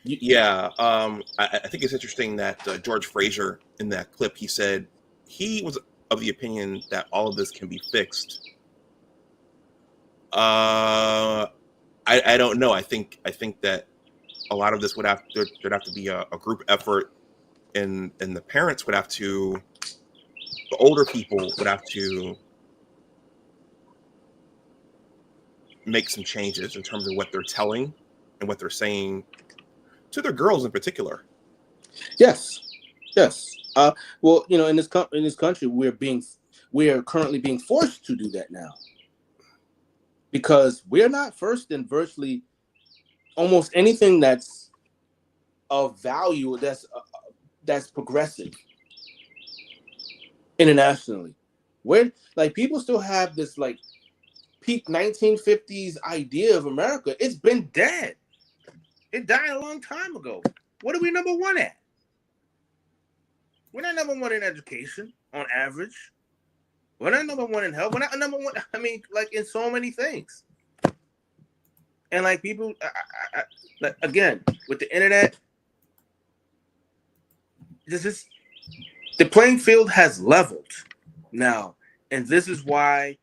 Yeah, I think it's interesting that George Fraser, in that clip, he said he was of the opinion that all of this can be fixed. I don't know. I think that a lot of this there'd have to be a group effort, and the parents would have to, the older people would have to make some changes in terms of what they're telling and what they're saying to their girls in particular. Yes. Well, in this country, we are currently being forced to do that now, because we're not first in virtually almost anything that's of value, that's progressive internationally. Where, like, people still have this like peak 1950s idea of America. It's been dead. It died a long time ago. What are we number one at? We're not number one in education on average. We're not number one in health. We're not number one. I mean, like, in so many things. And like, people, like, again, with the internet, the playing field has leveled now, and this is why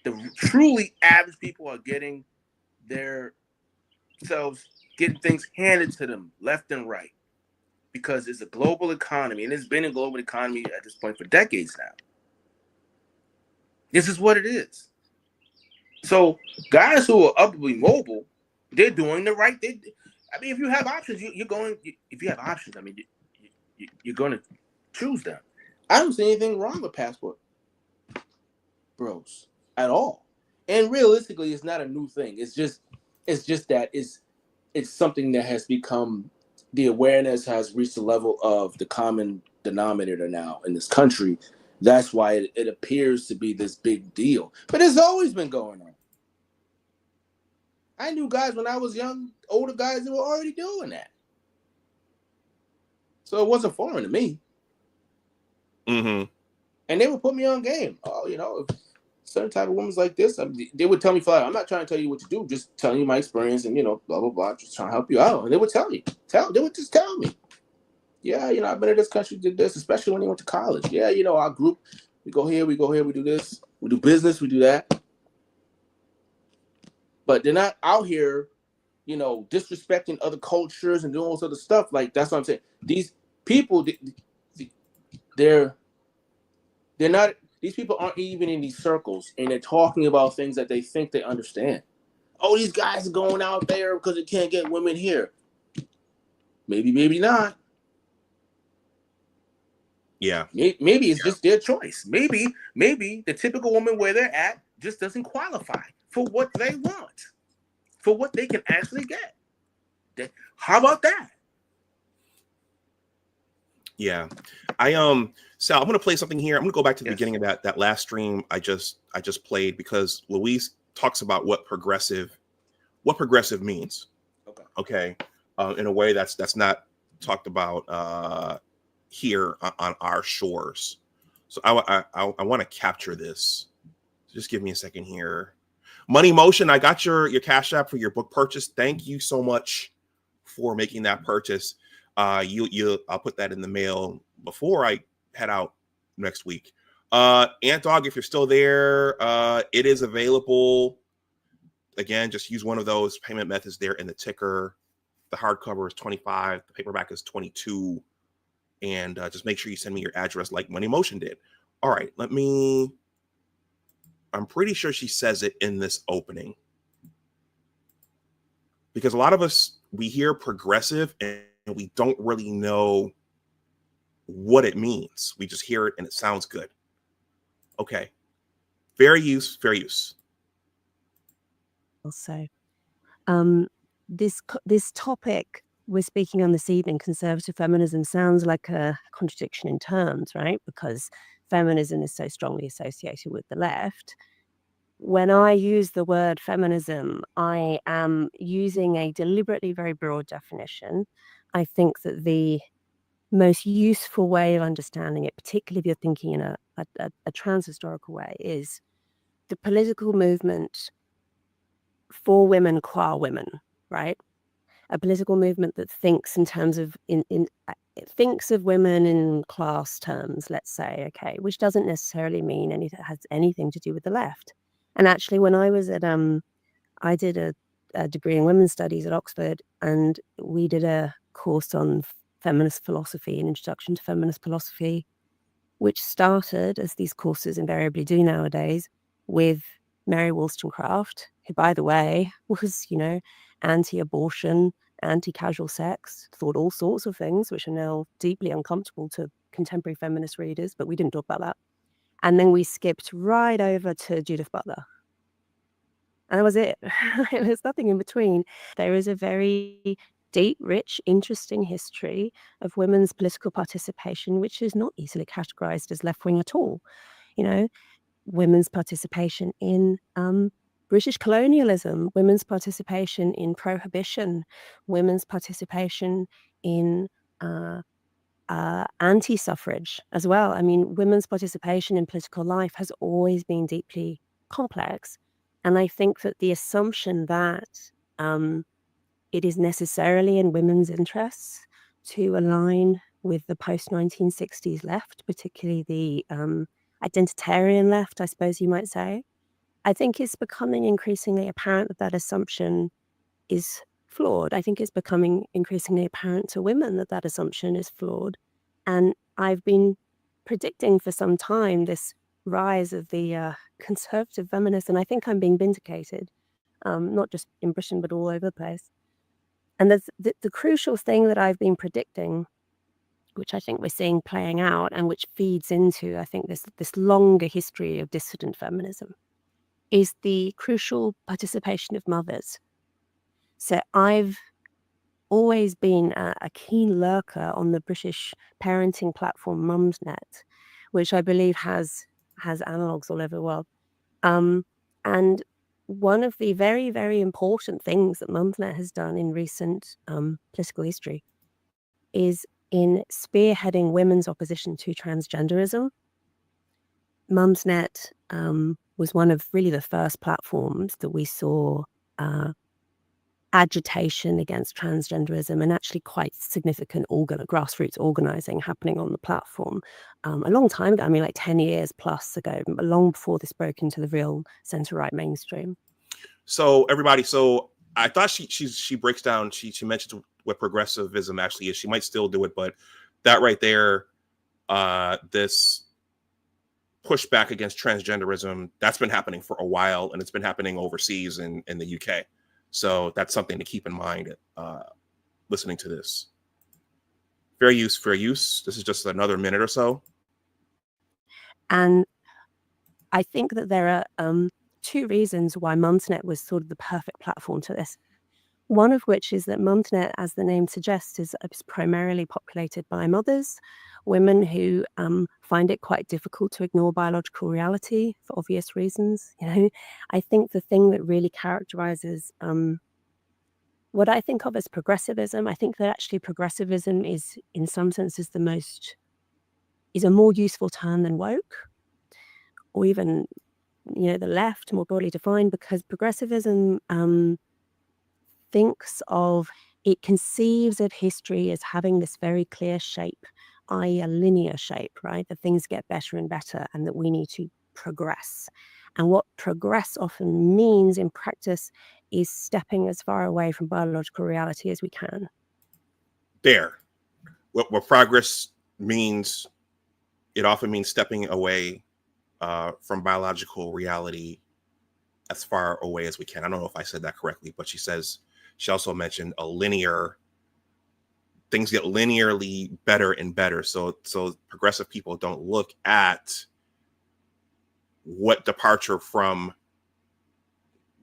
the truly average people are getting getting things handed to them left and right, because it's a global economy, and it's been a global economy at this point for decades now. This is what it is. So guys who are upwardly mobile, they're doing the right thing. I mean, if you have options, you're going to choose them. I don't see anything wrong with passport bros at all. And realistically, it's not a new thing. It's just that it's something that has become, the awareness has reached the level of the common denominator now in this country. That's why it appears to be this big deal. But it's always been going on. I knew guys when I was young, older guys, that were already doing that. So it wasn't foreign to me. Mm-hmm. And they would put me on game. Oh, if certain type of women's like this, they would tell me flat, I'm not trying to tell you what to do, just telling you my experience and, blah, blah, blah, just trying to help you out. And they would tell me. They would just tell me. Yeah, I've been in this country, did this, especially when they went to college. Yeah, our group, we go here, we do this, we do business, we do that. But they're not out here, disrespecting other cultures and doing all this other stuff. Like, that's what I'm saying. These people, they're not, these people aren't even in these circles, and they're talking about things that they think they understand. Oh, these guys are going out there because they can't get women here. Maybe, maybe not. Yeah. Maybe it's just their choice. Maybe the typical woman where they're at just doesn't qualify for what they want, for what they can actually get. How about that? Yeah. Sal, I'm gonna play something here. I'm gonna go back to the beginning of that last stream I just played, because Louise talks about what progressive means. Okay. In a way that's not talked about here on our shores. So I want to capture this. Just give me a second here. Money Motion, I got your Cash App for your book purchase. Thank you so much for making that purchase. I'll put that in the mail before I head out next week. Ant Dog, if you're still there, it is available. Again, just use one of those payment methods there in the ticker. The hardcover is $25, the paperback is $22. And just make sure you send me your address like Money Motion did. All right, I'm pretty sure she says it in this opening. Because a lot of us, we hear progressive and we don't really know what it means. We just hear it and it sounds good. Okay. Fair use. Also, this topic we're speaking on this evening, conservative feminism, sounds like a contradiction in terms, right? Because feminism is so strongly associated with the left. When I use the word feminism, I am using a deliberately very broad definition. I think that the most useful way of understanding it, particularly if you're thinking in a trans-historical way, is the political movement for women qua women, right? A political movement that thinks in terms of it thinks of women in class terms, let's say, okay, which doesn't necessarily mean has anything to do with the left. And actually, when I was at I did a degree in women's studies at Oxford, and we did a course on feminist philosophy, an introduction to feminist philosophy, which started, as these courses invariably do nowadays, with Mary Wollstonecraft, who, by the way, was, anti-abortion, anti-casual sex, thought all sorts of things which are now deeply uncomfortable to contemporary feminist readers, but we didn't talk about that. And then we skipped right over to Judith Butler. And that was it. There's nothing in between. There is a very deep, rich, interesting history of women's political participation, which is not easily categorized as left-wing at all. Women's participation in British colonialism, women's participation in prohibition, women's participation in anti-suffrage as well. I mean, women's participation in political life has always been deeply complex. And I think that the assumption that it is necessarily in women's interests to align with the post-1960s left, particularly the identitarian left, I suppose you might say, I think it's becoming increasingly apparent that assumption is flawed. I think it's becoming increasingly apparent to women that assumption is flawed. And I've been predicting for some time this rise of the conservative feminists, and I think I'm being vindicated, not just in Britain, but all over the place. And the crucial thing that I've been predicting, which I think we're seeing playing out and which feeds into, I think, this longer history of dissident feminism, is the crucial participation of mothers. So I've always been a keen lurker on the British parenting platform Mumsnet, which I believe has analogues all over the world. And one of the very, very important things that Mumsnet has done in recent political history is in spearheading women's opposition to transgenderism. Mumsnet was one of really the first platforms that we saw agitation against transgenderism and actually quite significant grassroots organizing happening on the platform a long time ago. I mean, like 10 years plus ago, long before this broke into the real center-right mainstream. So everybody, I thought she breaks down, she mentions what progressivism actually is. She might still do it, but that right there, this pushback against transgenderism, that's been happening for a while, and it's been happening overseas in the UK. So that's something to keep in mind listening to this. Fair use. This is just another minute or so. And I think that there are two reasons why Mumsnet was sort of the perfect platform to this. One of which is that Mumsnet, as the name suggests, is primarily populated by mothers, women who find it quite difficult to ignore biological reality for obvious reasons. You know, I think the thing that really characterizes what I think of as progressivism, I think that actually progressivism is, in some senses, is a more useful term than woke, or even, you know, the left, more broadly defined, because progressivism it conceives of history as having this very clear shape, i.e. a linear shape, right? That things get better and better and that we need to progress. And what progress often means in practice is stepping as far away from biological reality as we can. There. What progress means, it often means stepping away from biological reality as far away as we can. I don't know if I said that correctly, but she also mentioned things get linearly better and better. So progressive people don't look at what departure from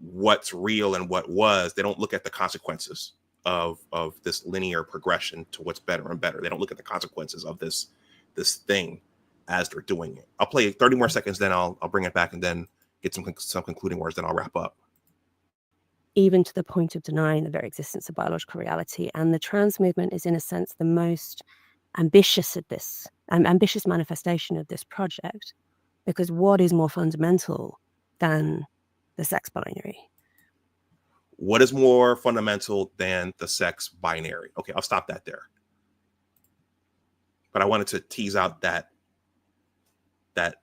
what's real and what was. They don't look at the consequences of this linear progression to what's better and better. They don't look at the consequences of this thing as they're doing it. I'll play 30 more seconds, then I'll bring it back and then get some concluding words, then I'll wrap up. Even to the point of denying the very existence of biological reality. And the trans movement is, in a sense, the most ambitious manifestation of this project, because what is more fundamental than the sex binary? What is more fundamental than the sex binary? Okay, I'll stop that there. But I wanted to tease out that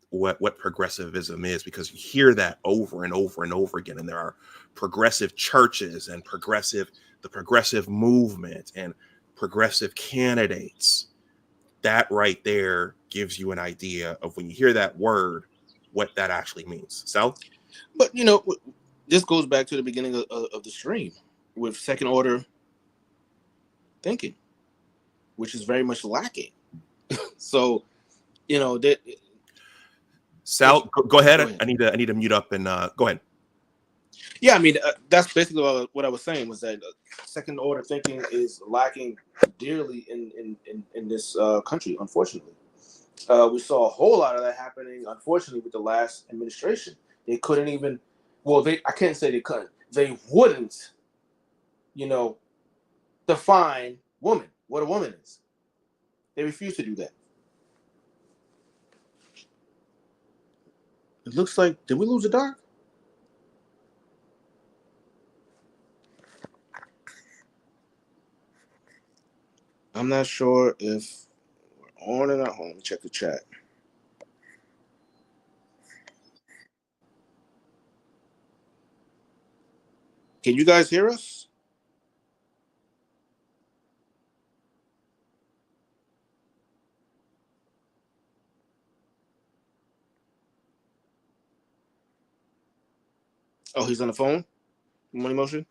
what progressivism is, because you hear that over and over and over again, and there are progressive churches and the progressive movement and progressive candidates. That right there gives you an idea of, when you hear that word, what that actually means. So, but you know, this goes back to the beginning of the stream with second order thinking, which is very much lacking. So, you know, that. Sal, go ahead. I need to mute up and go ahead. Yeah, I mean, that's basically what I was saying, was that second order thinking is lacking dearly in this country, unfortunately. We saw a whole lot of that happening, unfortunately, with the last administration. They couldn't even, I can't say they couldn't. They wouldn't, you know, define woman, what a woman is. They refused to do that. It looks like, did we lose the dark? I'm not sure if we're on or not. Hold on, check the chat. Can you guys hear us? Oh, he's on the phone? Money motion?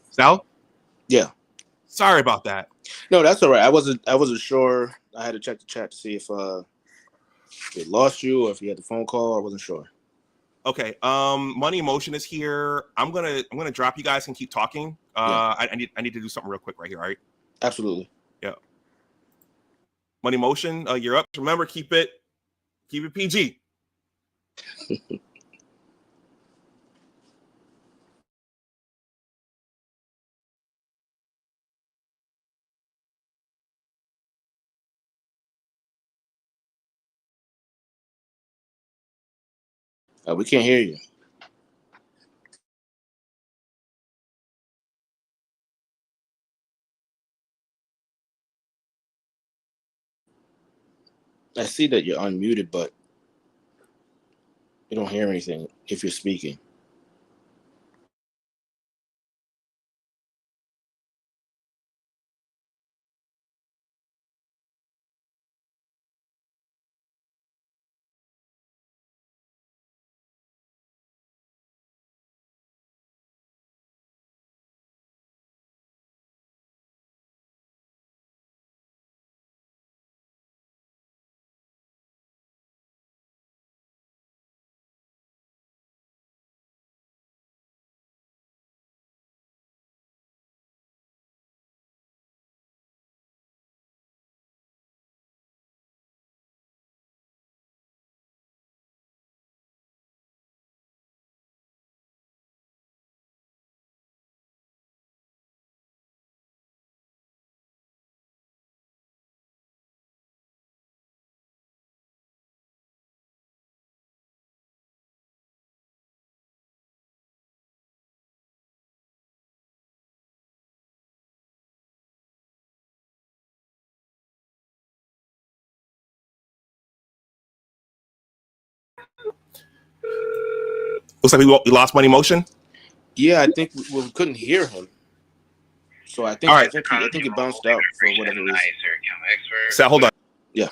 Sal? Yeah. Sorry about that. No, that's all right. I wasn't sure. I had to check the chat to see if it lost you or if you had the phone call. I wasn't sure. Okay. Money Motion is here. I'm gonna drop you guys and keep talking. I need to do something real quick right here. All right. Absolutely. Yeah. Money Motion, you're up. Remember, keep it PG. We can't hear you. I see that you're unmuted, but you don't hear anything if you're speaking. Looks like we lost Money Motion. Yeah, I think we couldn't hear him. So I think All right. I think he bounced out for whatever reason. Sal, hold on. Yeah.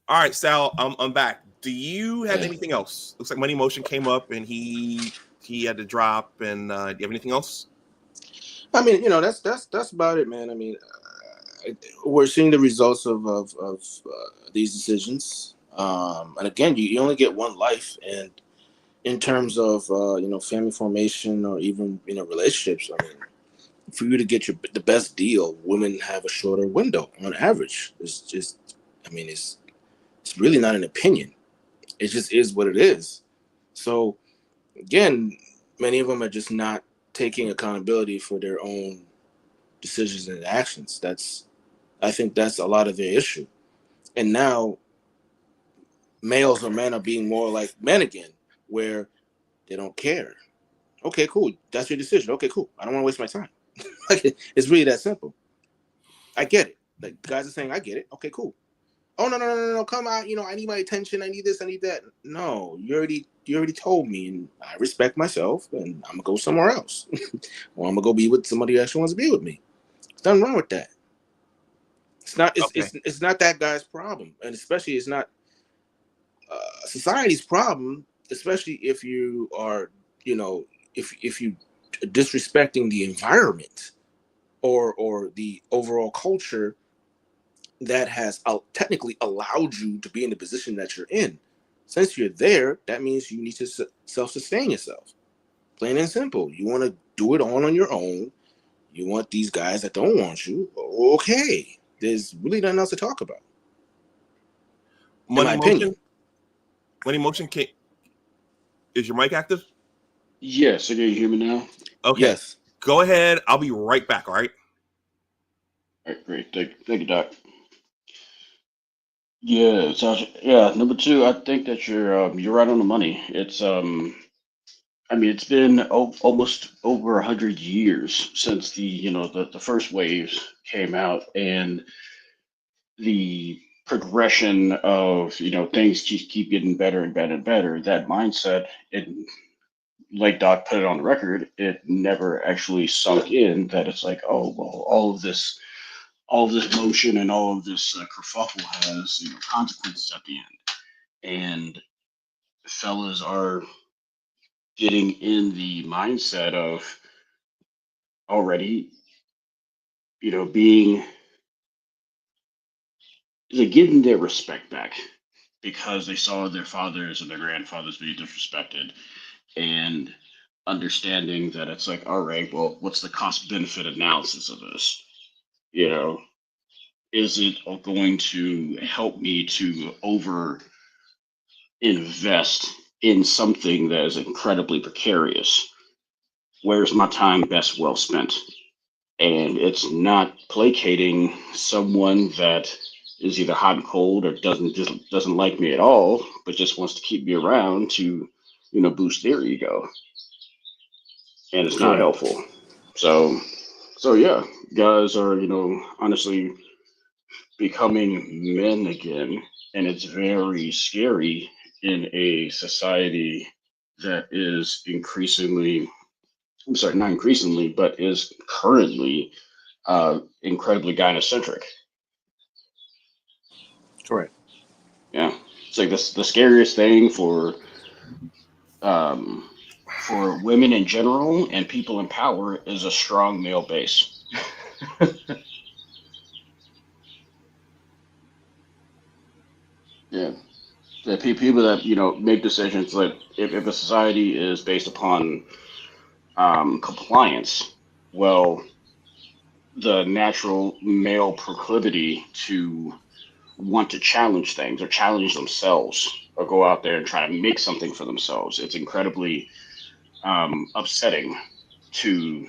All right, Sal, I'm back. Do you have anything else? Looks like Money Motion came up and he had to drop. And do you have anything else? I mean, that's about it, man. I mean, we're seeing the results of these decisions. And again, you only get one life, and in terms of family formation or even relationships, I mean, for you to get the best deal, women have a shorter window on average. It's just, I mean, it's really not an opinion. It just is what it is. So again, many of them are just not taking accountability for their own decisions and actions. I think that's a lot of their issue. And now males or men are being more like men again, where they don't care. Okay, cool. That's your decision. Okay, cool. I don't want to waste my time. Like, it's really that simple. I get it. Like, guys are saying, I get it. Okay, cool. Oh, no. Come on. I need my attention. I need this. I need that. No, you already told me, and I respect myself, and I'm going to go somewhere else. Or I'm going to go be with somebody who actually wants to be with me. There's nothing wrong with that. It's not that guy's problem. And especially it's not society's problem, especially if you are, if you disrespecting the environment or the overall culture that has technically allowed you to be in the position that you're in. Since you're there, that means you need to self-sustain yourself. Plain and simple. You want to do it all on your own. You want these guys that don't want you. Okay. There's really nothing else to talk about. Money Motion? Money Motion, is your mic active? Yes. Can you hear me now? Okay. Yes. Go ahead. I'll be right back. All right. All right, great. Thank you, Doc. Yeah, Sasha. Yeah, number two, I think that you're right on the money. It's I mean, it's been almost over 100 years since the first waves came out, and the progression of things keep getting better and better and better. That mindset, like Doc put it on the record, it never actually sunk in that it's like, oh well, all of this motion and all of this kerfuffle has consequences at the end, and fellas are getting in the mindset of already being they're getting their respect back because they saw their fathers and their grandfathers being disrespected, and understanding that it's like, all right, well, what's the cost benefit analysis of this? You know, is it going to help me to over invest in something that is incredibly precarious? Where's my time best well spent? And it's not placating someone that is either hot and cold or doesn't like me at all, but just wants to keep me around to, boost their ego. And it's not helpful. So yeah, guys are, honestly becoming men again. And it's very scary in a society that is not increasingly, but is currently incredibly gynocentric. Correct. Yeah, it's like the scariest thing for women in general and people in power is a strong male base. Yeah, the people that make decisions, like if a society is based upon compliance, well, the natural male proclivity to want to challenge things or challenge themselves or go out there and try to make something for themselves, it's incredibly upsetting to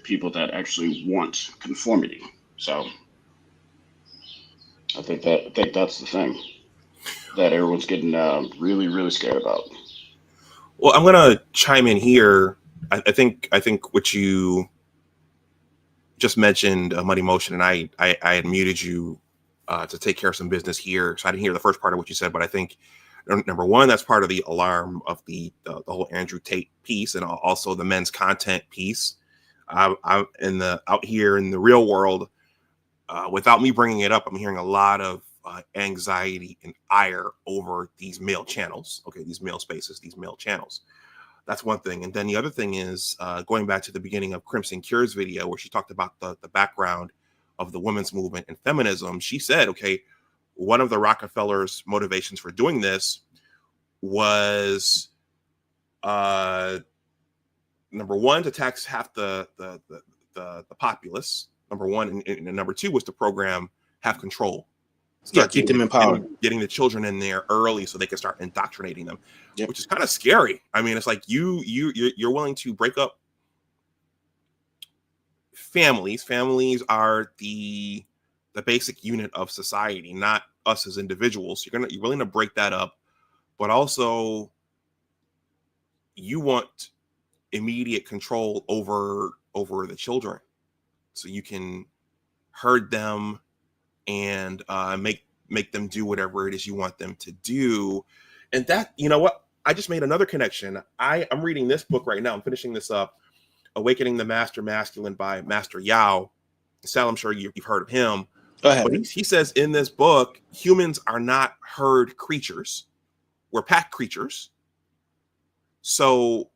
people that actually want conformity. So I think that's the thing that everyone's getting really, really scared about. Well, I'm gonna chime in here. I think what you just mentioned, Muddy Motion, and I had muted you to take care of some business here, so I didn't hear the first part of what you said. But I think number one, that's part of the alarm of the whole Andrew Tate piece, and also the men's content piece. I'm out here in the real world. Without me bringing it up, I'm hearing a lot of anxiety and ire over these male channels. Okay, these male spaces, these male channels. That's one thing. And then the other thing is going back to the beginning of Crimson Cure's video, where she talked about the background of the women's movement and feminism. She said, okay, one of the Rockefellers' motivations for doing this was number one, to tax half the populace. Number one, and number two was to program have control. Keep them empowered. Getting the children in there early so they can start indoctrinating them, which is kind of scary. I mean, it's like you're willing to break up families. Families are the basic unit of society, not us as individuals. You're willing to break that up, but also you want immediate control over the children, so you can herd them and make them do whatever it is you want them to do. And that, you know what, I just made another connection. I'm reading this book right now. I'm finishing this up, Awakening the Master Masculine by Master Yao. Sal, I'm sure you've heard of him. But he says in this book, humans are not herd creatures. We're pack creatures. So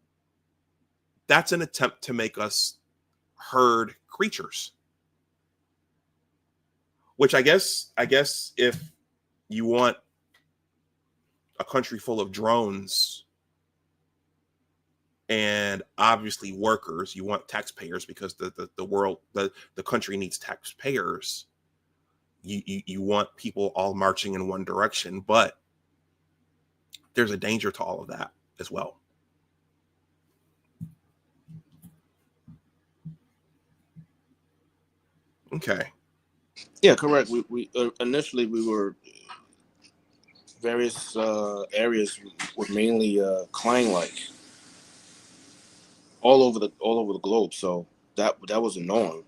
that's an attempt to make us herd creatures. Which I guess if you want a country full of drones and obviously workers, you want taxpayers, because the world, the country needs taxpayers. You want people all marching in one direction, but there's a danger to all of that as well. Okay. Yeah, correct. We initially we were various areas were mainly clan-like all over the globe. So that was a norm.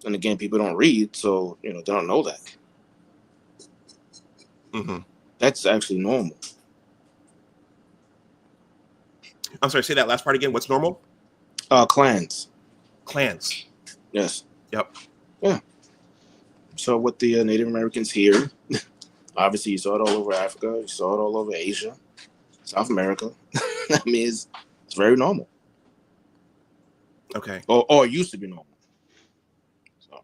And again, people don't read, so they don't know that. Mm-hmm. That's actually normal. I'm sorry, say that last part again. What's normal? Clans. Clans. Yes. Yep. Yeah. So with the Native Americans here, obviously you saw it all over Africa, you saw it all over Asia, South America. I mean, it's very normal. Okay. Or it used to be normal. So.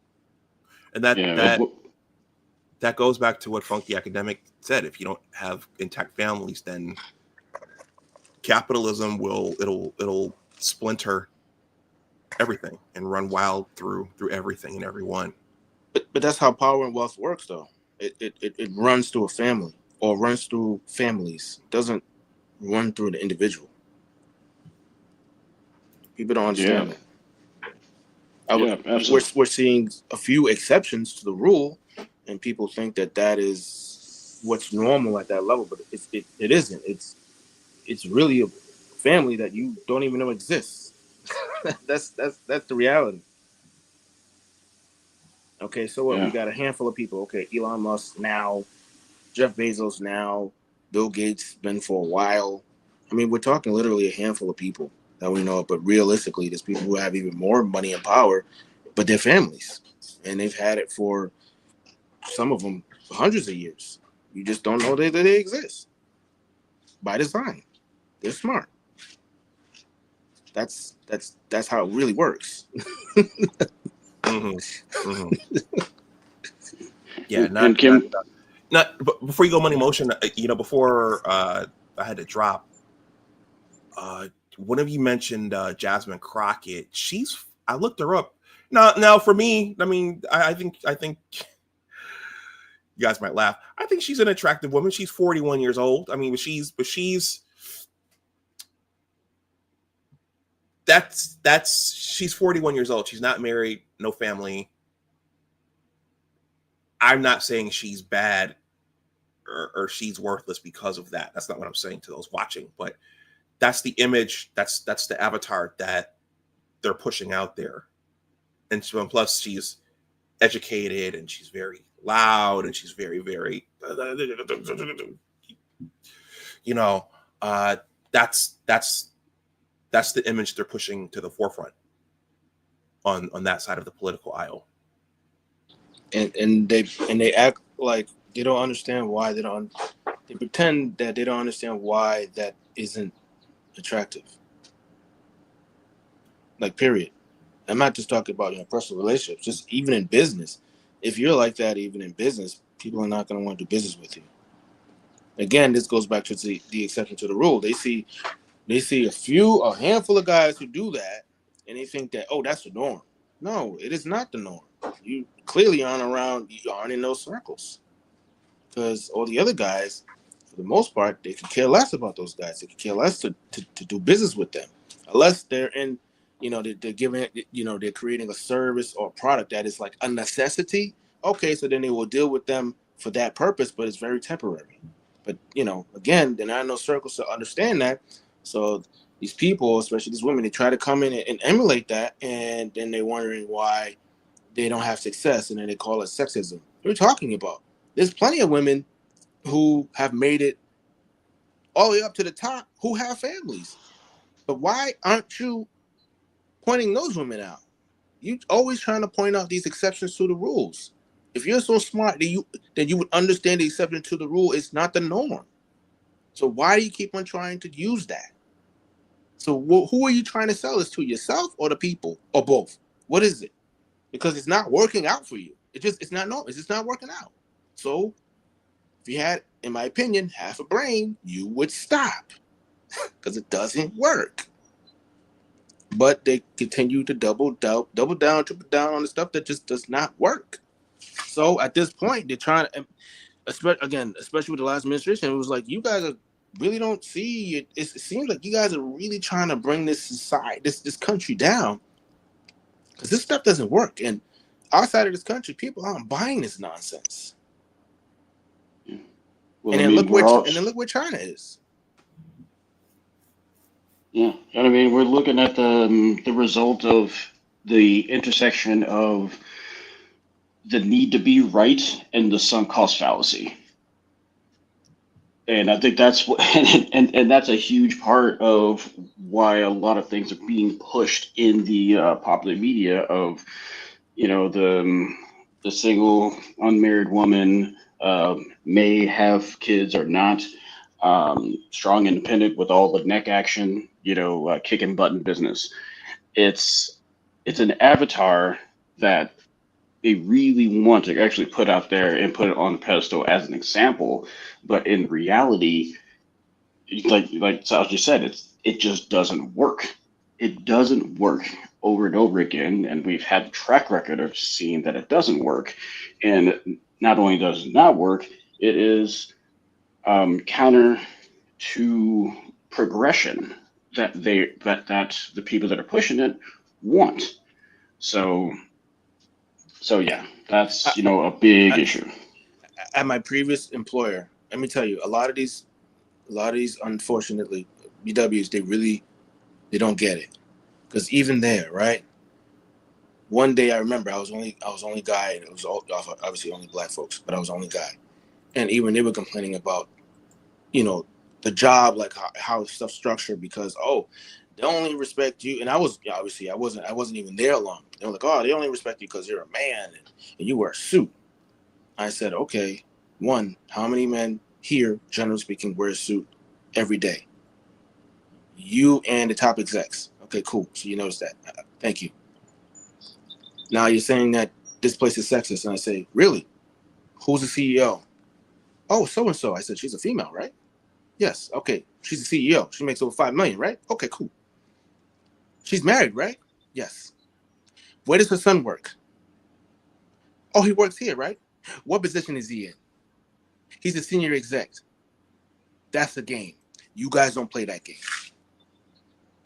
And that goes back to what Funky Academic said. If you don't have intact families, then capitalism it'll splinter everything and run wild through everything and everyone. But that's how power and wealth works, though. It runs through a family or runs through families. It doesn't run through the individual. People don't understand that. We're seeing a few exceptions to the rule, and people think that is what's normal at that level, but it isn't. It's really a family that you don't even know exists. that's the reality. Okay, so what? We got a handful of people. Okay, Elon Musk now, Jeff Bezos now, Bill Gates been for a while. I mean, we're talking literally a handful of people that we know, but realistically, there's people who have even more money and power, but they're families, and they've had it for some of them hundreds of years. You just don't know that they exist by design. They're smart. That's how it really works. Yeah, not. But before you go, Money Motion, before I had to drop, one of you mentioned Jasmine Crockett. I looked her up. Now for me, I mean, I think you guys might laugh. I think she's an attractive woman. She's 41 years old. I mean, she's 41 years old. She's not married, no family. I'm not saying she's bad or she's worthless because of that. That's not what I'm saying to those watching, but that's the image, that's the avatar that they're pushing out there. And so, plus she's educated and she's very loud and she's very, very, that's the image they're pushing to the forefront on that side of the political aisle. And they act like they don't understand why they pretend that they don't understand why that isn't attractive. Like, period. I'm not just talking about personal relationships, just even in business. If you're like that, even in business, people are not going to want to do business with you. Again, this goes back to the exception to the rule. They see a handful of guys who do that, and they think that, oh, that's the norm. No, it is not the norm. You clearly aren't in those circles, because all the other guys, for the most part, they could care less about those guys. They could care less to do business with them, unless they're in, they're giving, they're creating a service or a product that is like a necessity. Okay, so then they will deal with them for that purpose, but it's very temporary. But again, they're not in those circles to understand that. So these people, especially these women, they try to come in and emulate that, and then they're wondering why they don't have success, and then they call it sexism. What are we talking about? There's plenty of women who have made it all the way up to the top who have families. But why aren't you pointing those women out? You always trying to point out these exceptions to the rules. If you're so smart, then you would understand the exception to the rule is not the norm. So why do you keep on trying to use that? So who are you trying to sell this to, yourself or the people, or both? What is it? Because it's not working out for you. It's not normal. It's just not working out. So if you had, in my opinion, half a brain, you would stop, because it doesn't work. But they continue to double down, triple down on the stuff that just does not work. So at this point, they're trying to, especially with the last administration, it was like, you guys really don't see it. It seems like you guys are really trying to bring this society, this country down, because this stuff doesn't work. And outside of this country, people aren't buying this nonsense. Well, and then look where China is. Yeah, and I mean, we're looking at the result of the intersection of the need to be right and the sunk cost fallacy. And I think that's what, and that's a huge part of why a lot of things are being pushed in the popular media of, the single unmarried woman may have kids or not, strong, independent with all the neck action, kicking button business. It's an avatar that they really want to actually put out there and put it on the pedestal as an example, but in reality, like Sal just said, it just doesn't work. It doesn't work over and over again, and we've had a track record of seeing that it doesn't work. And not only does it not work, it is counter to progression that the people that are pushing it want. So yeah, that's a big issue. At my previous employer, let me tell you, a lot of these unfortunately BWs, they don't get it. Because even there, right? One day I remember I was only guy, and it was obviously only black folks, but I was only guy. And even they were complaining about, the job, like how stuff's structured, because they only respect you. And I wasn't even there long. They were like, they only respect you because you're a man and you wear a suit. I said, okay, one, how many men here, generally speaking, wear a suit every day? You and the top execs. Okay, cool. So you notice that. Thank you. Now you're saying that this place is sexist, and I say, really? Who's the CEO? Oh, so and so. I said, she's a female, right? Yes. Okay. She's the CEO. She makes over $5 million, right? Okay, cool. She's married, right? Yes. Where does her son work? Oh, he works here, right? What position is he in? He's a senior exec. That's the game. You guys don't play that game.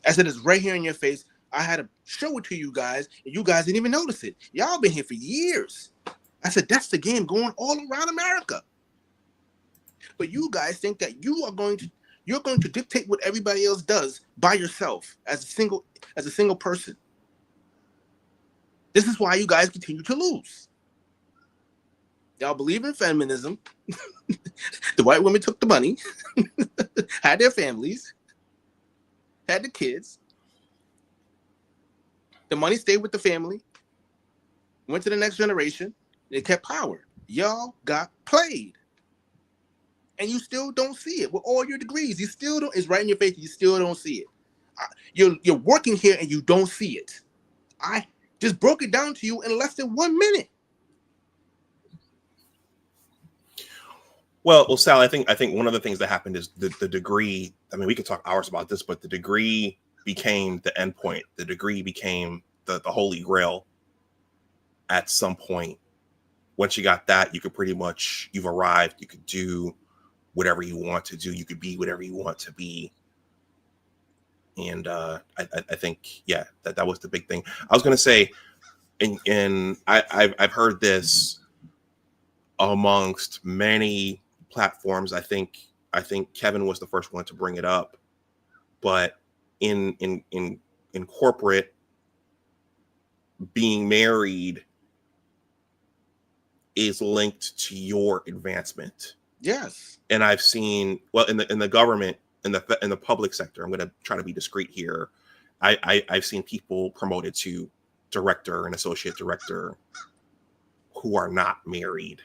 I said, it's right here in your face. I had to show it to you guys, and you guys didn't even notice it. Y'all been here for years. I said, that's the game going all around America. But you guys think that you're going to dictate what everybody else does by yourself as a single person. This is why you guys continue to lose. Y'all believe in feminism. The white women took the money, had their families, had the kids. The money stayed with the family, went to the next generation. They kept power. Y'all got played. And you still don't see it with all your degrees. You still don't. It's right in your face. You still don't see it. You're working here and you don't see it. I just broke it down to you in less than 1 minute. Well, Sal, I think one of the things that happened is the degree. I mean, we could talk hours about this, but the degree became the end point. The degree became the holy grail at some point. Once you got that, you could pretty much, you've arrived. You could do whatever you want to do. You could be whatever you want to be. And I think, yeah, that was the big thing. I was going to say, and I've heard this amongst many platforms. I think Kevin was the first one to bring it up, but in corporate, being married is linked to your advancement. Yes. And I've seen, well, in the government, in the public sector, I'm going to try to be discreet here. I've seen people promoted to director and associate director who are not married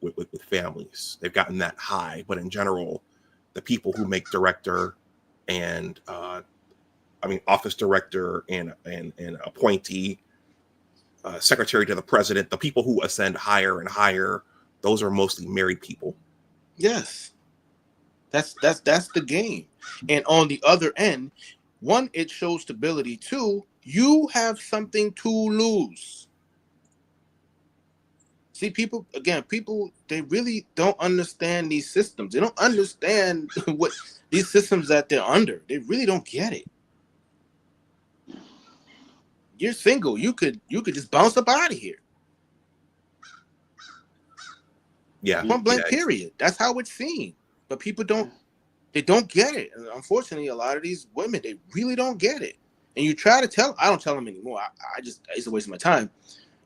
with families. They've gotten that high, but in general, the people who make director and office director and appointee, secretary to the president, the people who ascend higher and higher, those are mostly married people. Yes. That's the game. And on the other end, one, it shows stability. Two, you have something to lose. See, people, they really don't understand these systems. They don't understand what these systems that they're under. They really don't get it. You're single. You could just bounce up out of here. Yeah. Point blank, period. That's how it's seen. But people don't get it. And unfortunately, a lot of these women, they really don't get it. And you try to tell, I don't tell them anymore. I used to waste my time.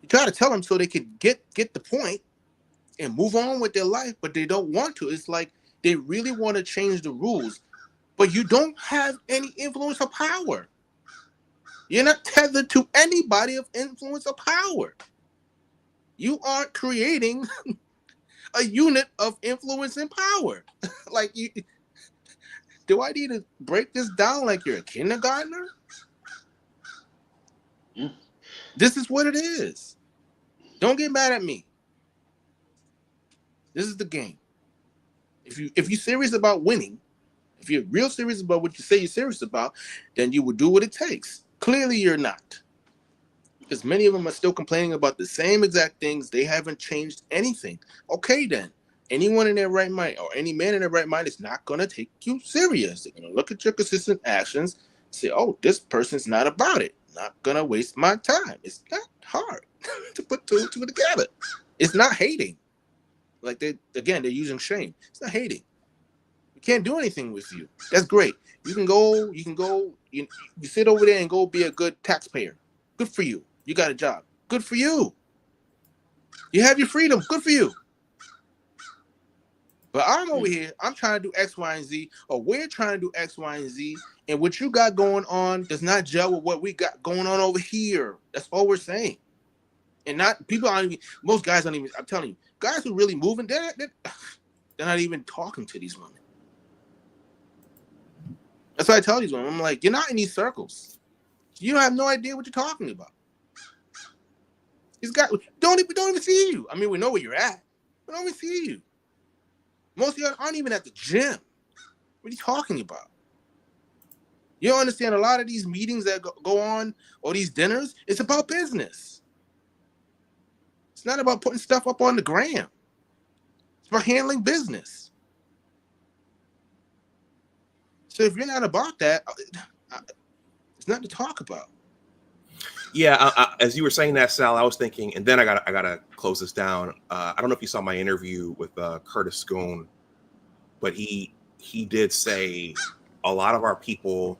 You try to tell them so they could get the point and move on with their life, but they don't want to. It's like they really want to change the rules, but you don't have any influence or power. You're not tethered to anybody of influence or power. You aren't creating a unit of influence and power. Like, do I need to break this down like you're a kindergartner? Yeah. This is what it is. Don't get mad at me. This is the game. If you're serious about winning, if you're real serious about what you say you're serious about, then you will do what it takes. Clearly, you're not. because many of them are still complaining about the same exact things. They haven't changed anything. Okay, then. Anyone in their right mind or any man in their right mind is not going to take you serious. They're going to look at your consistent actions, say, oh, this person's not about it. Not going to waste my time. It's not hard to put two and two together. It's not hating. Like, they're using shame. It's not hating. We can't do anything with you. That's great. You can go, you sit over there and go be a good taxpayer. Good for you. You got a job. Good for you. You have your freedom. Good for you. But I'm over here, I'm trying to do X, Y, and Z, or we're trying to do X, Y, and Z, and what you got going on does not gel with what we got going on over here. That's all we're saying. And most guys aren't even, I'm telling you, guys who really moving, they're not even talking to these women. That's why I tell these women, I'm like, you're not in these circles. You have no idea what you're talking about. These guys don't even see you. I mean, we know where you're at. We don't even see you. Most of you aren't even at the gym. What are you talking about? You don't understand, a lot of these meetings that go on, or these dinners, it's about business. It's not about putting stuff up on the gram. It's about handling business. So if you're not about that, it's nothing to talk about. Yeah, as you were saying that, Sal, I was thinking, and then I gotta close this down. I don't know if you saw my interview with Curtis Schoon, but he did say a lot of our people,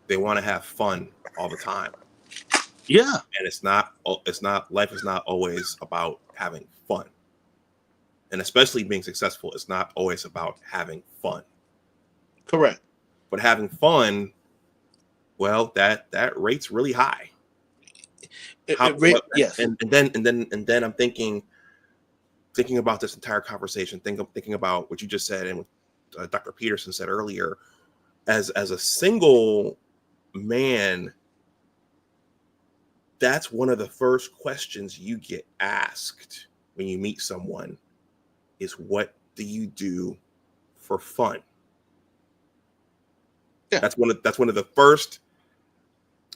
they want to have fun all the time. Yeah, and life is not always about having fun, and especially being successful is not always about having fun. Correct. But having fun, well, that rate's really high. Yes. And then I'm thinking about this entire conversation, thinking about what you just said and what Dr. Peterson said earlier. As a single man, that's one of the first questions you get asked when you meet someone is, what do you do for fun? Yeah. That's one of the first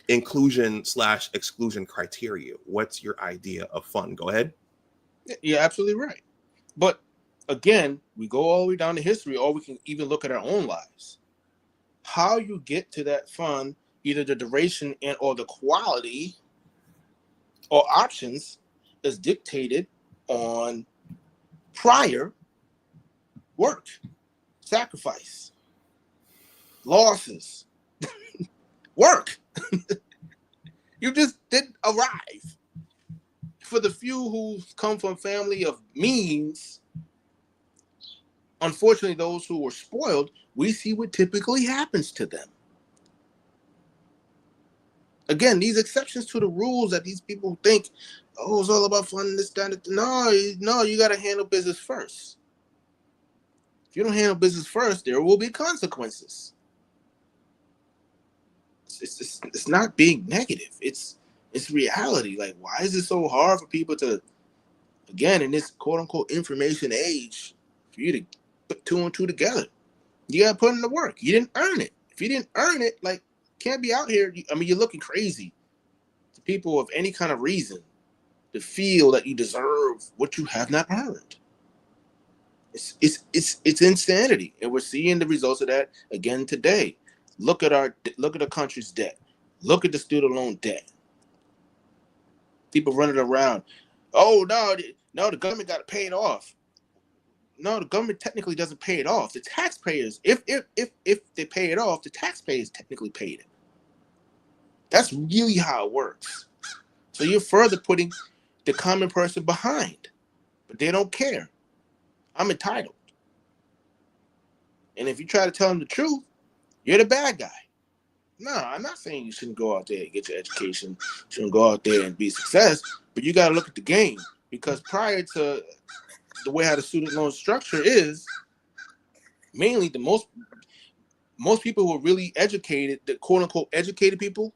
inclusion/exclusion criteria. What's your idea of fun? Go ahead. You're absolutely right. But again, we go all the way down to history, or we can even look at our own lives. How you get to that fun, either the duration and or the quality or options, is dictated on prior work, sacrifice, losses, work. You just didn't arrive. For the few who come from family of means, unfortunately, those who were spoiled, we see what typically happens to them. Again, these exceptions to the rules that these people think, oh, it's all about fun and this, that, no, you got to handle business first. If you don't handle business first, there will be consequences. It's not being negative. It's reality. Like, why is it so hard for people to, again, in this quote unquote information age, for you to put two and two together? You got to put in the work. You didn't earn it. If you didn't earn it, like, can't be out here. I mean, you're looking crazy to people of any kind of reason to feel that you deserve what you have not earned. It's insanity, and we're seeing the results of that again today. Look at the country's debt. Look at the student loan debt. People running around. Oh no, the government got to pay it off. No, the government technically doesn't pay it off. The taxpayers, if they pay it off, the taxpayers technically paid it. That's really how it works. So you're further putting the common person behind, but they don't care. I'm entitled. And if you try to tell them the truth, you're the bad guy. No, I'm not saying you shouldn't go out there and get your education, shouldn't go out there and be a success, but you got to look at the game, because prior to the way how the student loan structure is, mainly the most people who are really educated, the quote unquote educated people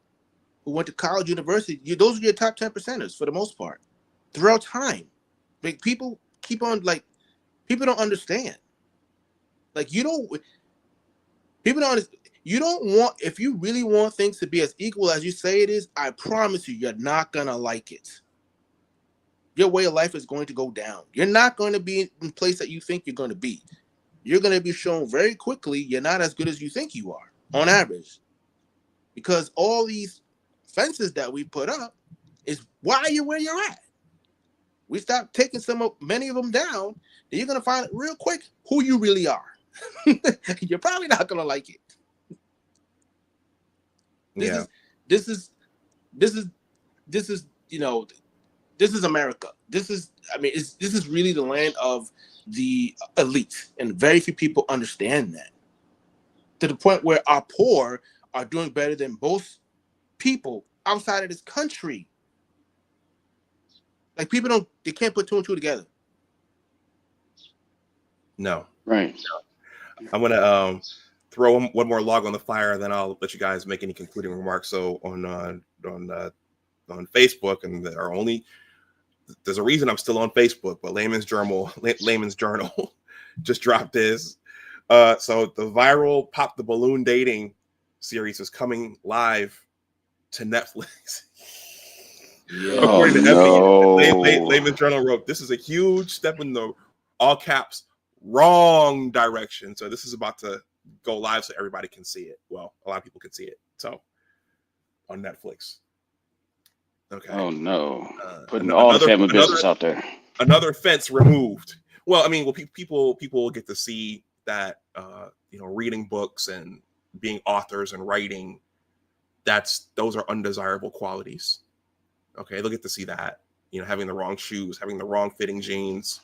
who went to college, university, those are your top 10%ers for the most part throughout time. Like, people keep on, like, people don't understand. Like, people don't understand. You don't want, if you really want things to be as equal as you say it is, I promise you, you're not going to like it. Your way of life is going to go down. You're not going to be in the place that you think you're going to be. You're going to be shown very quickly you're not as good as you think you are, on average. Because all these fences that we put up is why you're where you're at. We stop taking many of them down, then you're going to find real quick who you really are. You're probably not going to like it. This is America. This is really the land of the elite, and very few people understand that. To the point where our poor are doing better than most people outside of this country. Like, they can't put two and two together. No. Right. I'm gonna throw one more log on the fire, then I'll let you guys make any concluding remarks. So on Facebook, and there's a reason I'm still on Facebook, but Layman's Journal just dropped this. So the viral Pop the Balloon dating series is coming live to Netflix. According to FD, Layman's Journal wrote, "This is a huge step in the all caps wrong direction." So this is about to go live so everybody can see it. Well, a lot of people can see it. So on Netflix. Okay. Oh no! Putting all the family business out there. Another fence removed. Well, I mean, people will get to see that reading books and being authors and writing. Those are undesirable qualities. Okay, they'll get to see that. Having the wrong shoes, having the wrong fitting jeans.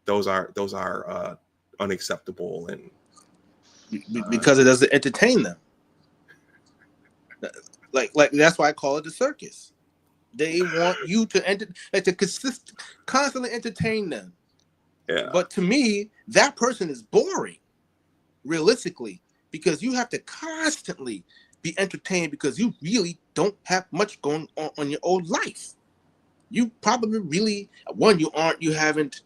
Those are unacceptable, and because it doesn't entertain them. Like that's why I call it the circus. They want you to constantly entertain them. Yeah. But to me, that person is boring, realistically, because you have to constantly be entertained because you really don't have much going on your own life. You probably really you haven't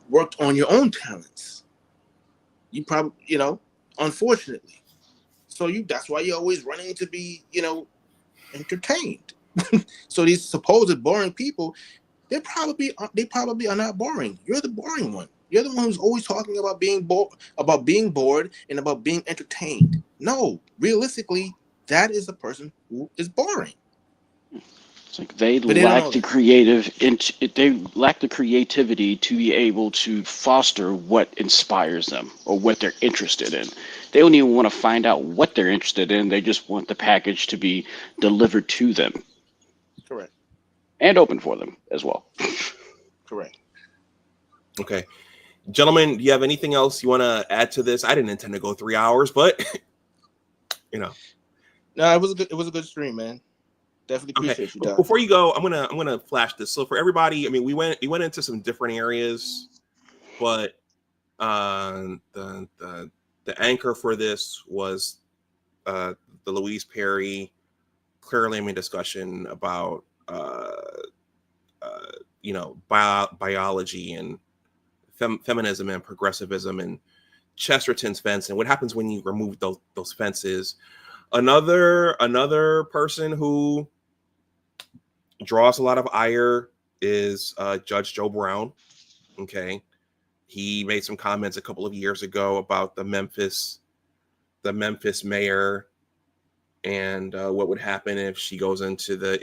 worked on your own talents. You probably, unfortunately. So that's why you're always running to be, entertained. So these supposed boring people, they probably are not boring. You're the boring one. You're the one who's always talking about being bored, and about being entertained. No, realistically, that is the person who is boring. It's like they lack the creativity to be able to foster what inspires them or what they're interested in. They don't even want to find out what they're interested in. They just want the package to be delivered to them. Correct. And open for them as well. Correct. Okay. Gentlemen, do you have anything else you want to add to this? I didn't intend to go 3 hours, but No, it was a good stream, man. Definitely appreciate you, Doc. Before you go, I'm gonna flash this. So for everybody, I mean, we went into some different areas, but the anchor for this was the Louise Perry Claire Lehmann discussion about biology and feminism and progressivism and Chesterton's fence and what happens when you remove those fences. Another person who draws a lot of ire is Judge Joe Brown. Okay, he made some comments a couple of years ago about the Memphis mayor and what would happen if she goes into the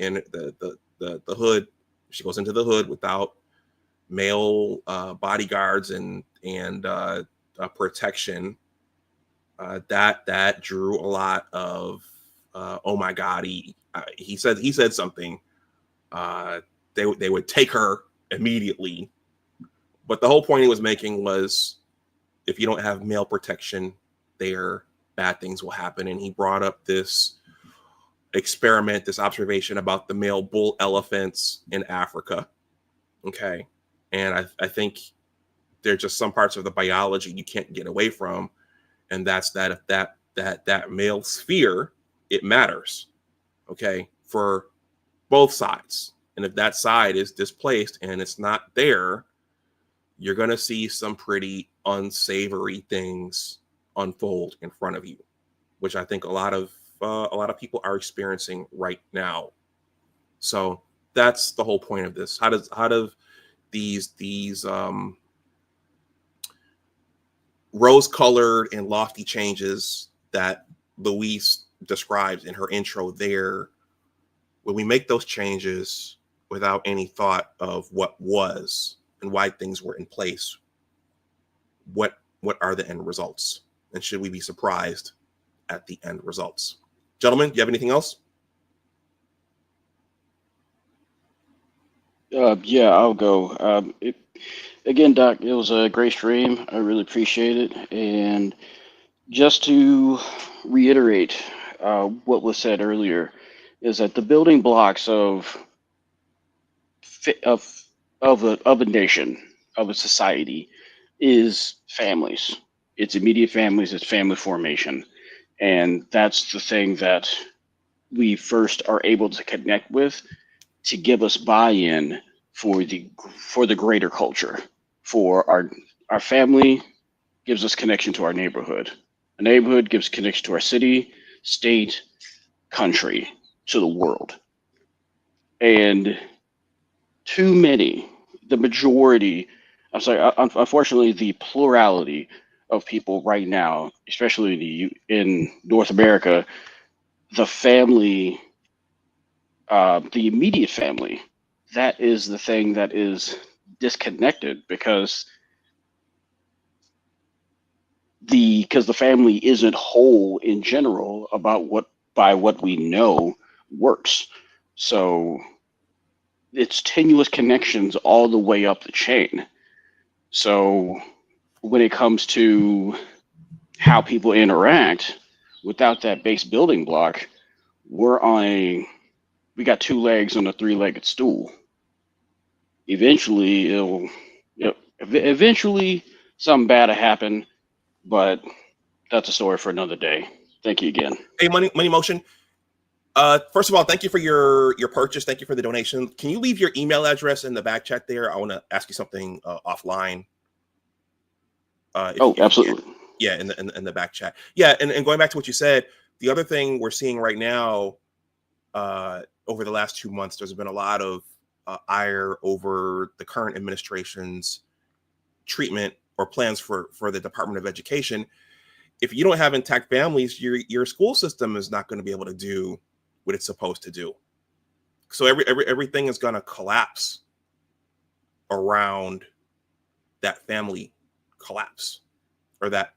hood. She goes into the hood without male bodyguards and protection. That drew a lot of oh my God. He said something. They would take her immediately, but the whole point he was making was if you don't have male protection there, bad things will happen. And he brought up this experiment, this observation about the male bull elephants in Africa. Okay. And I think there's just some parts of the biology you can't get away from. And that's that if that male sphere, it matters. Okay. For both sides. And if that side is displaced and it's not there, you're going to see some pretty unsavory things unfold in front of you, which I think a lot of people are experiencing right now. So that's the whole point of this. How do these rose-colored and lofty changes that Louise describes in her intro there, when we make those changes without any thought of what was and why things were in place, what are the end results? And should we be surprised at the end results? Gentlemen, do you have anything else? Yeah, I'll go. Again, Doc, it was a great stream. I really appreciate it. And just to reiterate what was said earlier, is that the building blocks of a nation, of a society, is families. It's immediate families. It's family formation, and that's the thing that we first are able to connect with to give us buy-in for the greater culture. For our family gives us connection to our neighborhood. A neighborhood gives connection to our city, state, country, to the world. And too many, the majority, unfortunately, the plurality of people right now, especially in North America, the family, the immediate family, that is the thing that is disconnected because the family isn't whole in general about what we know works. So it's tenuous connections all the way up the chain. So when it comes to how people interact, without that base building block, we got two legs on a three-legged stool. Eventually, eventually something bad will happen, but that's a story for another day. Thank you again. Hey, Money Motion. First of all, thank you for your purchase. Thank you for the donation. Can you leave your email address in the back chat there? I want to ask you something offline. Absolutely. Yeah, in the back chat. Yeah, and going back to what you said, the other thing we're seeing right now, over the last 2 months, there's been a lot of ire over the current administration's treatment or plans for the Department of Education. If you don't have intact families, your school system is not going to be able to do what it's supposed to do. So everything is going to collapse around that family collapse, or that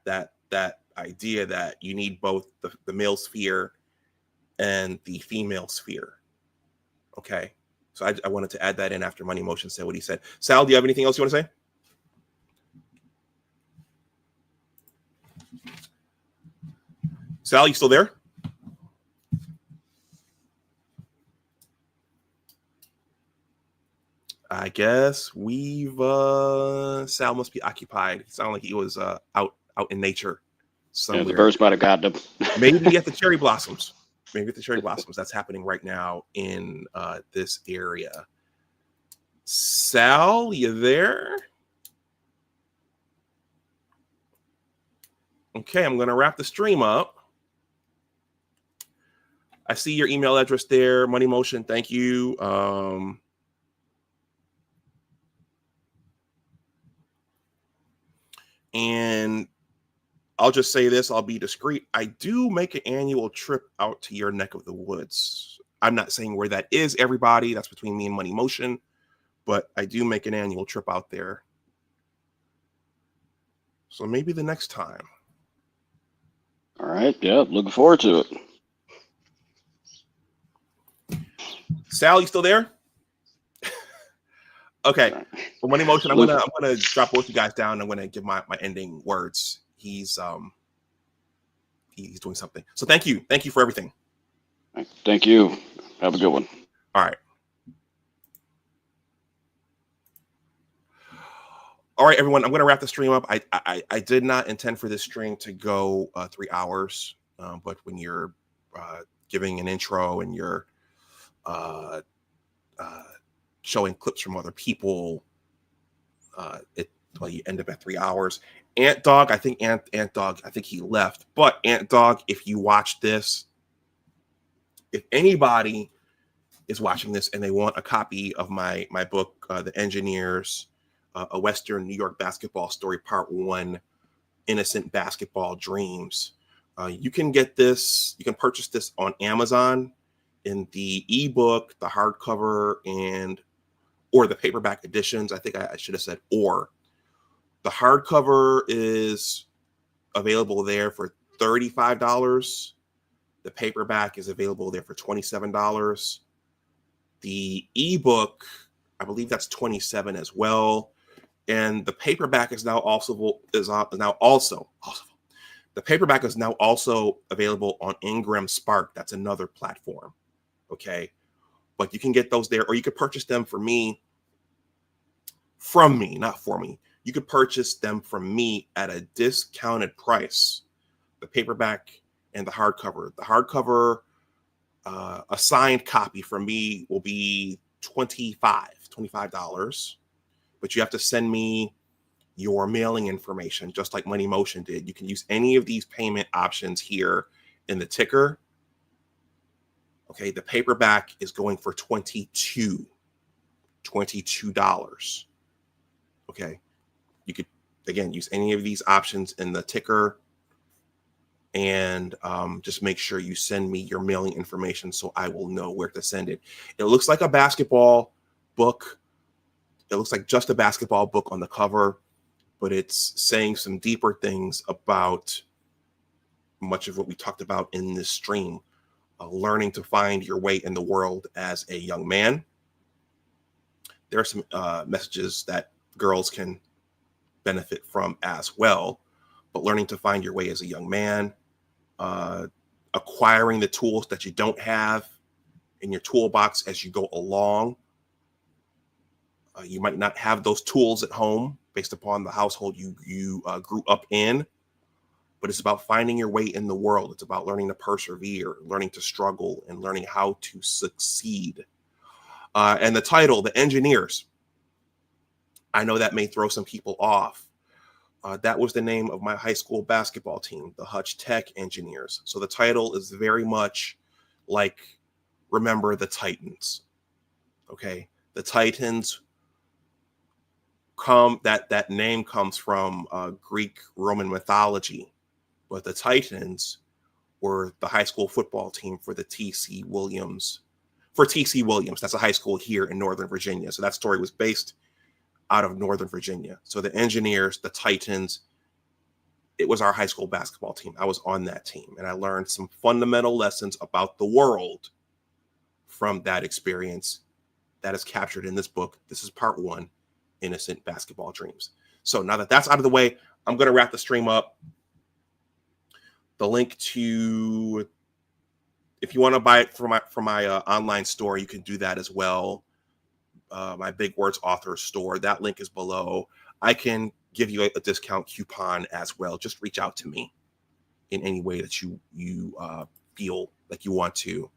idea that you need both the male sphere and the female sphere. Okay, so I wanted to add that in after Money Motion said what he said. Sal, do you have anything else you want to say? Sal, you still there? I guess Sal must be occupied. It sounded like he was out in nature somewhere. Yeah, the birds might have got them. Maybe at the cherry blossoms. Maybe at the cherry blossoms. That's happening right now in this area. Sal, you there? Okay, I'm going to wrap the stream up. I see your email address there, Money Motion. Thank you. And I'll just say this, I'll be discreet. I do make an annual trip out to your neck of the woods. I'm not saying where that is, everybody. That's between me and Money Motion. But I do make an annual trip out there. So maybe the next time. All right. Yeah, looking forward to it. Sal, you still there? Okay. For Money Motion, I'm gonna drop both you guys down. I'm gonna give my ending words. He's doing something. So thank you for everything. Thank you. Have a good one. All right. All right, everyone. I'm gonna wrap the stream up. I did not intend for this stream to go 3 hours, but when you're giving an intro and you're showing clips from other people, you end up at 3 hours. Ant Dog, I think he left. But Ant Dog, if you watch this, if anybody is watching this and they want a copy of my book, The Engineers, A Western New York Basketball Story, Part 1, Innocent Basketball Dreams, you can get this. You can purchase this on Amazon in the ebook, the hardcover, or the paperback editions. I think I should have said or. The hardcover is available there for $35. The paperback is available there for $27. The ebook, I believe that's $27 as well. And the paperback is now also the paperback is now also available on Ingram Spark. That's another platform. Okay. But you can get those there, or you could purchase them from me, not for me. You could purchase them from me at a discounted price. The paperback and the hardcover. The hardcover, a signed copy from me will be $25. But you have to send me your mailing information, just like Money Motion did. You can use any of these payment options here in the ticker. Okay, the paperback is going for $22. Okay, you could, again, use any of these options in the ticker, and just make sure you send me your mailing information so I will know where to send it. It looks like a basketball book. It looks like just a basketball book on the cover, but it's saying some deeper things about much of what we talked about in this stream, learning to find your way in the world as a young man. There are some messages that girls can benefit from as well, but learning to find your way as a young man, acquiring the tools that you don't have in your toolbox as you go along. You might not have those tools at home based upon the household you grew up in, but it's about finding your way in the world. It's about learning to persevere, learning to struggle, and learning how to succeed. And the title, The Engineers, I know that may throw some people off. That was the name of my high school basketball team, the Hutch Tech Engineers. So the title is very much like Remember the Titans. Okay, the Titans that name comes from Greek Roman mythology, but the Titans were the high school football team for TC Williams. That's a high school here in Northern Virginia. So that story was based out of Northern Virginia. So the Engineers, the Titans, it was our high school basketball team. I was on that team, and I learned some fundamental lessons about the world from that experience that is captured in this book. This is part 1, Innocent Basketball Dreams. So now that that's out of the way, I'm going to wrap the stream up. The link to, if you want to buy it from my online store, you can do that as well. My Big Words author store, that link is below. I can give you a discount coupon as well. Just reach out to me in any way that you feel like you want to.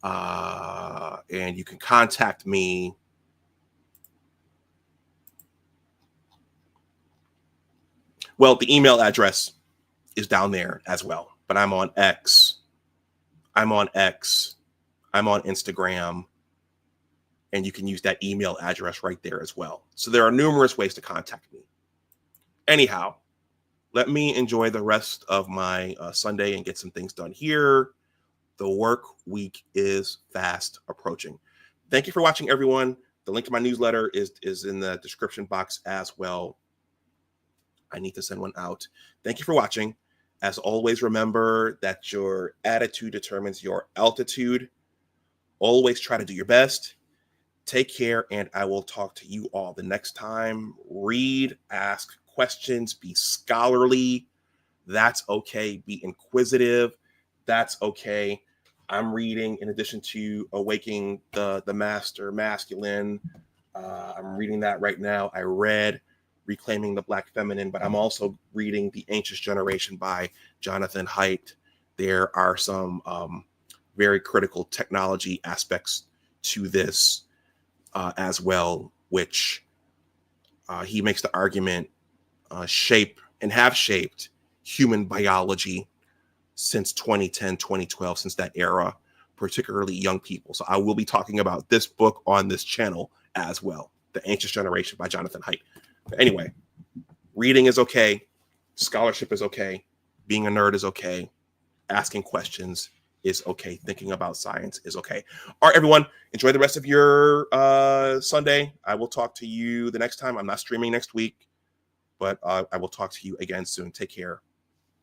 And you can contact me well, the email address is down there as well, but I'm on X, I'm on Instagram, and you can use that email address right there as well. So there are numerous ways to contact me. Anyhow, let me enjoy the rest of my Sunday and get some things done here. The work week is fast approaching. Thank you for watching, everyone. The link to my newsletter is in the description box as well. I need to send one out. Thank you for watching. As always, remember that your attitude determines your altitude. Always try to do your best. Take care, and I will talk to you all the next time. Read, ask questions, be scholarly. That's okay. Be inquisitive. That's okay. I'm reading, in addition to Awakening the Master Masculine, I'm reading that right now. I read Reclaiming the Black Feminine, but I'm also reading The Anxious Generation by Jonathan Haidt. There are some very critical technology aspects to this as well, which he makes the argument shape and have shaped human biology since 2010, 2012, since that era, particularly young people. So I will be talking about this book on this channel as well, The Anxious Generation by Jonathan Haidt. But anyway, reading is okay. Scholarship is okay. Being a nerd is okay. Asking questions is okay. Thinking about science is okay. All right, everyone, enjoy the rest of your Sunday. I will talk to you the next time. I'm not streaming next week, but I will talk to you again soon. Take care.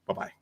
Bye-bye.